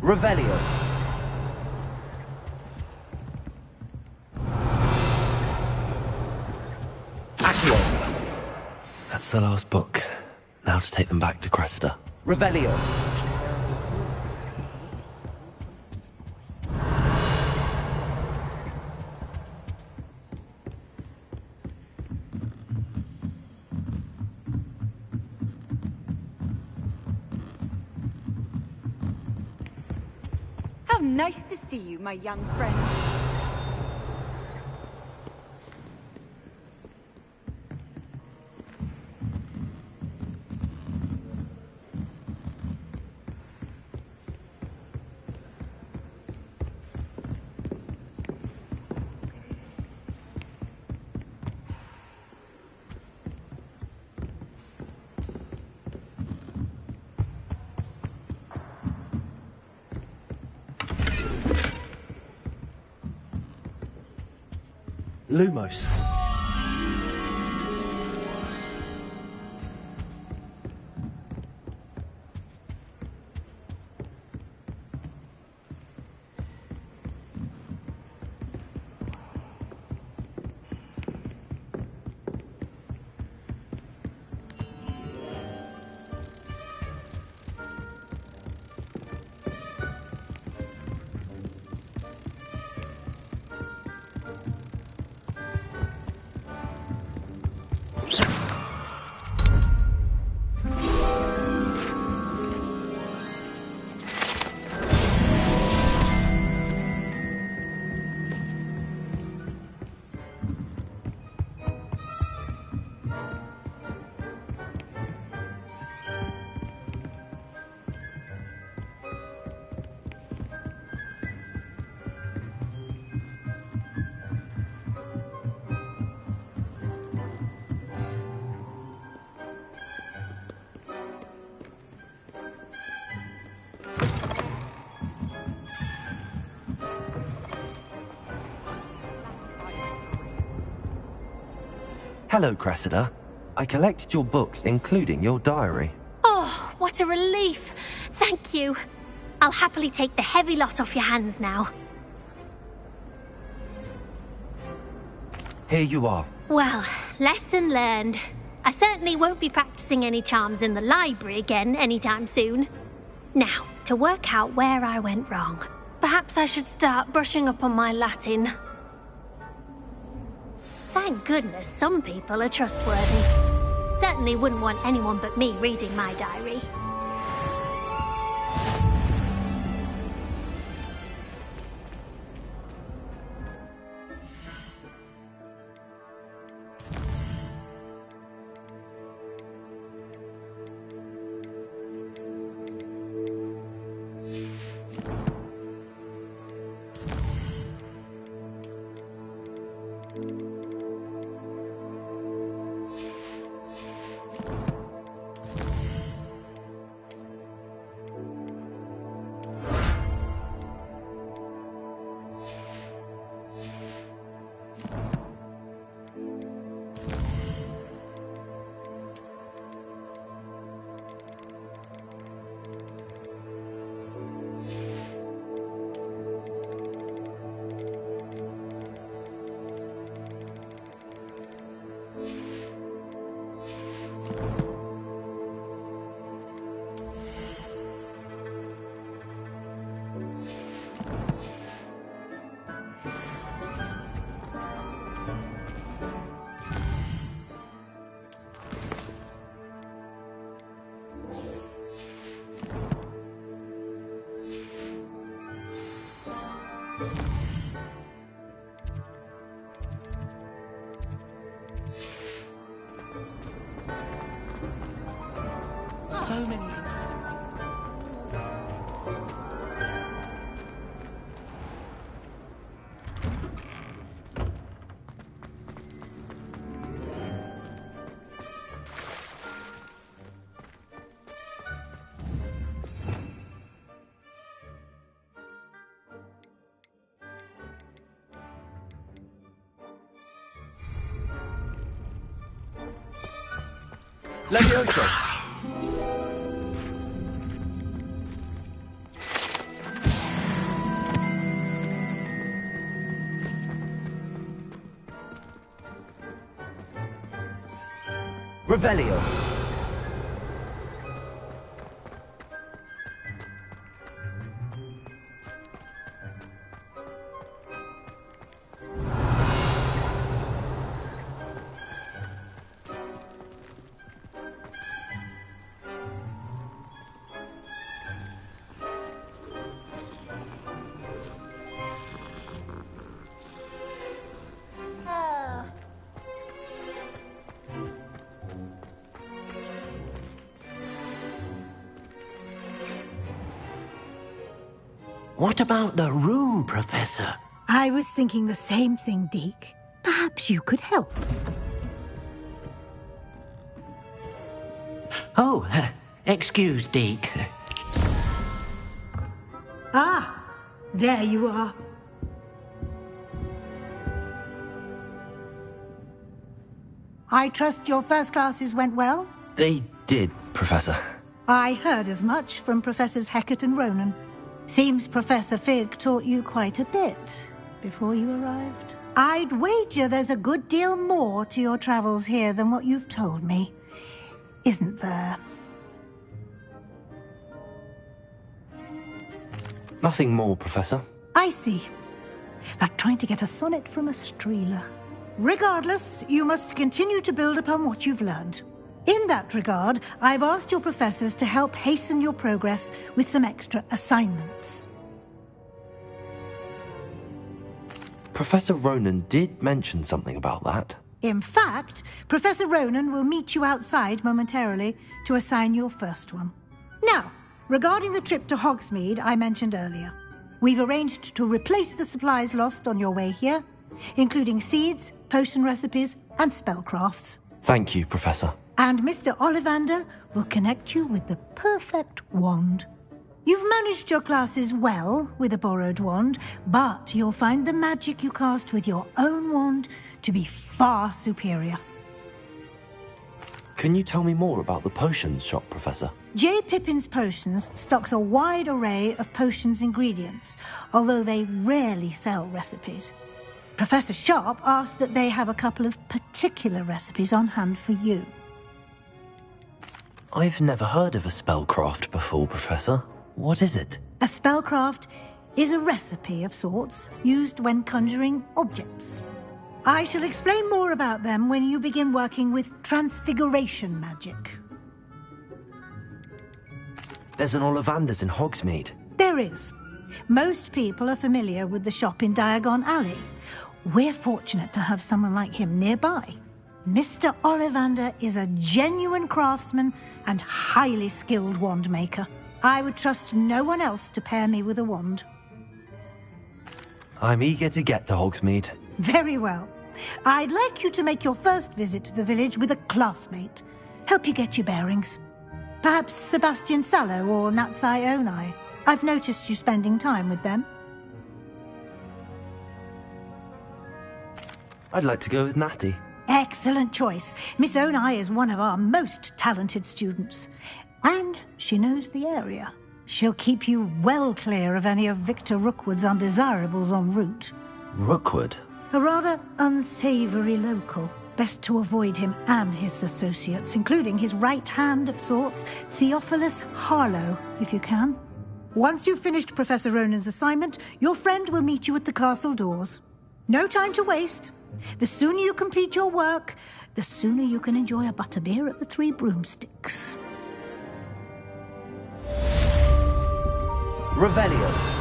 Revelio. Accio. That's the last book. Now to take them back to Cressida. Revelio. How nice to see you, my young friend. Lumos. Hello, Cressida. I collected your books, including your diary. Oh, what a relief. Thank you. I'll happily take the heavy lot off your hands now. Here you are. Well, lesson learned. I certainly won't be practicing any charms in the library again anytime soon. Now, to work out where I went wrong. Perhaps I should start brushing up on my Latin. Thank goodness some people are trustworthy. Certainly wouldn't want anyone but me reading my diary. So many interesting Levioso! Revelio. What about the room, Professor? I was thinking the same thing, Deke. Perhaps you could help. Oh, excuse, Deke. Ah, there you are. I trust your first classes went well? They did, Professor. I heard as much from Professors Hecat and Ronan. Seems Professor Fig taught you quite a bit before you arrived. I'd wager there's a good deal more to your travels here than what you've told me. Isn't there? Nothing more, Professor. I see. Like trying to get a sonnet from a streeler. Regardless, you must continue to build upon what you've learned. In that regard, I've asked your professors to help hasten your progress with some extra assignments. Professor Ronan did mention something about that. In fact, Professor Ronan will meet you outside momentarily to assign your first one. Now, regarding the trip to Hogsmeade I mentioned earlier, we've arranged to replace the supplies lost on your way here, including seeds, potion recipes, and spellcrafts. Thank you, Professor. And Mr. Ollivander will connect you with the perfect wand. You've managed your classes well with a borrowed wand, but you'll find the magic you cast with your own wand to be far superior. Can you tell me more about the potions shop, Professor? J. Pippin's Potions stocks a wide array of potions ingredients, although they rarely sell recipes. Professor Sharp asked that they have a couple of particular recipes on hand for you. I've never heard of a spellcraft before, Professor. What is it? A spellcraft is a recipe of sorts used when conjuring objects. I shall explain more about them when you begin working with transfiguration magic. There's an Ollivander's in Hogsmeade. There is. Most people are familiar with the shop in Diagon Alley. We're fortunate to have someone like him nearby. Mr. Ollivander is a genuine craftsman and highly skilled wand maker. I would trust no one else to pair me with a wand. I'm eager to get to Hogsmeade. Very well. I'd like you to make your first visit to the village with a classmate. Help you get your bearings. Perhaps Sebastian Sallow or Natsai Onai. I've noticed you spending time with them. I'd like to go with Natty. Excellent choice. Miss Onai is one of our most talented students. And she knows the area. She'll keep you well clear of any of Victor Rookwood's undesirables en route. Rookwood? A rather unsavoury local. Best to avoid him and his associates, including his right hand of sorts, Theophilus Harlow, if you can. Once you've finished Professor Ronan's assignment, your friend will meet you at the castle doors. No time to waste. The sooner you complete your work, the sooner you can enjoy a butterbeer at the Three Broomsticks. Revelio.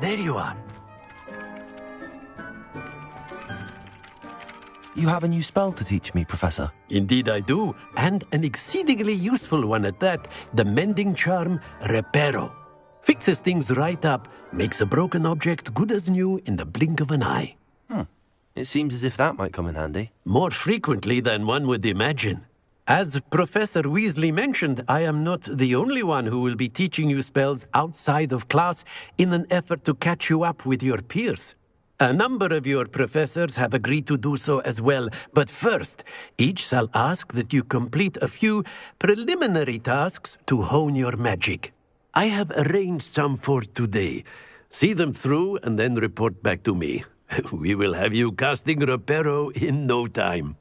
there you are. You have a new spell to teach me, Professor. Indeed I do, and an exceedingly useful one at that. The mending charm, Reparo. Fixes things right up, makes a broken object good as new in the blink of an eye. It seems as if that might come in handy. More frequently than one would imagine. As Professor Weasley mentioned, I am not the only one who will be teaching you spells outside of class in an effort to catch you up with your peers. A number of your professors have agreed to do so as well, but first, each shall ask that you complete a few preliminary tasks to hone your magic. I have arranged some for today. See them through and then report back to me. We will have you casting Reparo in no time.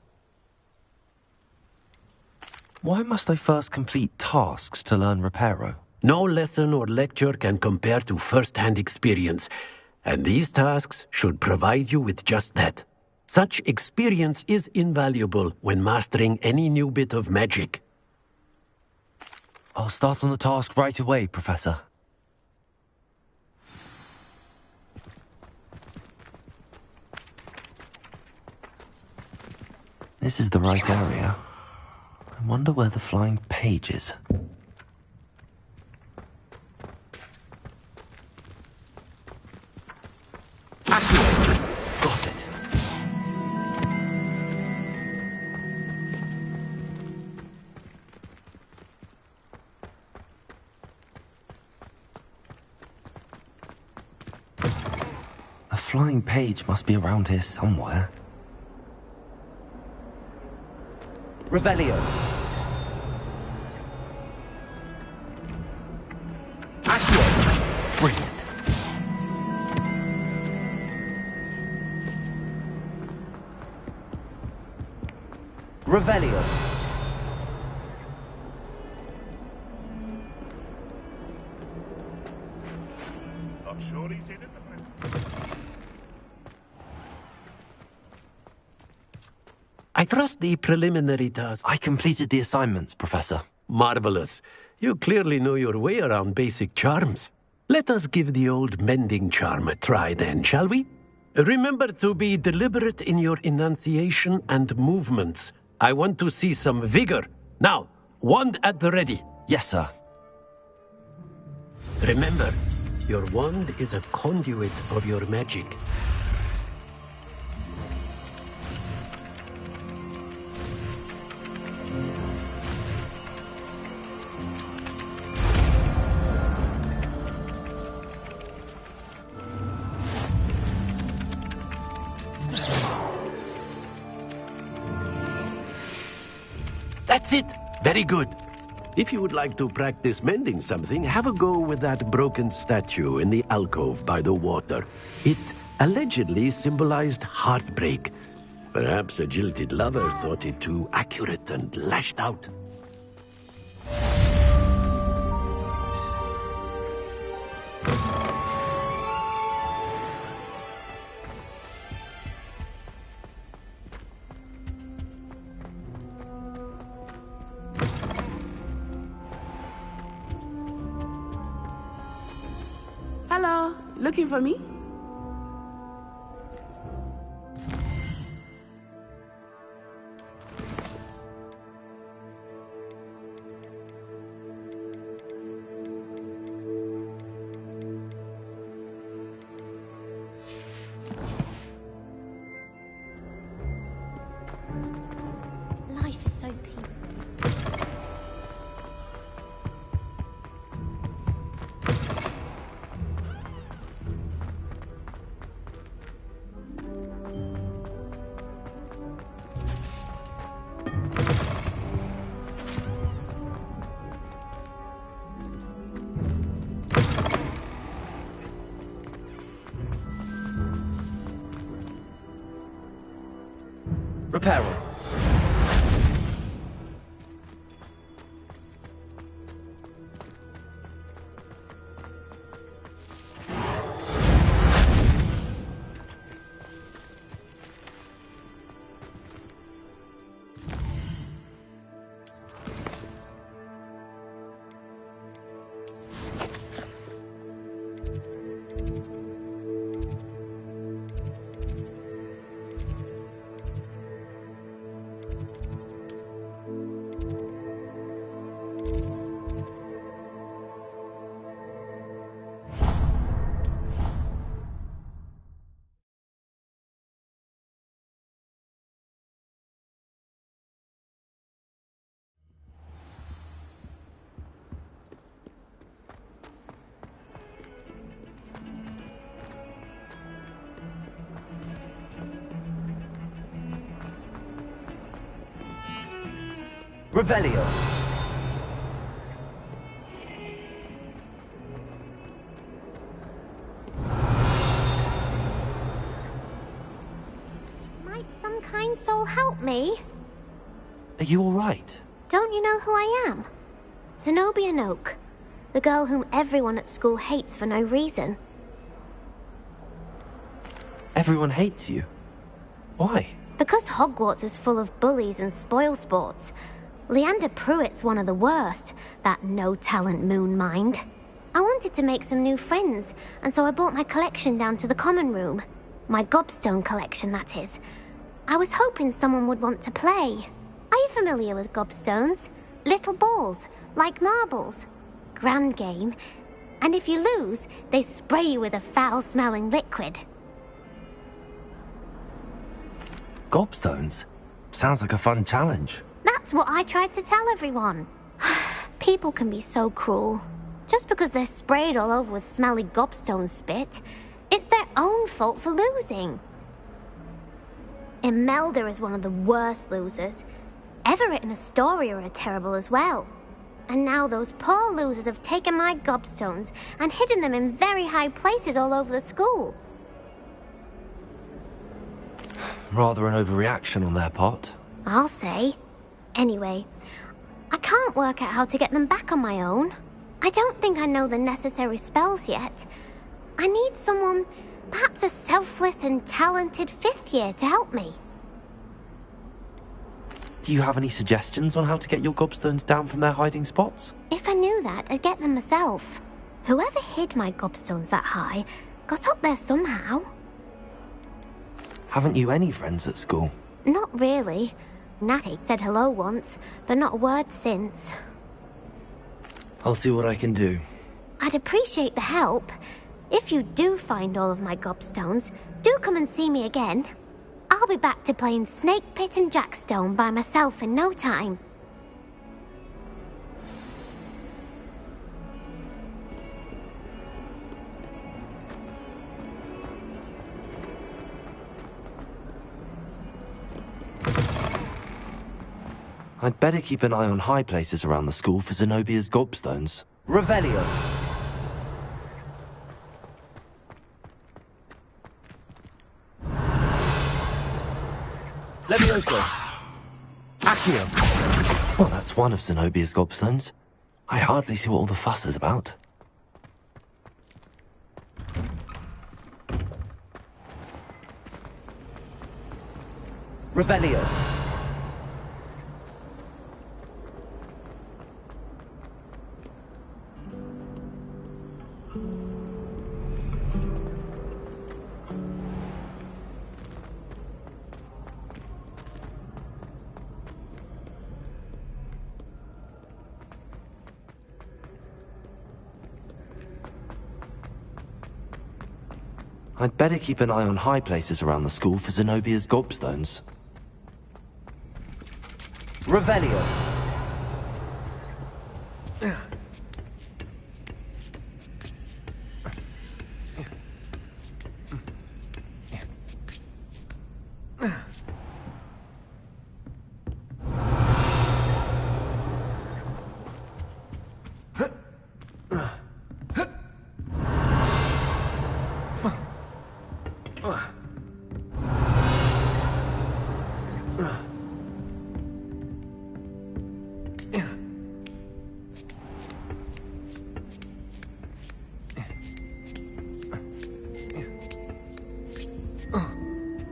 Why must I first complete tasks to learn Reparo? No lesson or lecture can compare to first-hand experience, and these tasks should provide you with just that. Such experience is invaluable when mastering any new bit of magic. I'll start on the task right away, Professor. This is the right area. I wonder where the flying page is. Got it. A flying page must be around here somewhere. Revelio. Accio. Brilliant. Revelio. Not sure he's in at the minute. I trust the preliminary task. I completed the assignments, Professor. Marvelous. You clearly know your way around basic charms. Let us give the old mending charm a try then, shall we? Remember to be deliberate in your enunciation and movements. I want to see some vigor. Now, wand at the ready. Yes, sir. Remember, your wand is a conduit of your magic. That's it! Very good. If you would like to practice mending something, have a go with that broken statue in the alcove by the water. It allegedly symbolized heartbreak. Perhaps a jilted lover thought it too accurate and lashed out. Hello, looking for me? Life is so peaceful. Reparo. Revelio. Might some kind soul help me? Are you all right? Don't you know who I am? Zenobia Noak, the girl whom everyone at school hates for no reason. Everyone hates you. Why? Because Hogwarts is full of bullies and spoilsports. Leander Pruitt's one of the worst, that no-talent moon mind. I wanted to make some new friends, and so I brought my collection down to the common room. My gobstone collection, that is. I was hoping someone would want to play. Are you familiar with gobstones? Little balls, like marbles. Grand game. And if you lose, they spray you with a foul-smelling liquid. Gobstones? Sounds like a fun challenge. That's what I tried to tell everyone. People can be so cruel. Just because they're sprayed all over with smelly gobstone spit, it's their own fault for losing. Imelda is one of the worst losers. Everett and Astoria are terrible as well. And now those poor losers have taken my gobstones and hidden them in very high places all over the school. Rather an overreaction on their part. I'll say. Anyway, I can't work out how to get them back on my own. I don't think I know the necessary spells yet. I need someone, perhaps a selfless and talented 5th year to help me. Do you have any suggestions on how to get your gobstones down from their hiding spots? If I knew that, I'd get them myself. Whoever hid my gobstones that high got up there somehow. Haven't you any friends at school? Not really. Natty said hello once, but not a word since. I'll see what I can do. I'd appreciate the help. If you do find all of my gobstones, do come and see me again. I'll be back to playing Snake Pit and Jackstone by myself in no time. I'd better keep an eye on high places around the school for Zenobia's gobstones. Revelio. Levioso. Accio. Well, that's one of Zenobia's gobstones. I hardly see what all the fuss is about. Revelio. I'd better keep an eye on high places around the school for Zenobia's gobstones. Revelio.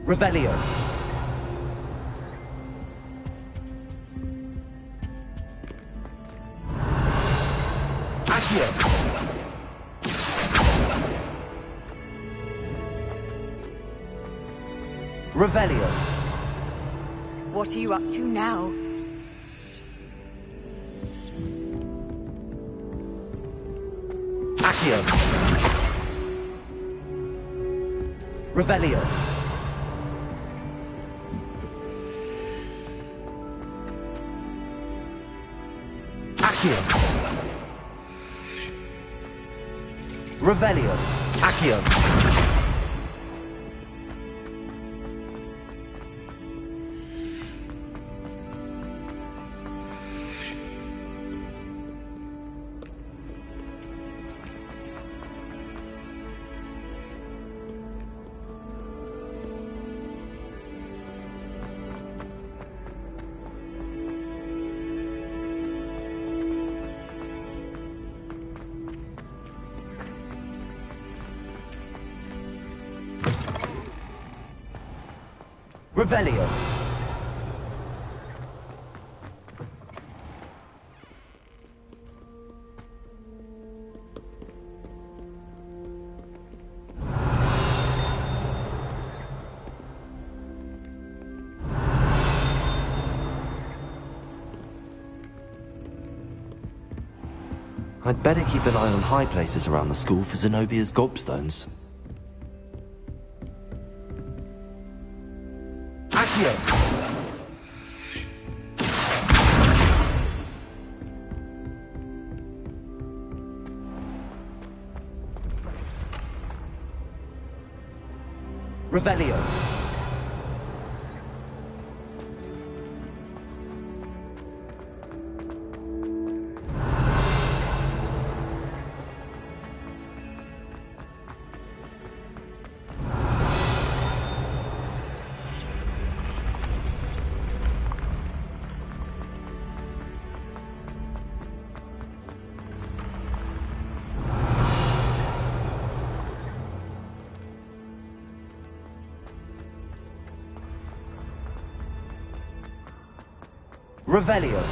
Revelio. Accio. Revelio. What are you up to now? Accio. Revelio. Accio. Revelio. Accio. Revelio. I'd better keep an eye on high places around the school for Zenobia's gobstones. Accio! Revelio. Revelio.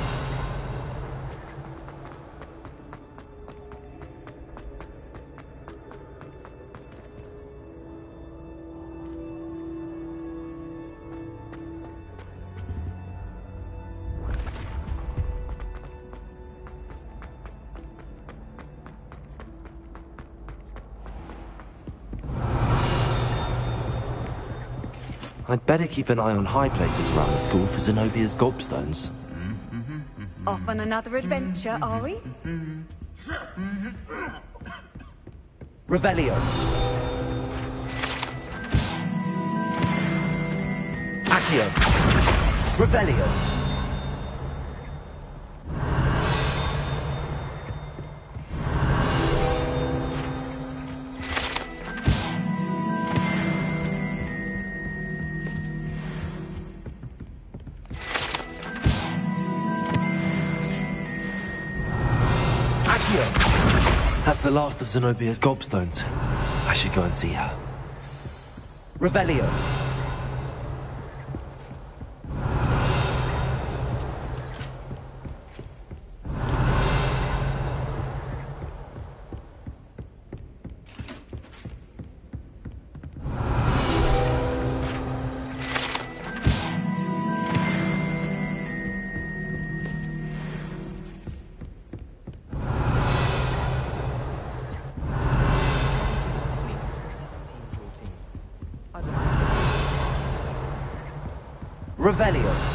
I'd better keep an eye on high places around the school for Zenobia's gobstones. Off on another adventure, are we? Revelio. Accio. Revelio. That's the last of Zenobia's gobstones. I should go and see her. Revelio. Revelio.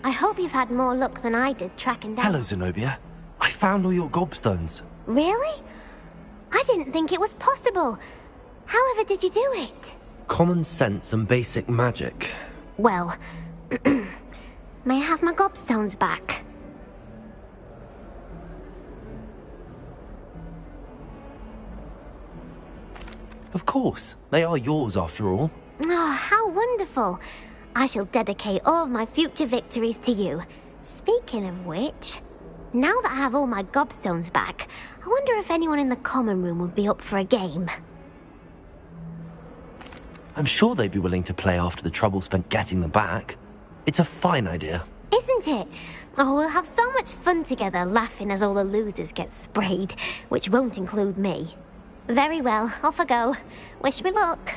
I hope you've had more luck than I did tracking down... Hello, Zenobia. I found all your gobstones. Really? I didn't think it was possible. However did you do it? Common sense and basic magic. Well, may I have my gobstones back? Of course. They are yours after all. Oh, how wonderful. I shall dedicate all of my future victories to you. Speaking of which, now that I have all my gobstones back, I wonder if anyone in the common room would be up for a game. I'm sure they'd be willing to play after the trouble spent getting them back. It's a fine idea. Is isn't it? Oh, we'll have so much fun together, laughing as all the losers get sprayed, which won't include me. Very well, off I go. Wish me luck.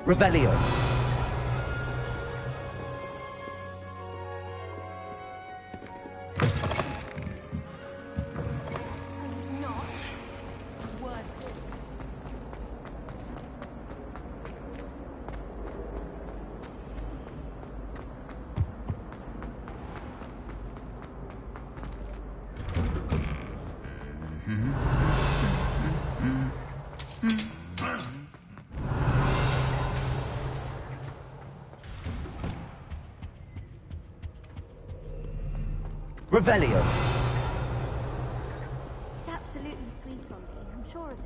Revelio. Revelio. It's absolutely sweet on me, I'm sure of it.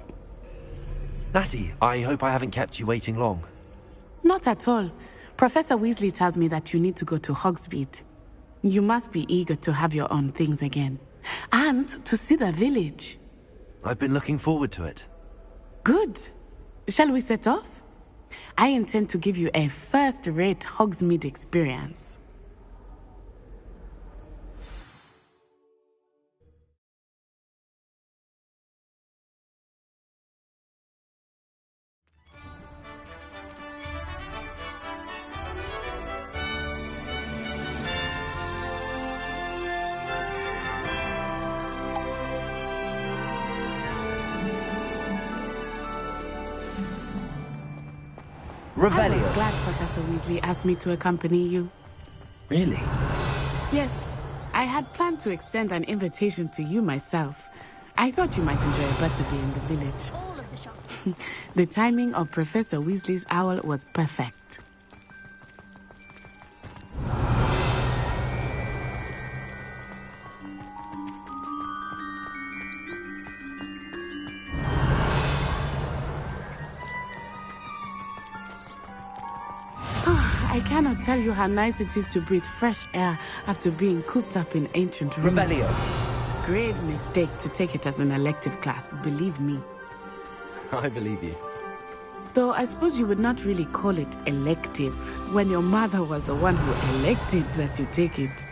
Natty, I hope I haven't kept you waiting long. Not at all. Professor Weasley tells me that you need to go to Hogsmeade. You must be eager to have your own things again. And to see the village. I've been looking forward to it. Good. Shall we set off? I intend to give you a first-rate Hogsmeade experience. Revelio. I was glad Professor Weasley asked me to accompany you. Really? Yes. I had planned to extend an invitation to you myself. I thought you might enjoy a butterbeer in the village. All of the shops. The timing of Professor Weasley's owl was perfect. I cannot tell you how nice it is to breathe fresh air after being cooped up in ancient ruins. Revelio. Grave mistake to take it as an elective class, believe me. I believe you. Though I suppose you would not really call it elective when your mother was the one who elected that you take it.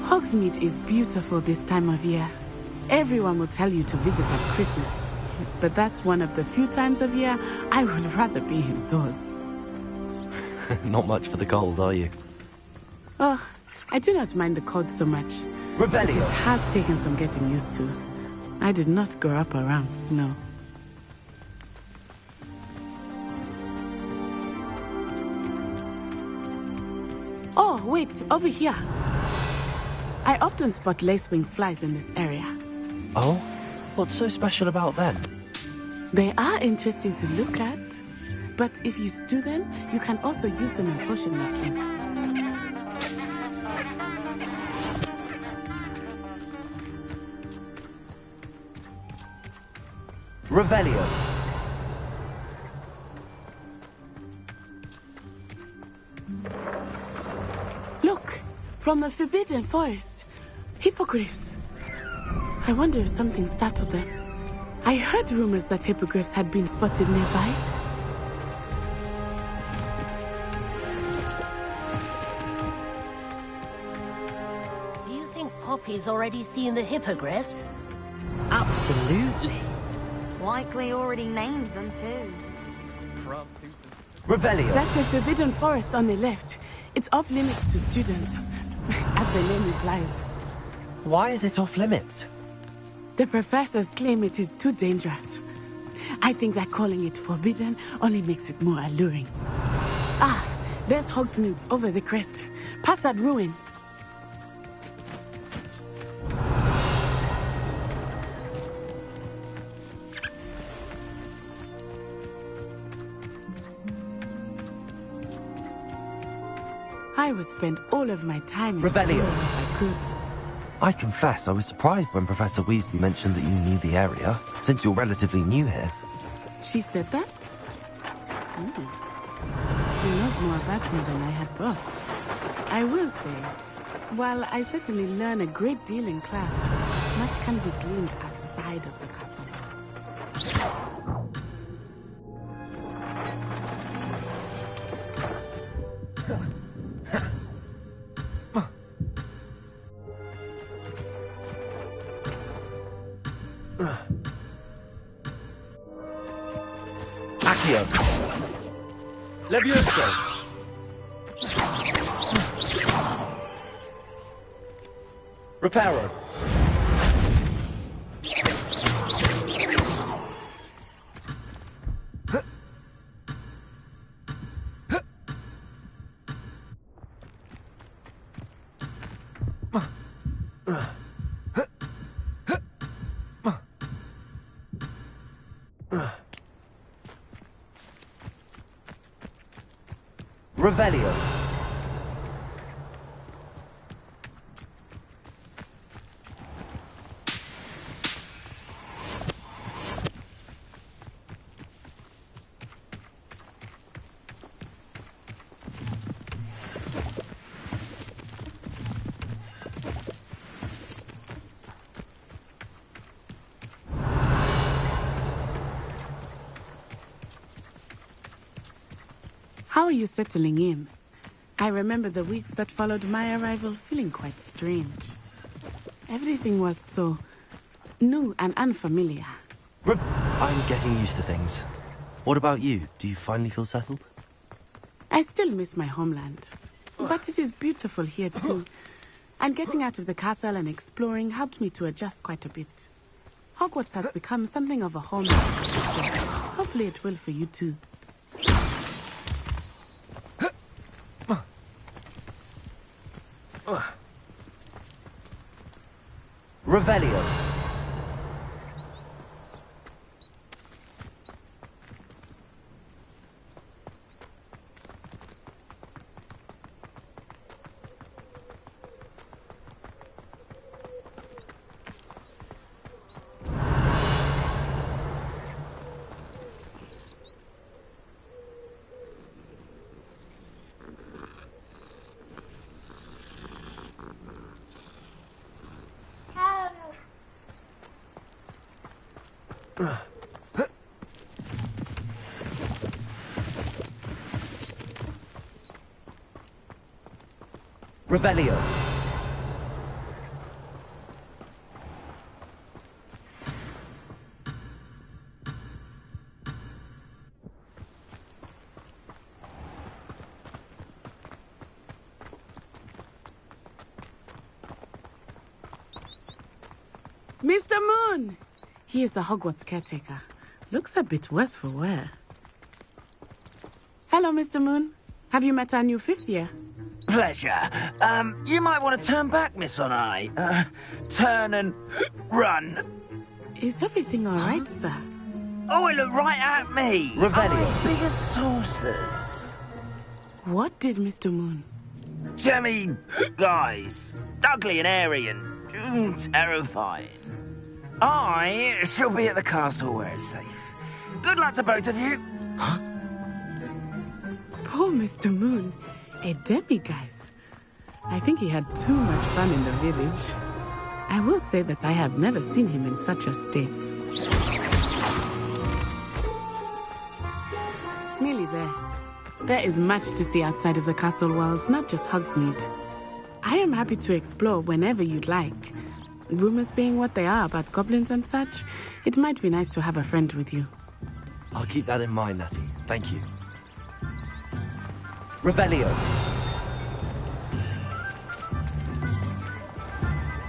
Hogsmeade is beautiful this time of year. Everyone will tell you to visit at Christmas. But that's one of the few times of year I would rather be indoors. Not much for the cold, are you? Oh, I do not mind the cold so much. Revelio. It has taken some getting used to. I did not grow up around snow. Wait, over here. I often spot lacewing flies in this area. Oh? What's so special about them? They are interesting to look at. But if you stew them, you can also use them in potion making. Revelio. Look, from the Forbidden Forest. Hippogriffs. I wonder if something startled them. I heard rumors that hippogriffs had been spotted nearby. Do you think Poppy's already seen the hippogriffs? Absolutely. Likely already named them too. Revelio. That's the Forbidden Forest on the left. It's off limits to students, as the name implies. Why is it off limits? The professors claim it is too dangerous. I think that calling it forbidden only makes it more alluring. Ah, there's Hogsmeade over the crest. Past that ruin. I would spend all of my time Revelio. if I could. I confess, I was surprised when Professor Weasley mentioned that you knew the area, since you're relatively new here. She said that? She knows more about me than I had thought. I will say, while I certainly learn a great deal in class, much can be gleaned outside of the castle walls. Accio. Levioso. Reparo. Revelio. How are you settling in? I remember the weeks that followed my arrival feeling quite strange. Everything was so new and unfamiliar. I'm getting used to things. What about you? Do you finally feel settled? I still miss my homeland, but it is beautiful here too. And getting out of the castle and exploring helped me to adjust quite a bit. Hogwarts has become something of a home. Hopefully it will for you too. Revelio. Revelio. Mr. Moon! He is the Hogwarts caretaker. Looks a bit worse for wear. Hello, Mr. Moon. Have you met our new fifth year? pleasure. You might want to turn back, Miss Onai. Turn and run. Is everything all right, sir? Oh, it looked right at me. Revelio. Eyes big as saucers. What did Mr. Moon? Jemmy, guys. Ugly and airy and terrifying. I shall be at the castle where it's safe. Good luck to both of you. Huh? Poor Mr. Moon. A demiguise. I think he had too much fun in the village. I will say that I have never seen him in such a state. Nearly there. There is much to see outside of the castle walls, not just Hogsmeade. I am happy to explore whenever you'd like. Rumors being what they are about goblins and such, it might be nice to have a friend with you. I'll keep that in mind, Natty. Thank you. Revelio.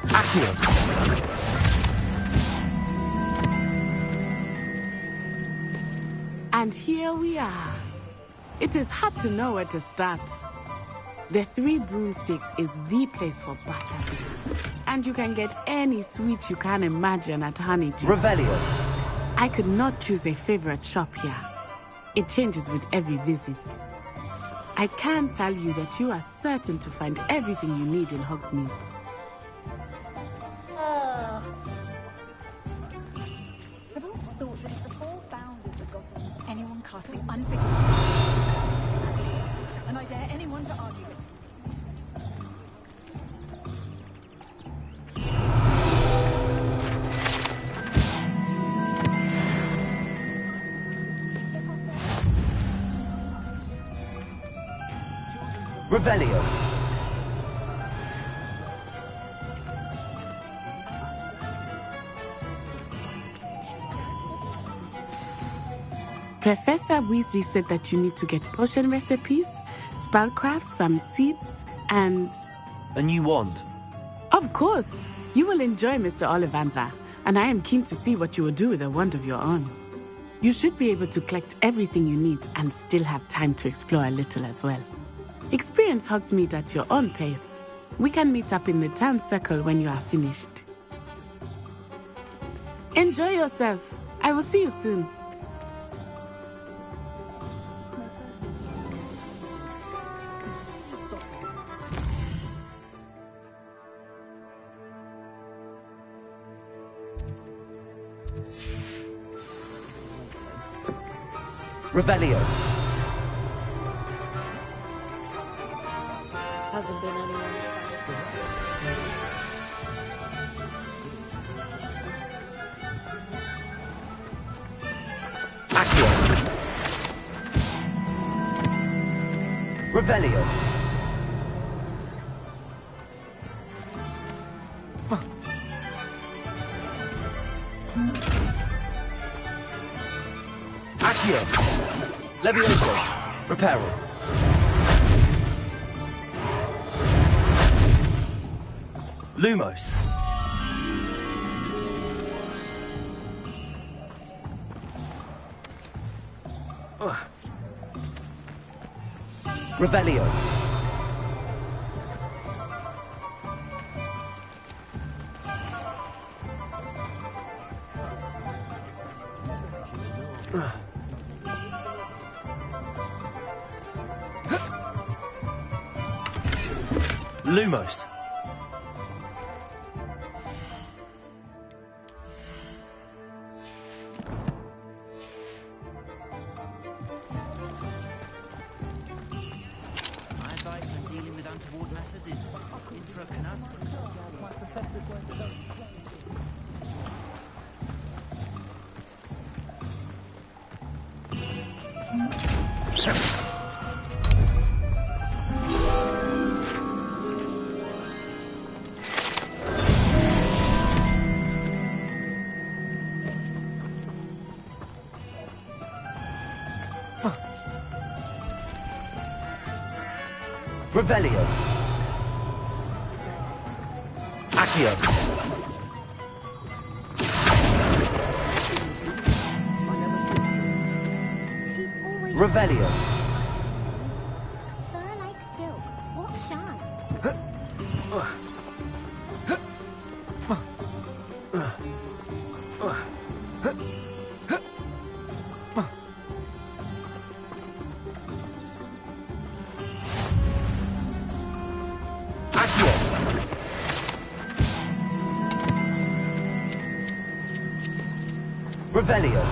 Accio. And here we are. It is hard to know where to start. The Three Broomsticks is the place for butter. And you can get any sweet you can imagine at Honeydew. Revelio. I could not choose a favorite shop here. It changes with every visit. I can tell you that you are certain to find everything you need in Hogsmeade. I've always thought that the four founders of goblins, anyone casting unforgivable, and I dare anyone to argue it. Revelio. Professor Weasley said that you need to get potion recipes, spellcraft, some seeds, and... A new wand. Of course! You will enjoy Mr. Ollivander, and I am keen to see what you will do with a wand of your own. You should be able to collect everything you need and still have time to explore a little as well. Experience Hogsmeade at your own pace. We can meet up in the town circle when you are finished. Enjoy yourself. I will see you soon. Revelio. Hasn't been anyone. Accio. Revelio. Accio. Levioso. Reparo. Lumos. Revelio. Lumos. Revelio. Accio. Revelio. Fur like silk. What shine? Revelio.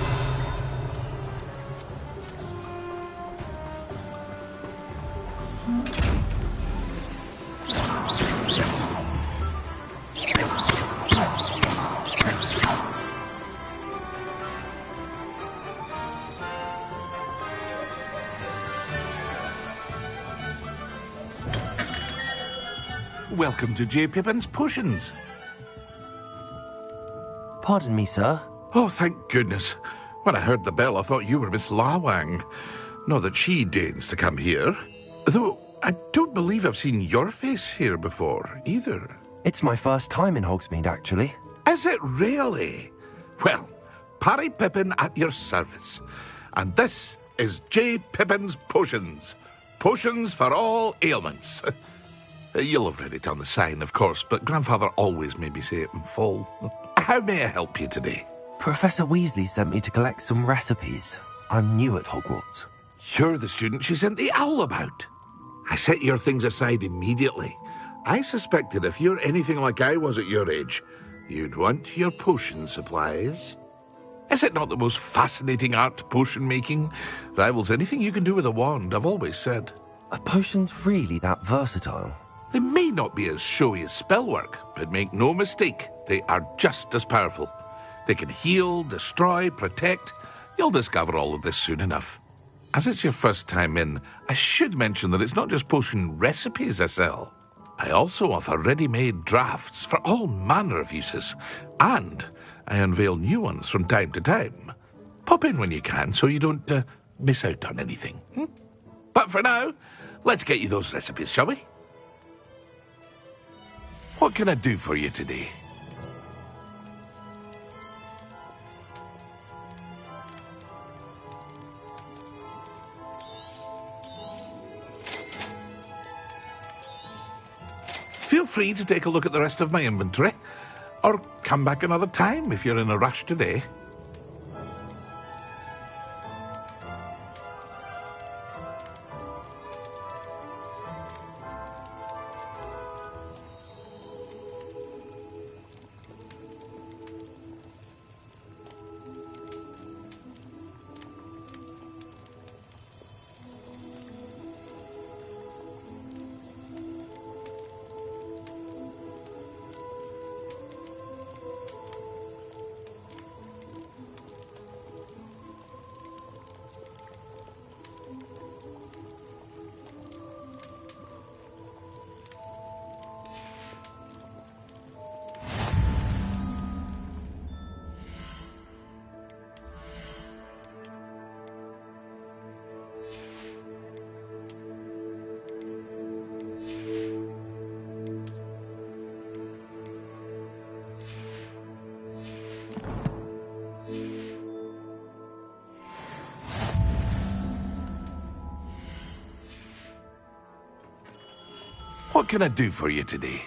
Welcome to J. Pippin's Potions. Pardon me, sir. Oh, thank goodness. When I heard the bell, I thought you were Miss Lawang. Not that she deigns to come here. Though, I don't believe I've seen your face here before, either. It's my first time in Hogsmeade, actually. Is it really? Well, Parry Pippin at your service. And this is J. Pippin's Potions. Potions for all ailments. You'll have read it on the sign, of course, but Grandfather always made me say it in full. How may I help you today? Professor Weasley sent me to collect some recipes. I'm new at Hogwarts. You're the student she sent the owl about. I set your things aside immediately. I suspected if you're anything like I was at your age, you'd want your potion supplies. Is it not the most fascinating art, potion making? Rivals anything you can do with a wand, I've always said. Are potions really that versatile? They may not be as showy as spellwork, but make no mistake, they are just as powerful. They can heal, destroy, protect. You'll discover all of this soon enough. As it's your first time in, I should mention that it's not just potion recipes I sell. I also offer ready-made drafts for all manner of uses, and I unveil new ones from time to time. Pop in when you can so you don't miss out on anything. But for now, let's get you those recipes, shall we? What can I do for you today? Feel free to take a look at the rest of my inventory, or come back another time if you're in a rush today. What can I do for you today?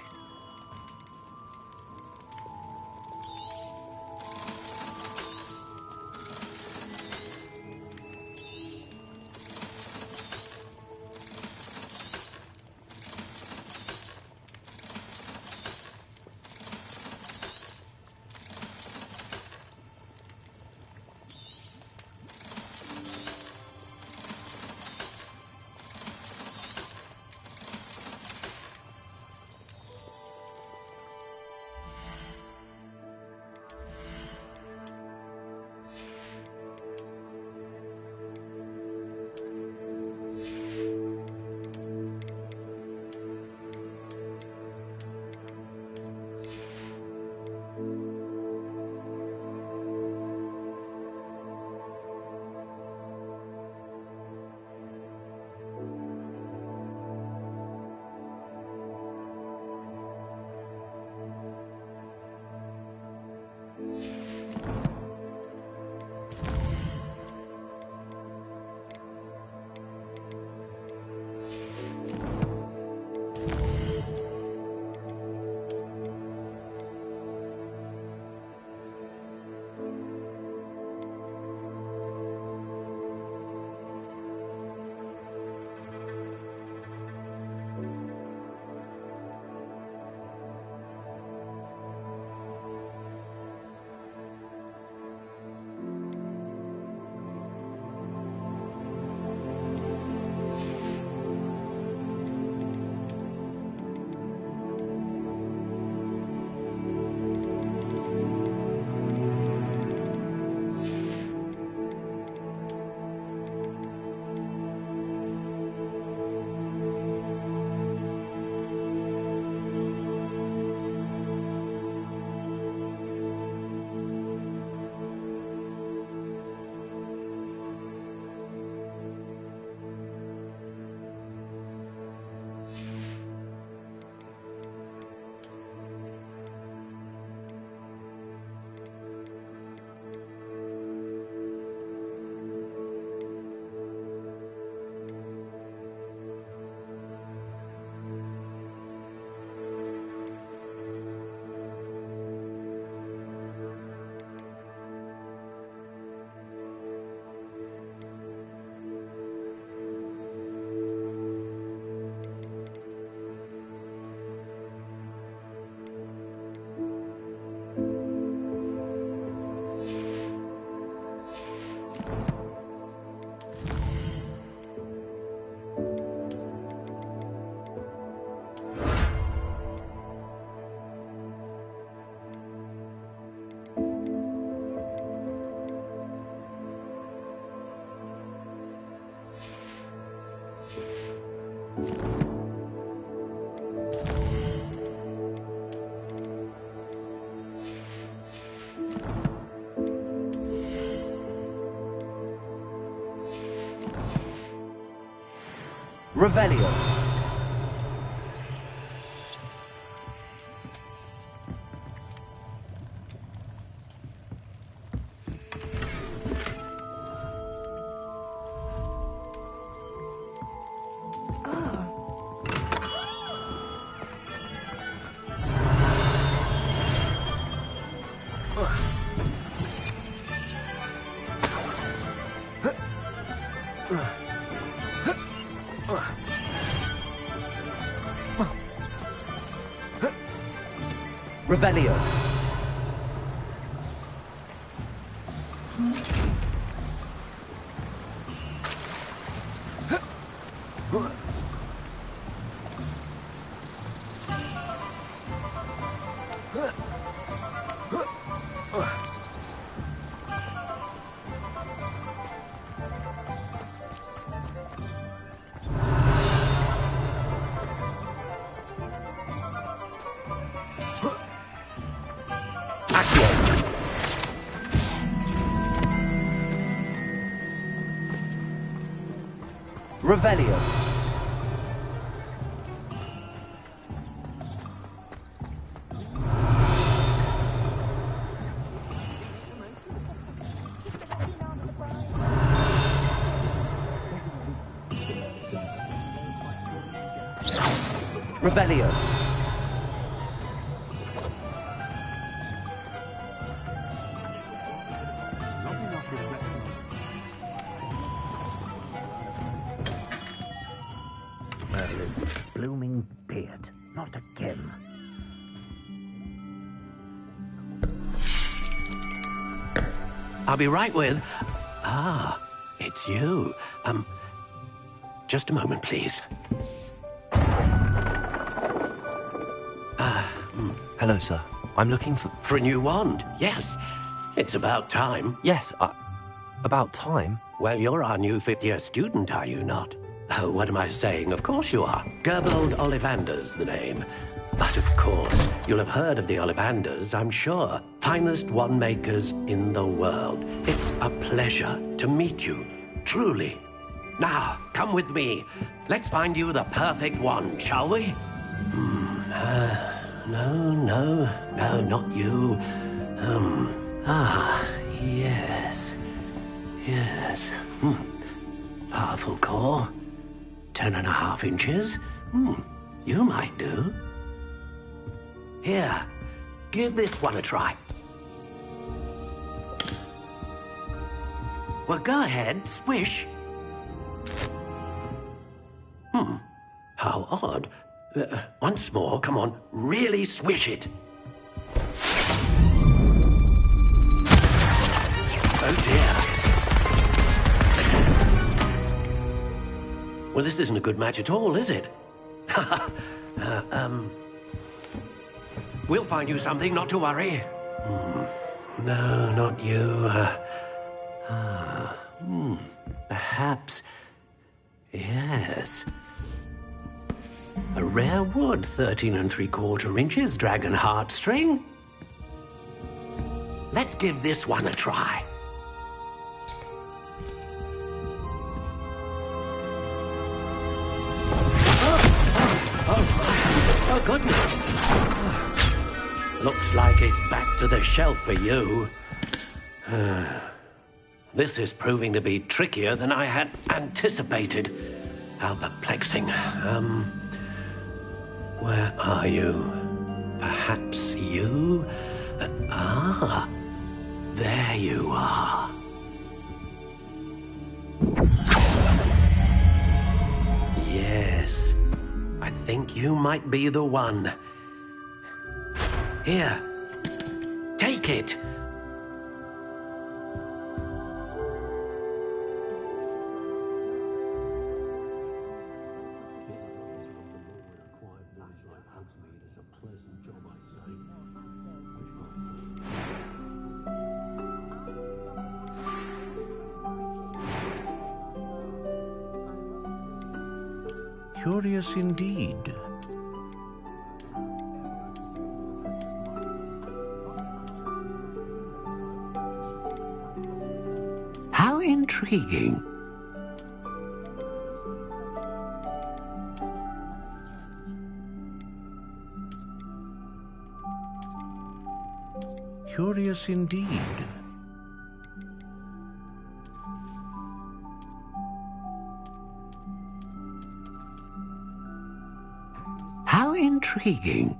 Revelio. Revelio. Revelio. Revelio. Merlin's blooming beard. Not again. I'll be right with... Ah, it's you. Just a moment, please. Hello, sir. I'm looking for... For a new wand, yes. It's about time. Yes, about time? Well, you're our new fifth-year student, are you not? Oh, what am I saying? Of course you are. Gerbold Ollivander's the name. But of course, you'll have heard of the Ollivanders, I'm sure. Finest wand makers in the world. It's a pleasure to meet you, truly. Now, come with me. Let's find you the perfect wand, shall we? No, not you. Yes. Powerful core. 10.5 inches. You might do. Here, give this one a try. Well, go ahead, swish. How odd. Once more, come on, really swish it. Oh dear. Well, this isn't a good match at all, is it? We'll find you something, not to worry. No, not you. Perhaps... Yes. A rare wood, 13 3/4 inches, dragon heartstring. Let's give this one a try. Oh, goodness. Looks like it's back to the shelf for you. This is proving to be trickier than I had anticipated. How perplexing. Where are you? Perhaps you? There you are. Yes, I think you might be the one. Here, take it. Curious indeed. How intriguing. Curious indeed. How intriguing.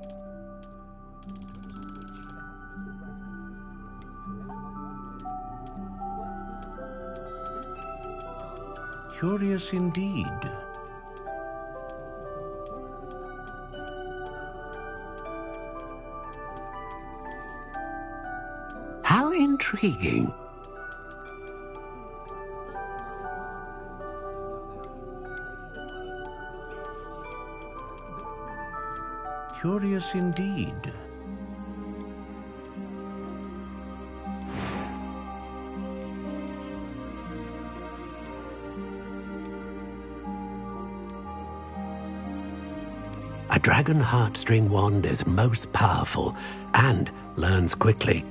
Curious indeed. How intriguing. Curious indeed. A dragon heartstring wand is most powerful and learns quickly.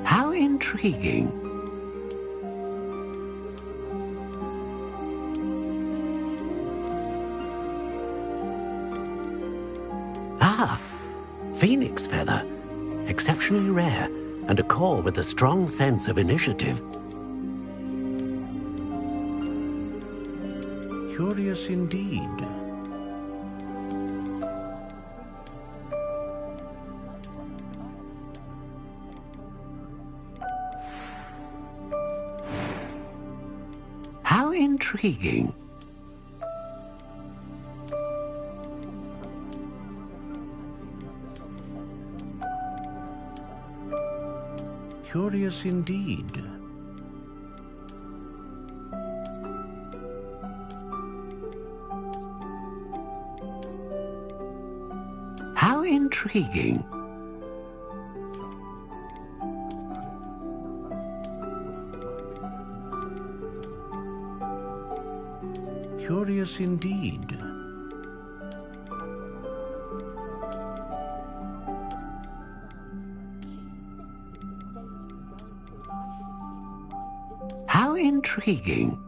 How intriguing. Ah, phoenix feather. Exceptionally rare, and a core with a strong sense of initiative. Curious indeed. How intriguing. Curious indeed. How intriguing. Curious indeed. How intriguing.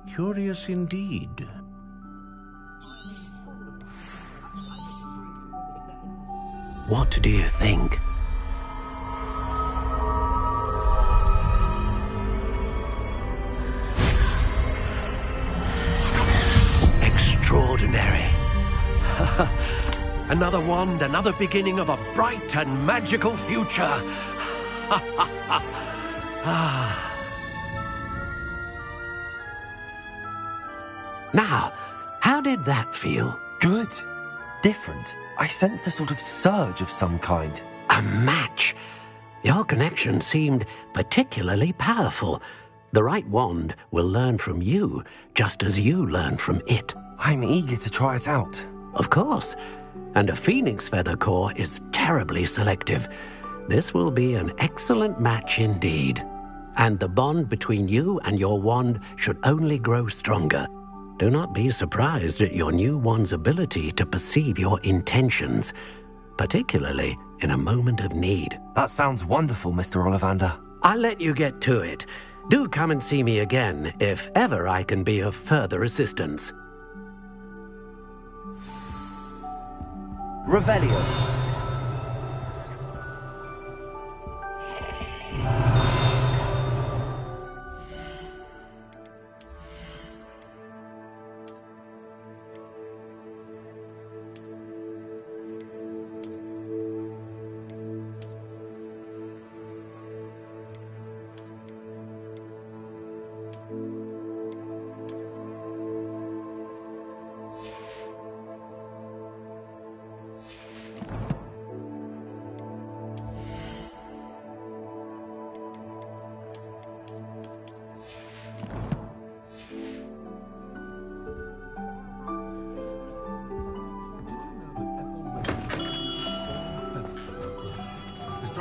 Curious indeed. What do you think? Extraordinary. Another wand, another beginning of a bright and magical future. Now, how did that feel? Good. Different. I sensed a sort of surge of some kind. A match. Your connection seemed particularly powerful. The right wand will learn from you, just as you learn from it. I'm eager to try it out. Of course. And a phoenix feather core is terribly selective. This will be an excellent match indeed. And the bond between you and your wand should only grow stronger. Do not be surprised at your new wand's ability to perceive your intentions, particularly in a moment of need. That sounds wonderful, Mr. Ollivander. I'll let you get to it. Do come and see me again if ever I can be of further assistance. Revelio.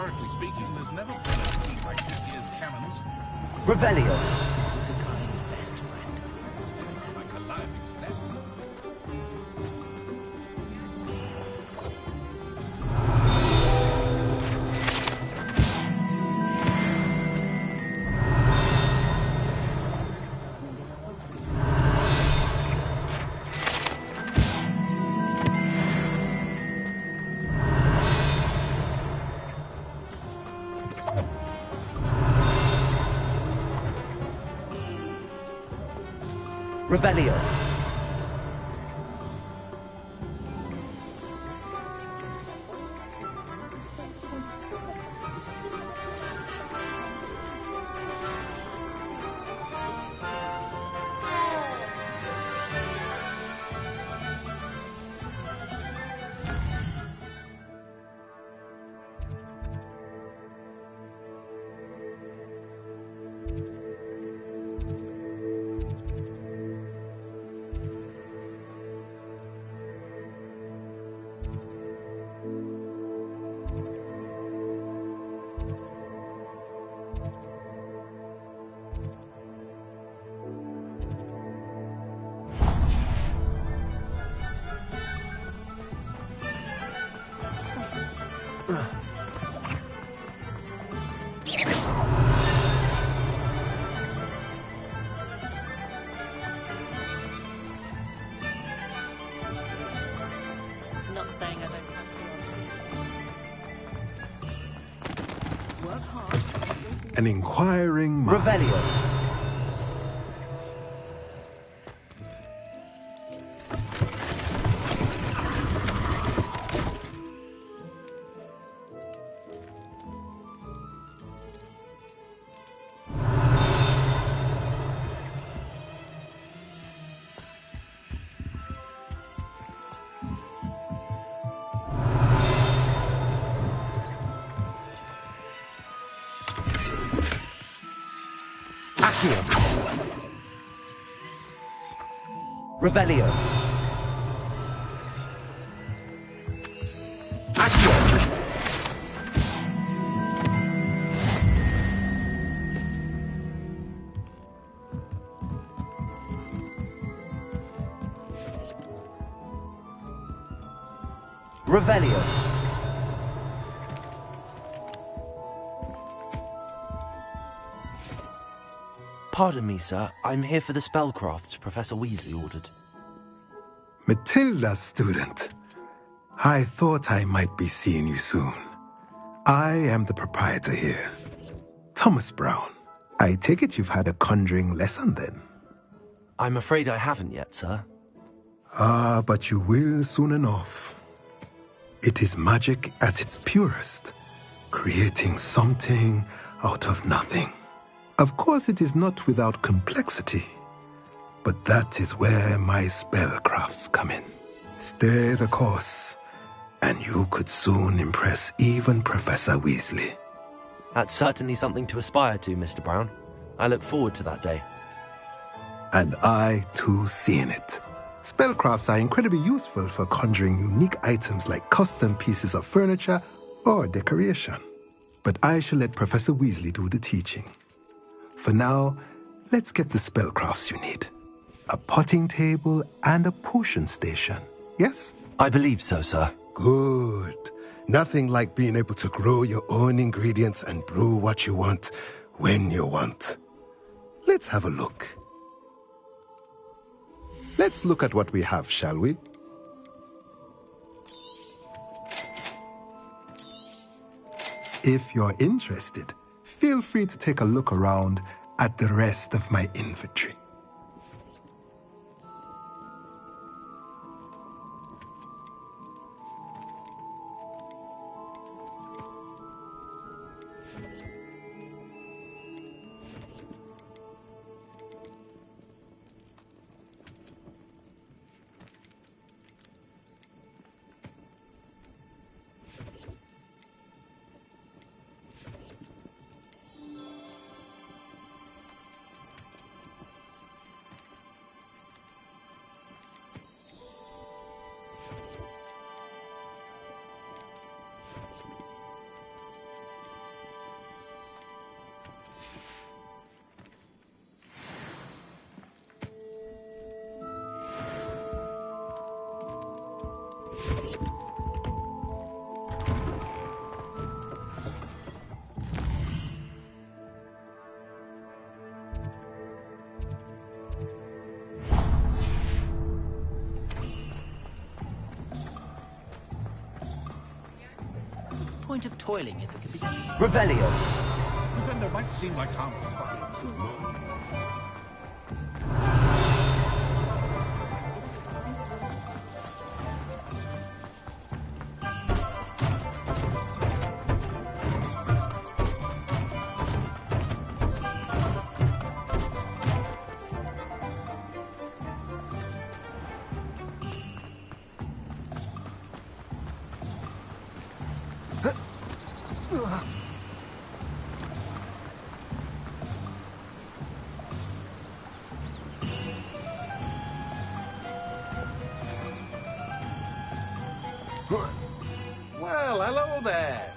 Historically speaking, there's never been a feat like this year's cannons. Revelio. Was a guy's best friend. Like a lively step. Revelio. Not saying I don't have to. Work hard. An inquiring mind. Revelio. Revelio. Accio. Revelio. Pardon me, sir. I'm here for the spellcrafts Professor Weasley ordered. Matilda's student. I thought I might be seeing you soon. I am the proprietor here. Thomas Brown. I take it you've had a conjuring lesson then? I'm afraid I haven't yet, sir. Ah, but you will soon enough. It is magic at its purest, creating something out of nothing. Of course, it is not without complexity, but that is where my spellcrafts come in. Stay the course, and you could soon impress even Professor Weasley. That's certainly something to aspire to, Mr. Brown. I look forward to that day. And I, too, seeing it. Spellcrafts are incredibly useful for conjuring unique items like custom pieces of furniture or decoration. But I shall let Professor Weasley do the teaching. For now, let's get the spellcrafts you need. A potting table and a potion station, yes? I believe so, sir. Good. Nothing like being able to grow your own ingredients and brew what you want when you want. Let's have a look. Let's look at what we have, shall we? If you're interested, feel free to take a look around at the rest of my inventory. point of toiling if it can be... Revelio. Then there might seem like I'm trying too long. Well, hello there.